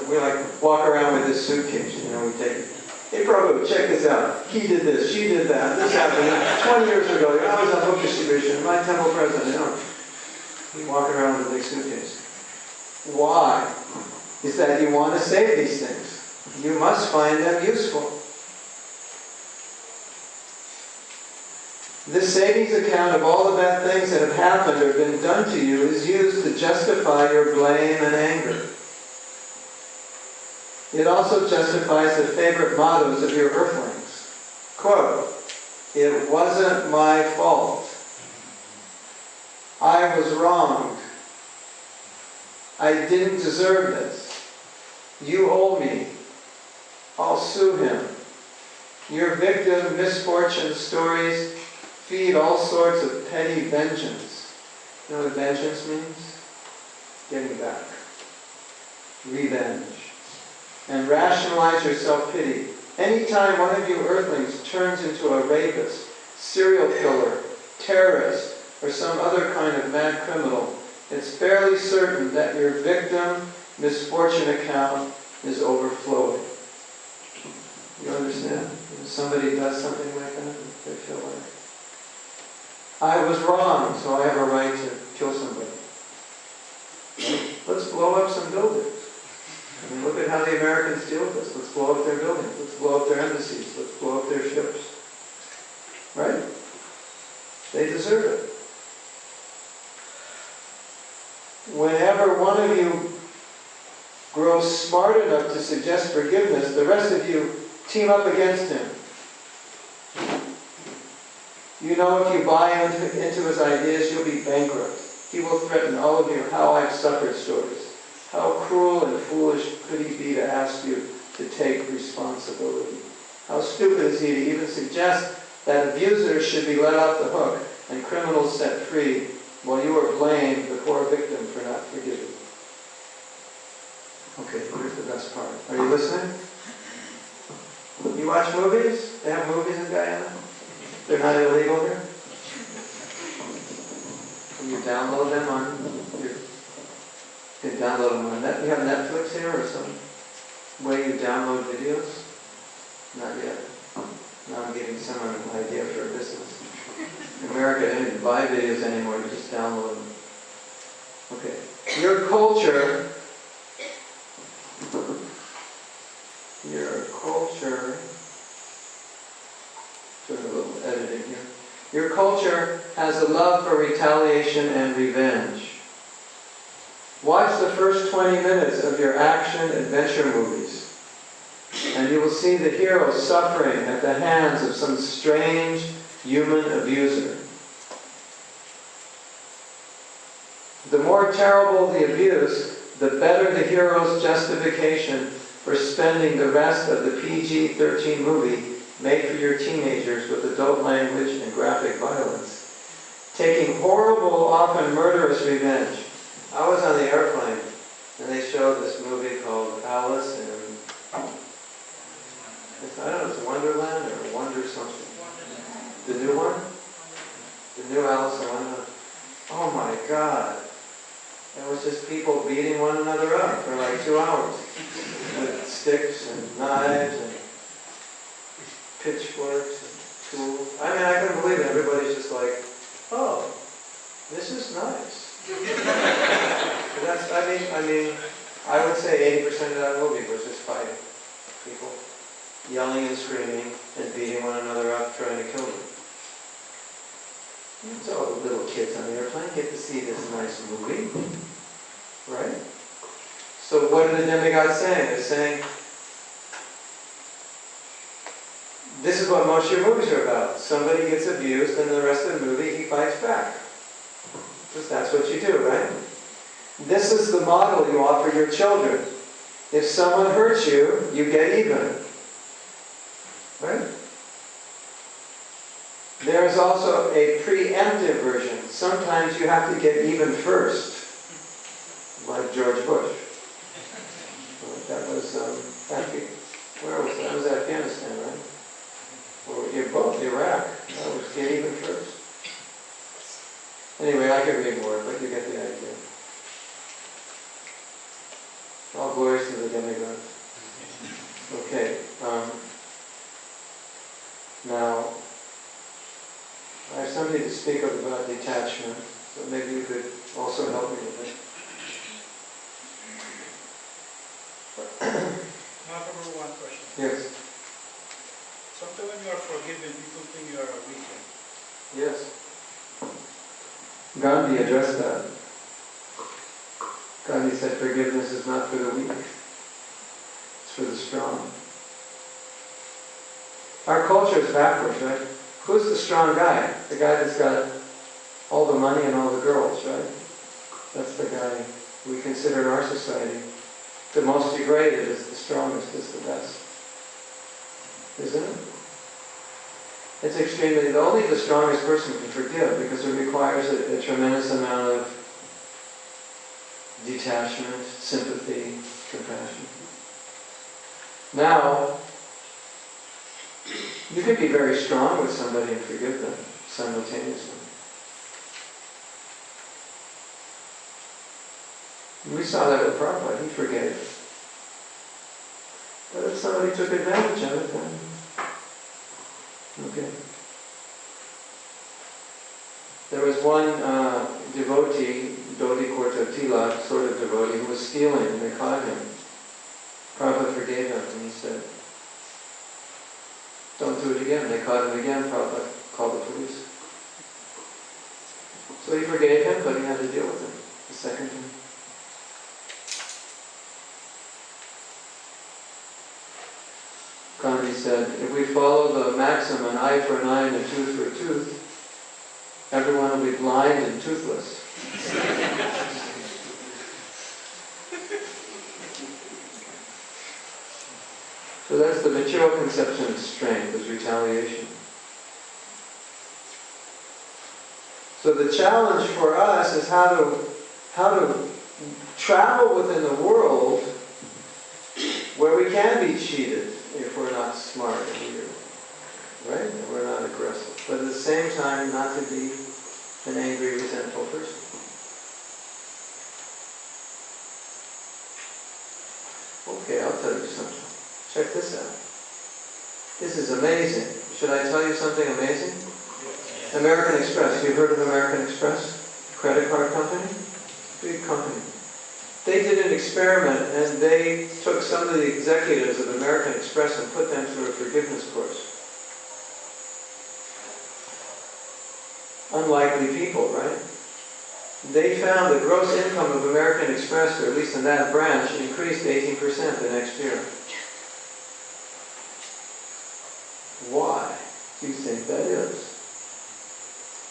We walk around with this suitcase, we take it. Hey Prabhu, check this out. He did this, she did that, this happened 20 years ago. I was on book distribution, my temple president, We walk around with a big suitcase. Why? Is that you want to save these things. You must find them useful. This savings account of all the bad things that have happened or been done to you is used to justify your blame and anger. It also justifies the favorite mottos of your earthlings. Quote, "It wasn't my fault. I was wronged. I didn't deserve this. You owe me. I'll sue him." Your victim misfortune stories feed all sorts of petty vengeance. You know what vengeance means? Getting back. Revenge. And rationalize your self-pity. Anytime one of you earthlings turns into a rapist, serial killer, terrorist, or some other kind of mad criminal, it's fairly certain that your victim misfortune account is overflowing. You understand? If somebody does something like that, they feel like, I was wrong, so I have a right to kill somebody. Let's blow up some buildings. I mean, look at how the Americans deal with this. Let's blow up their buildings. Let's blow up their embassies. Let's blow up their ships. Right? They deserve it. Whenever one of you grows smart enough to suggest forgiveness, the rest of you team up against him. You know, if you buy into his ideas, you'll be bankrupt. He will threaten all of you how I've suffered stories. How cruel and foolish could he be to ask you to take responsibility? How stupid is he to even suggest that abusers should be let off the hook and criminals set free while you are blamed, the poor victim, for not forgiving? Okay, here's the best part. Are you listening? You watch movies? They have movies in Guyana? They're not illegal here? Can you download them on your... You can download them on Net. You have Netflix here or some way you download videos? Not yet. Now I'm giving someone an idea for a business. In America, they don't even buy videos anymore. You just download them. Okay. Your culture... Doing a little editing here. Your culture has a love for retaliation and revenge. Watch the first 20 minutes of your action-adventure movies, and you will see the hero suffering at the hands of some strange human abuser. The more terrible the abuse, the better the hero's justification for spending the rest of the PG-13 movie made for your teenagers with adult language and graphic violence. Taking horrible, often murderous revenge. I was on the airplane, and they showed this movie called Alice in... I don't know if it's Wonderland or Wonder something. The new one? The new Alice in Wonderland. Oh my God. It was just people beating one another up for like 2 hours. With sticks and knives and pitchforks and tools. I mean, I couldn't believe it. Everybody's just like, oh, this is nice. That's, I mean, I would say 80% of that movie was just fighting. People yelling and screaming and beating one another up, trying to kill them. So all the little kids on the airplane get to see this nice movie, right? So what are the demigods saying? They're saying, this is what most of your movies are about. Somebody gets abused, and the rest of the movie he fights back. Because that's what you do, right? This is the model you offer your children. If someone hurts you, you get even. Right? There is also a preemptive version. Sometimes you have to get even first. Like George Bush. That was, where was that? That was Afghanistan, right? Or both, Iraq. That was get even first. Anyway, I could read more, but you get the idea. All glories to the demigods. Okay. Now, I have something to speak of about detachment, so maybe you could also help me with it. Mahatma, one question. Yes. Sometimes when you are forgiven, people think you are a weakling. Yes. Gandhi addressed that. Gandhi said forgiveness is not for the weak. It's It's for the strong. Our culture is backwards, right? Who's the strong guy? The guy that's got all the money and all the girls, right? That's the guy we consider in our society the most degraded, is the strongest, is the best. Isn't it? It's extremely, only the strongest person can forgive because it requires a tremendous amount of detachment, sympathy, compassion. Now, you can be very strong with somebody and forgive them simultaneously. We saw that with Prabhupada. He forgave. But if somebody took advantage of it, then okay. There was one devotee, Dodi Kortatila, sort of devotee, who was stealing, and they caught him. Prabhupada forgave him, and he said, don't do it again. They caught him again. Prabhupada called the police. So he forgave him, but he had to deal with him the second time. Gandhi said, if we follow the maxim, an eye for an eye and a tooth for a tooth, everyone will be blind and toothless. So that's the material conception of strength, is retaliation. So the challenge for us is how to travel within the world where we can be cheated if we're not smart and we're, right? And we're not aggressive. But at the same time, not to be an angry, resentful person. Okay, I'll tell you something. Check this out. This is amazing. Should I tell you something amazing? American Express. You've heard of American Express? Credit card company? Big company. They did an experiment and they took some of the executives of American Express and put them through a forgiveness course. Unlikely people, right? They found the gross income of American Express, or at least in that branch, increased 18% the next year. Why do you think that is?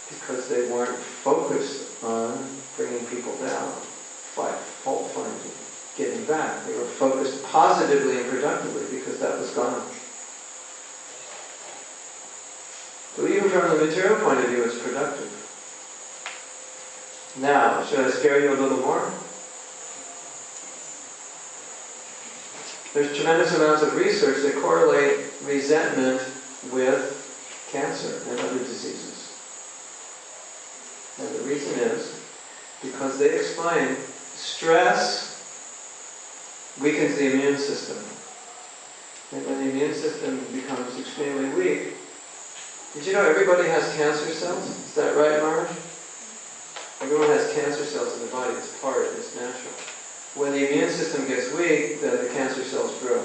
Because they weren't focused on bringing people down, fault finding, getting back. They were focused positively and productively because that was gone. So even from the material point of view, it's productive. Now, should I scare you a little more? There's tremendous amounts of research that correlate resentment with cancer and other diseases. And the reason is because they explain stress weakens the immune system. And when the immune system becomes extremely weak, did you know everybody has cancer cells? Is that right, Marge? Everyone has cancer cells in the body. It's part, it's natural. When the immune system gets weak, then the cancer cells grow.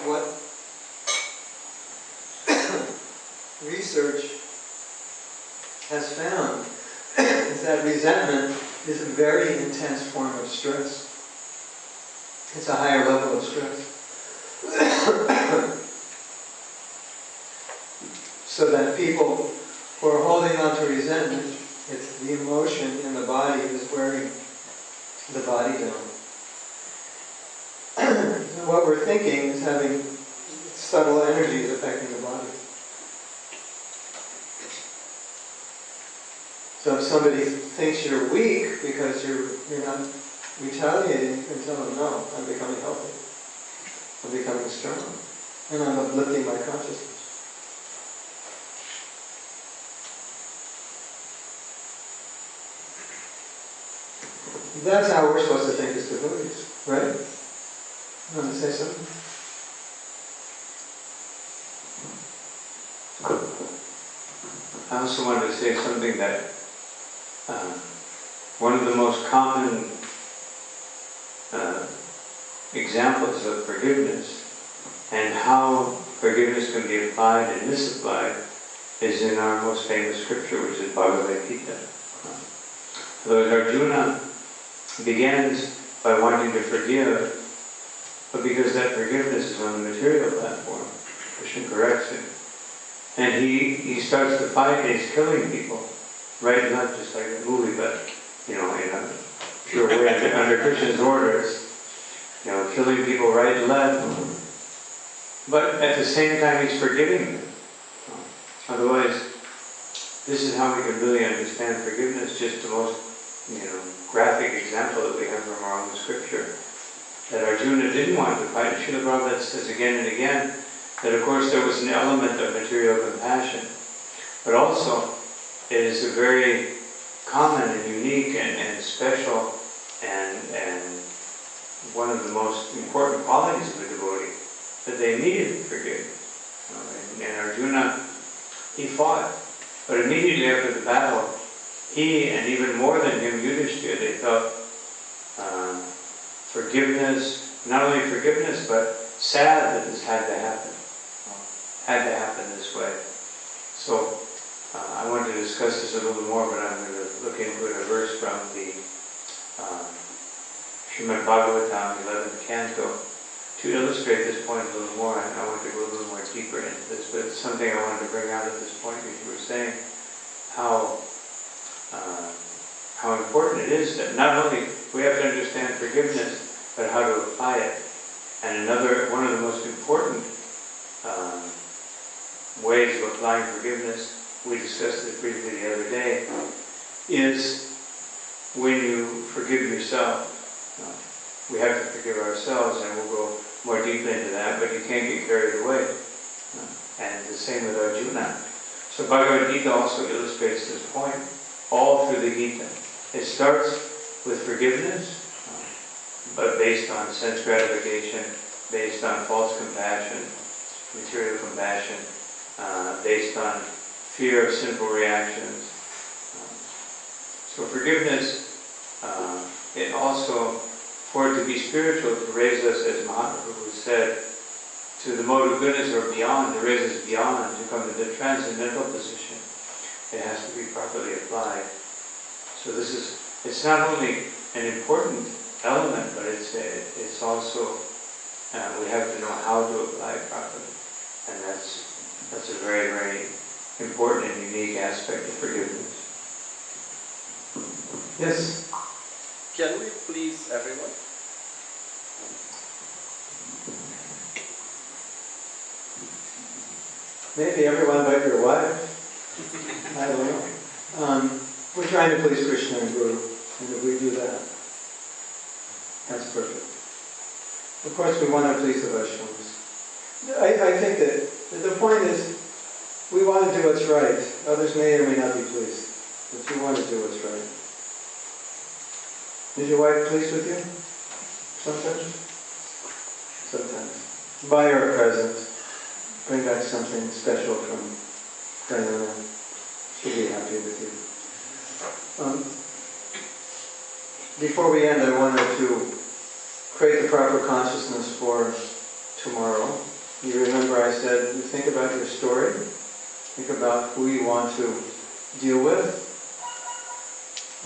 What research has found is that resentment is a very intense form of stress. It's a higher level of stress. So that people who are holding on to resentment, it's the emotion in the body is wearing the body down. And what we're thinking is having subtle energies affecting the body. So if somebody thinks you're weak because you're not retaliating, you can tell them, no, I'm becoming healthy. I'm becoming strong. And I'm uplifting my consciousness. That's how we're supposed to think as devotees, right? You want to say something? I also wanted to say something that one of the most common examples of forgiveness and how forgiveness can be applied and misapplied is in our most famous scripture, which is Bhagavad Gita. Lord Arjuna begins by wanting to forgive, but because that forgiveness is on the material platform, Krishna corrects him. And he starts to fight, and he's killing people. Right, not just like a movie, but, in a pure way, under Krishna's orders. Killing people right and left. But at the same time, he's forgiving them. Otherwise, this is how we can really understand forgiveness, just the most, graphic example that we have from our own scripture. That Arjuna didn't want to fight. Srila Prabhupada says again and again that, of course, there was an element of material compassion, but also it is a very common and unique and special and one of the most important qualities of a devotee, that they immediately forgive. And Arjuna, he fought, but immediately after the battle, he, and even more than him, Yudhishthira, they felt forgiveness, not only forgiveness, but sad that this had to happen. Had to happen this way. So, I want to discuss this a little more, but I'm going to look into it, a verse from the Srimad Bhagavatam, 11th canto, to illustrate this point a little more. I want to go a little more deeper into this, but it's something I wanted to bring out at this point, because you were saying how important it is that not only we have to understand forgiveness, but how to apply it. And one of the most important ways of applying forgiveness, we discussed this briefly the other day, is when you forgive yourself. We have to forgive ourselves, and we'll go more deeply into that, but you can't get carried away. And the same with Arjuna. So Bhagavad Gita also illustrates this point all through the Gita. It starts with forgiveness, but based on sense gratification, based on false compassion, material compassion, based on fear of sinful reactions. So forgiveness, it also, for it to be spiritual, to raise us, as Mahatma said, to the mode of goodness or beyond, to raise us beyond, to come to the transcendental position, it has to be properly applied. So it's not only an important element, but it's also, we have to know how to apply it properly. And that's a very, very important and unique aspect of forgiveness. Yes? Can we please everyone? Maybe everyone but your wife. I don't know. We're trying to please Krishna and Guru, and if we do that, that's perfect. Of course, we want to please the Vaishnavas. I think that the point is, we want to do what's right. Others may or may not be pleased, but you want to do what's right. Is your wife pleased with you? Sometimes? Sometimes. Buy her a present. Bring back something special from Guyana. She'll be happy with you. Before we end, I wanted to create the proper consciousness for tomorrow. You remember I said, you think about your story, think about who you want to deal with,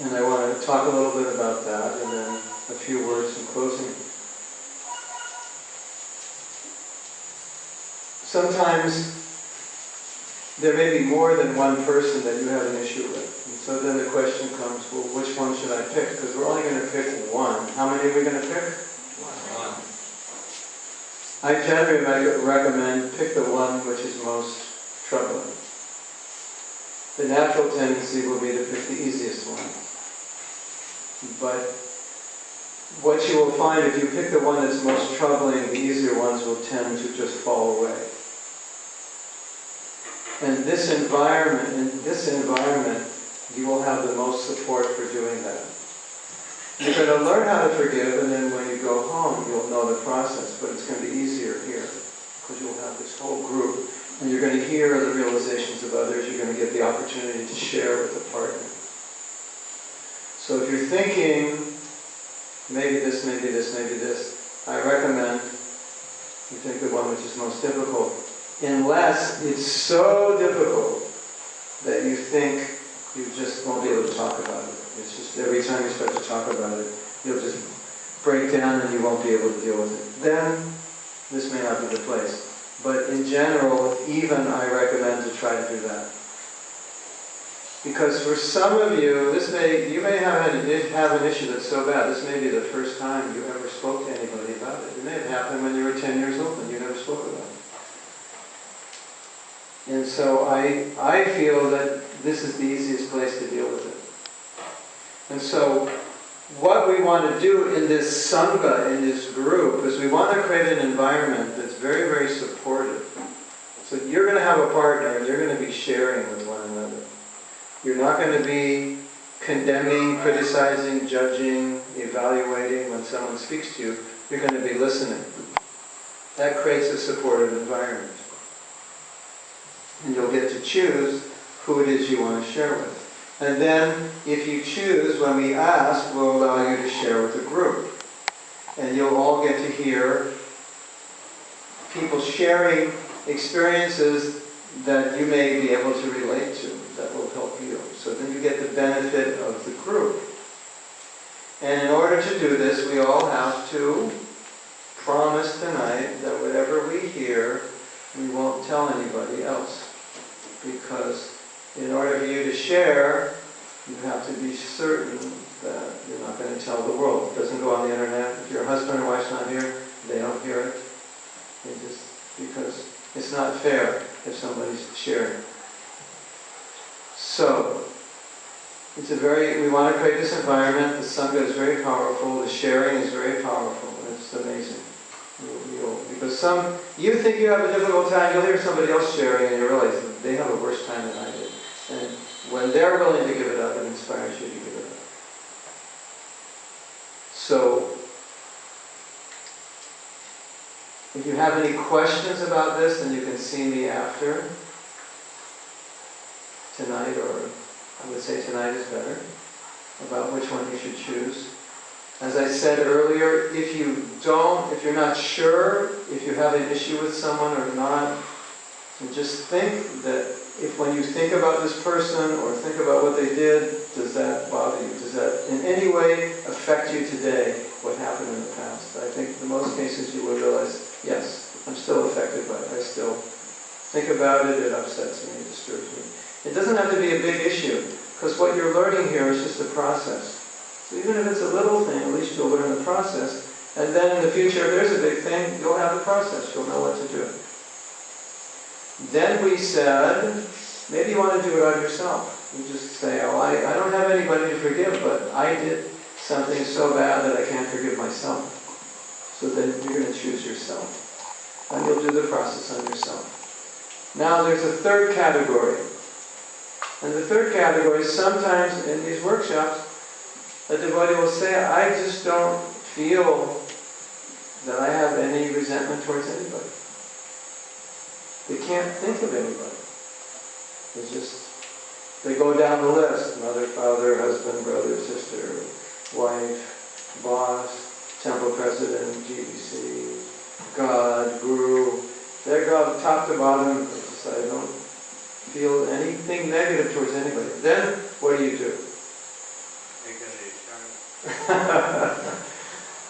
and I want to talk a little bit about that, and then a few words in closing. Sometimes there may be more than one person that you have an issue with. And so then the question comes, well, which one should I pick? Because we're only going to pick one. How many are we going to pick? One. I generally recommend pick the one which is most troubling. The natural tendency will be to pick the easiest one. But what you will find, if you pick the one that's most troubling, the easier ones will tend to just fall away. And in this environment, you will have the most support for doing that. You're going to learn how to forgive, and then when you go home, you'll know the process, but it's going to be easier here, because you'll have this whole group, and you're going to hear the realizations of others, you're going to get the opportunity to share with a partner. So if you're thinking, maybe this, maybe this, maybe this, I recommend you take the one which is most difficult. Unless it's so difficult that you think you just won't be able to talk about it. It's just every time you start to talk about it, you'll just break down and you won't be able to deal with it. Then this may not be the place. But in general, even I recommend to try to do that. Because for some of you, you may have an issue that's so bad, this may be the first time you ever spoke to anybody about it. It may have happened when you were 10 years old and you never spoke about it. And so I feel that this is the easiest place to deal with it. And so what we want to do in this sangha, in this group, is we want to create an environment that's very, very supportive. So you're going to have a partner and you're going to be sharing with one another. You're not going to be condemning, criticizing, judging, evaluating when someone speaks to you. You're going to be listening. That creates a supportive environment. And you'll get to choose who it is you want to share with. And then, if you choose, when we ask, we'll allow you to share with the group. And you'll all get to hear people sharing experiences that you may be able to relate to, that will help you. So then you get the benefit of the group. And in order to do this, we all have to promise tonight that whatever we hear, we won't tell anybody else. Because in order for you to share, you have to be certain that you're not going to tell the world. It doesn't go on the internet. If your husband or wife's not here, they don't hear it. Because it's not fair if somebody's sharing. So, we want to create this environment. The Sangha is very powerful. The sharing is very powerful. It's amazing. Because you think you have a difficult time, you'll hear somebody else sharing and you realize they have a worse time than I did. And when they're willing to give it up, it inspires you to give it up. So, if you have any questions about this, then you can see me after tonight, or I would say tonight is better, about which one you should choose. As I said earlier, if you're not sure if you have an issue with someone or not, then just think that when you think about this person or think about what they did, does that bother you? Does that in any way affect you today, what happened in the past? I think in most cases you will realize, yes, I'm still affected by it. I still think about it, it upsets me, it disturbs me. It doesn't have to be a big issue, because what you're learning here is just a process. So even if it's a little thing, at least you'll learn the process. And then in the future, if there's a big thing, you'll have the process. You'll know what to do. Then we said, maybe you want to do it on yourself. You just say, oh, I don't have anybody to forgive, but I did something so bad that I can't forgive myself. So then you're going to choose yourself. And you'll do the process on yourself. Now there's a third category. And the third category is sometimes in these workshops, a devotee will say, I just don't feel that I have any resentment towards anybody. They can't think of anybody. They go down the list. Mother, father, husband, brother, sister, wife, boss, temple president, GBC, God, guru. They go top to bottom. I don't feel anything negative towards anybody. Then, what do?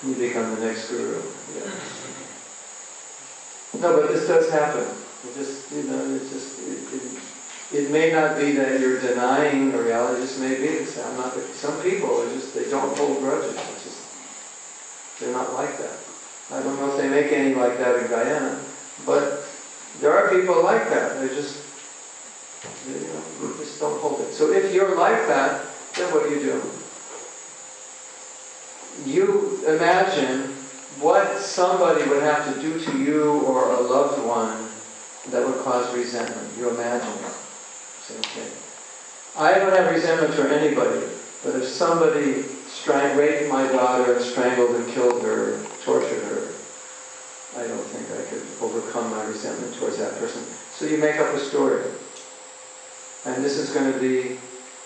You become the next guru. Yeah. No, but this does happen. It may not be that you're denying the reality. It just may be that some people they don't hold grudges. They're not like that. I don't know if they make any like that in Guyana, but there are people like that. They just don't hold it. So if you're like that, then what do? You imagine what somebody would have to do to you or a loved one that would cause resentment. You imagine it. Say, okay, I don't have resentment for anybody, but if somebody raped my daughter and strangled and killed her, tortured her, I don't think I could overcome my resentment towards that person. So you make up a story. And this is going to be,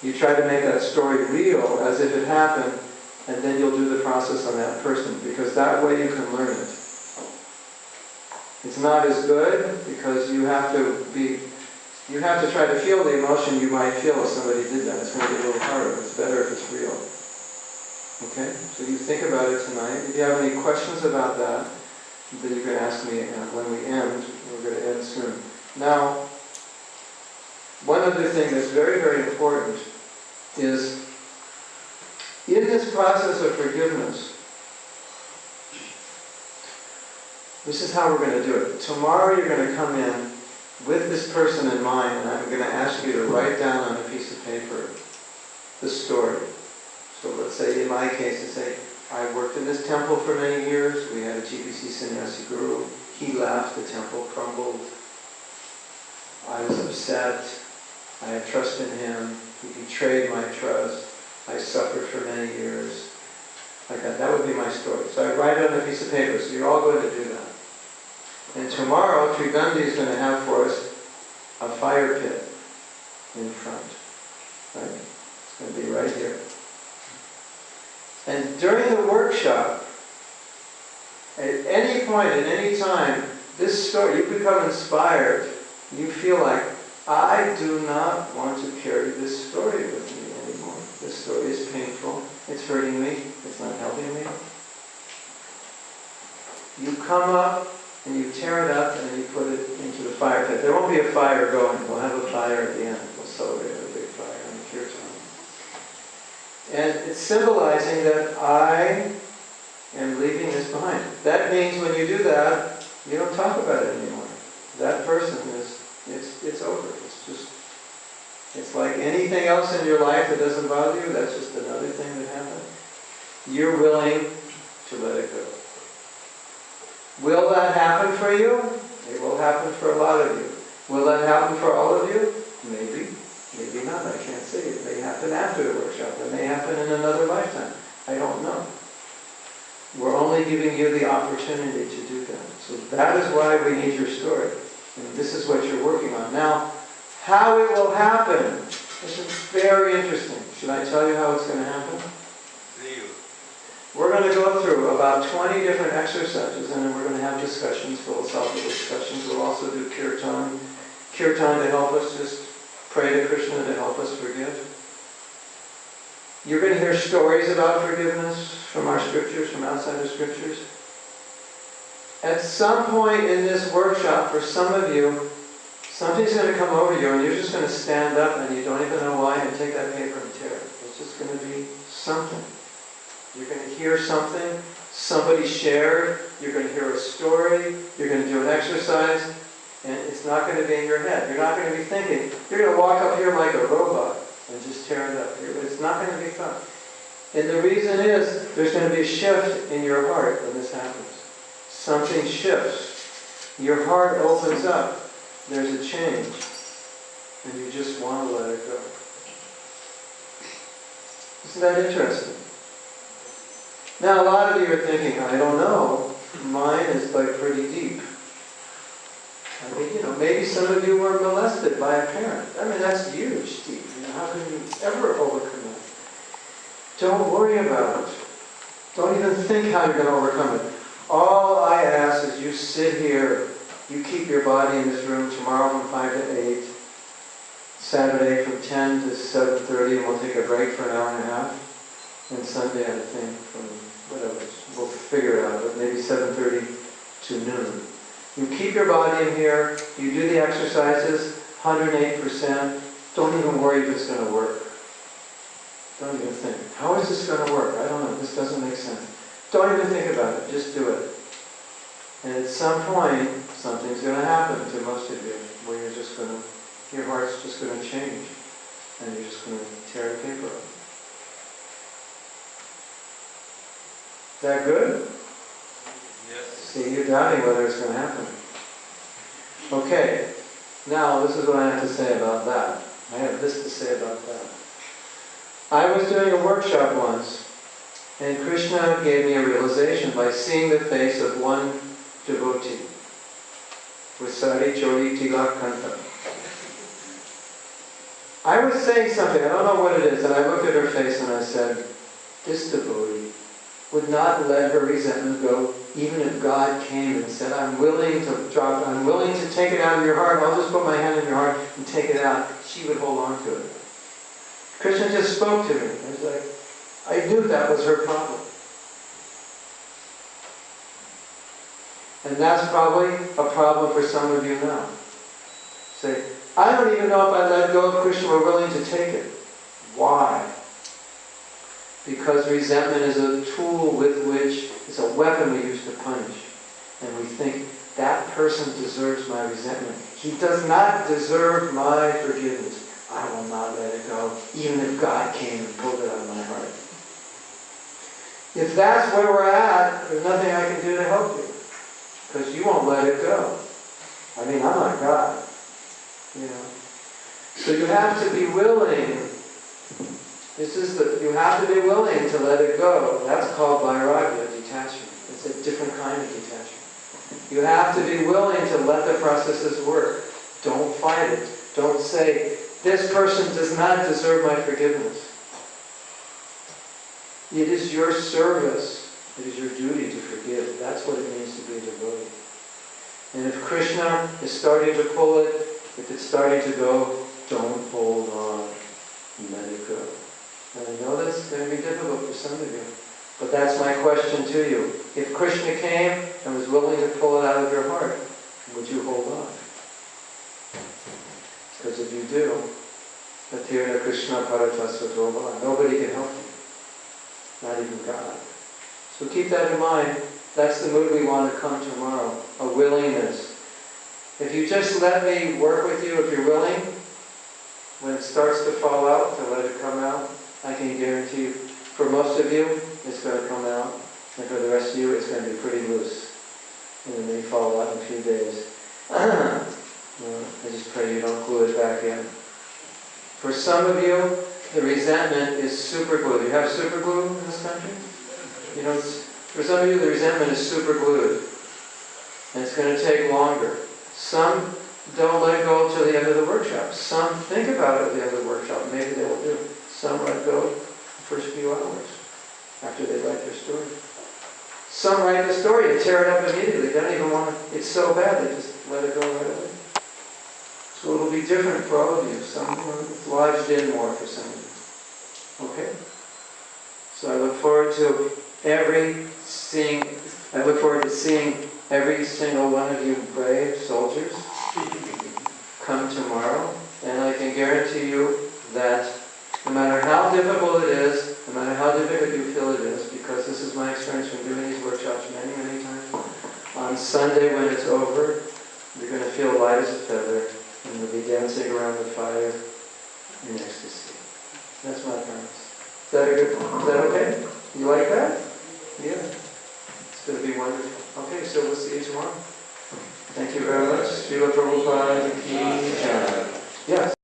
you try to make that story real as if it happened, and then you'll do the process on that person, because that way you can learn it. It's not as good because you have to try to feel the emotion you might feel if somebody did that. It's going to be a little harder. It's better if it's real. Okay? So you think about it tonight. If you have any questions about that, then you can ask me when we end. We're going to end soon. Now, one other thing that's very, very important is in this process of forgiveness, this is how we're going to do it. Tomorrow you're going to come in with this person in mind, and I'm going to ask you to write down on a piece of paper the story. So let's say, in my case, to say, I worked in this temple for many years. We had a GPC sannyasi guru. He left. The temple crumbled. I was upset. I had trust in him. He betrayed my trust. I suffered for many years. Like that. That would be my story. So I write it on a piece of paper. So you're all going to do that. And tomorrow, Trigandi is going to have for us a fire pit in front. Right? It's going to be right here. And during the workshop, at any point, at any time, this story, you become inspired, you feel like, I do not want to carry this story with me anymore. This story is painful, it's hurting me, it's not helping me. You come up and you tear it up and you put it into the fire pit. There won't be a fire going, we'll have a fire at the end. We'll celebrate a big fire on the kirtan. And it's symbolizing that I am leaving this behind. That means when you do that, you don't talk about it anymore. That person is, it's over. It's just, it's like anything else in your life that doesn't bother you, that's just another thing that happened. You're willing to let it go. Will that happen for you? It will happen for a lot of you. Will that happen for all of you? Maybe. Maybe not. I can't say. It may happen after the workshop. It may happen in another lifetime. I don't know. We're only giving you the opportunity to do that. So that is why we need your story. And this is what you're working on. Now, how it will happen, this is very interesting. Should I tell you how it's going to happen? We're going to go through about 20 different exercises, and then we're going to have discussions, philosophical discussions. We'll also do kirtan. Kirtan to help us just pray to Krishna to help us forgive. You're going to hear stories about forgiveness from our scriptures, from outside the scriptures. At some point in this workshop, for some of you, something's going to come over you and you're just going to stand up and you don't even know why and take that paper and tear it. It's just going to be something. You're going to hear something, somebody shared, you're going to hear a story, you're going to do an exercise, and it's not going to be in your head. You're not going to be thinking. You're going to walk up here like a robot and just tear it up. It's not going to be fun. And the reason is, there's going to be a shift in your heart when this happens. Something shifts. Your heart opens up. There's a change. And you just want to let it go. Isn't that interesting? Now, a lot of you are thinking, I don't know. Mine is like pretty deep. I mean, maybe some of you were molested by a parent. I mean, that's huge, deep. How can you ever overcome it? Don't worry about it. Don't even think how you're going to overcome it. All I ask is you sit here, you keep your body in this room tomorrow from 5 to 8, Saturday from 10 to 7:30, and we'll take a break for an hour and a half, and Sunday, I think, from whatever, we'll figure it out, but maybe 7:30 to noon. You keep your body in here, you do the exercises, 108%, don't even worry if it's going to work. Don't even think, how is this going to work? I don't know, this doesn't make sense. Don't even think about it, just do it. And at some point, something's going to happen to most of you, where you're just going to, your heart's just going to change, and you're just going to tear the paper up. Is that good? Yes. See, you're doubting whether it's going to happen. Okay, now this is what I have to say about that. I have this to say about that. I was doing a workshop once, and Krishna gave me a realization by seeing the face of one devotee with sari chori tilak kanta. I was saying something, I don't know what it is, and I looked at her face and I said, this devotee would not let her resentment go, even if God came and said, I'm willing to take it out of your heart, I'll just put my hand in your heart and take it out. She would hold on to it. Krishna just spoke to me. It was like, I knew that was her problem. And that's probably a problem for some of you now. Say, I don't even know if I let go of Krishna or willing to take it. Why? Because resentment is a tool with which, it's a weapon we use to punish. And we think, that person deserves my resentment. He does not deserve my forgiveness. I will not let it go, even if God came and pulled it out of my heart. If that's where we're at, there's nothing I can do to help you. Because you won't let it go. I mean, I'm not God. You know. So you have to be willing. You have to be willing to let it go. That's called vairagya, detachment. It's a different kind of detachment. You have to be willing to let the processes work. Don't fight it. Don't say, this person does not deserve my forgiveness. It is your service. It is your duty to forgive. That's what it means to be a devotee. And if Krishna is starting to pull it, if it's starting to go, don't hold on. Let it go. And I know that's going to be difficult for some of you. But that's my question to you. If Krishna came and was willing to pull it out of your heart, would you hold on? Because if you do, Atirna Krishna Paratasvatova, nobody can help you. Not even God. So keep that in mind. That's the mood we want to come tomorrow. A willingness. If you just let me work with you, if you're willing, when it starts to fall out, to let it come out, I can guarantee you, for most of you, it's going to come out. And for the rest of you, it's going to be pretty loose. And it may fall out in a few days. I just pray you don't glue it back in. For some of you, the resentment is super glued. You have super glue in this country? You know, for some of you, the resentment is super glued. And it's going to take longer. Some don't let go until the end of the workshop. Some think about it at the end of the workshop. Maybe they will do. Some let go the first few hours after they write their story. Some write the story and tear it up immediately. They don't even want to, it's so bad, they just let it go right away. So it'll be different for all of you. Some are lodged in more for some of you. Okay? So I look forward to seeing every single one of you brave soldiers come tomorrow. And I can guarantee you that no matter how difficult it is, no matter how difficult you feel it is, because this is my experience from doing these workshops many, many times, on Sunday when it's over, you're going to feel light as a feather, and you'll be dancing around the fire in ecstasy. That's my promise. Is that okay? You like that? Yeah. It's going to be wonderful. Okay, so we'll see you tomorrow. Thank you very much. Srila Prabhupada ki jai. Yes.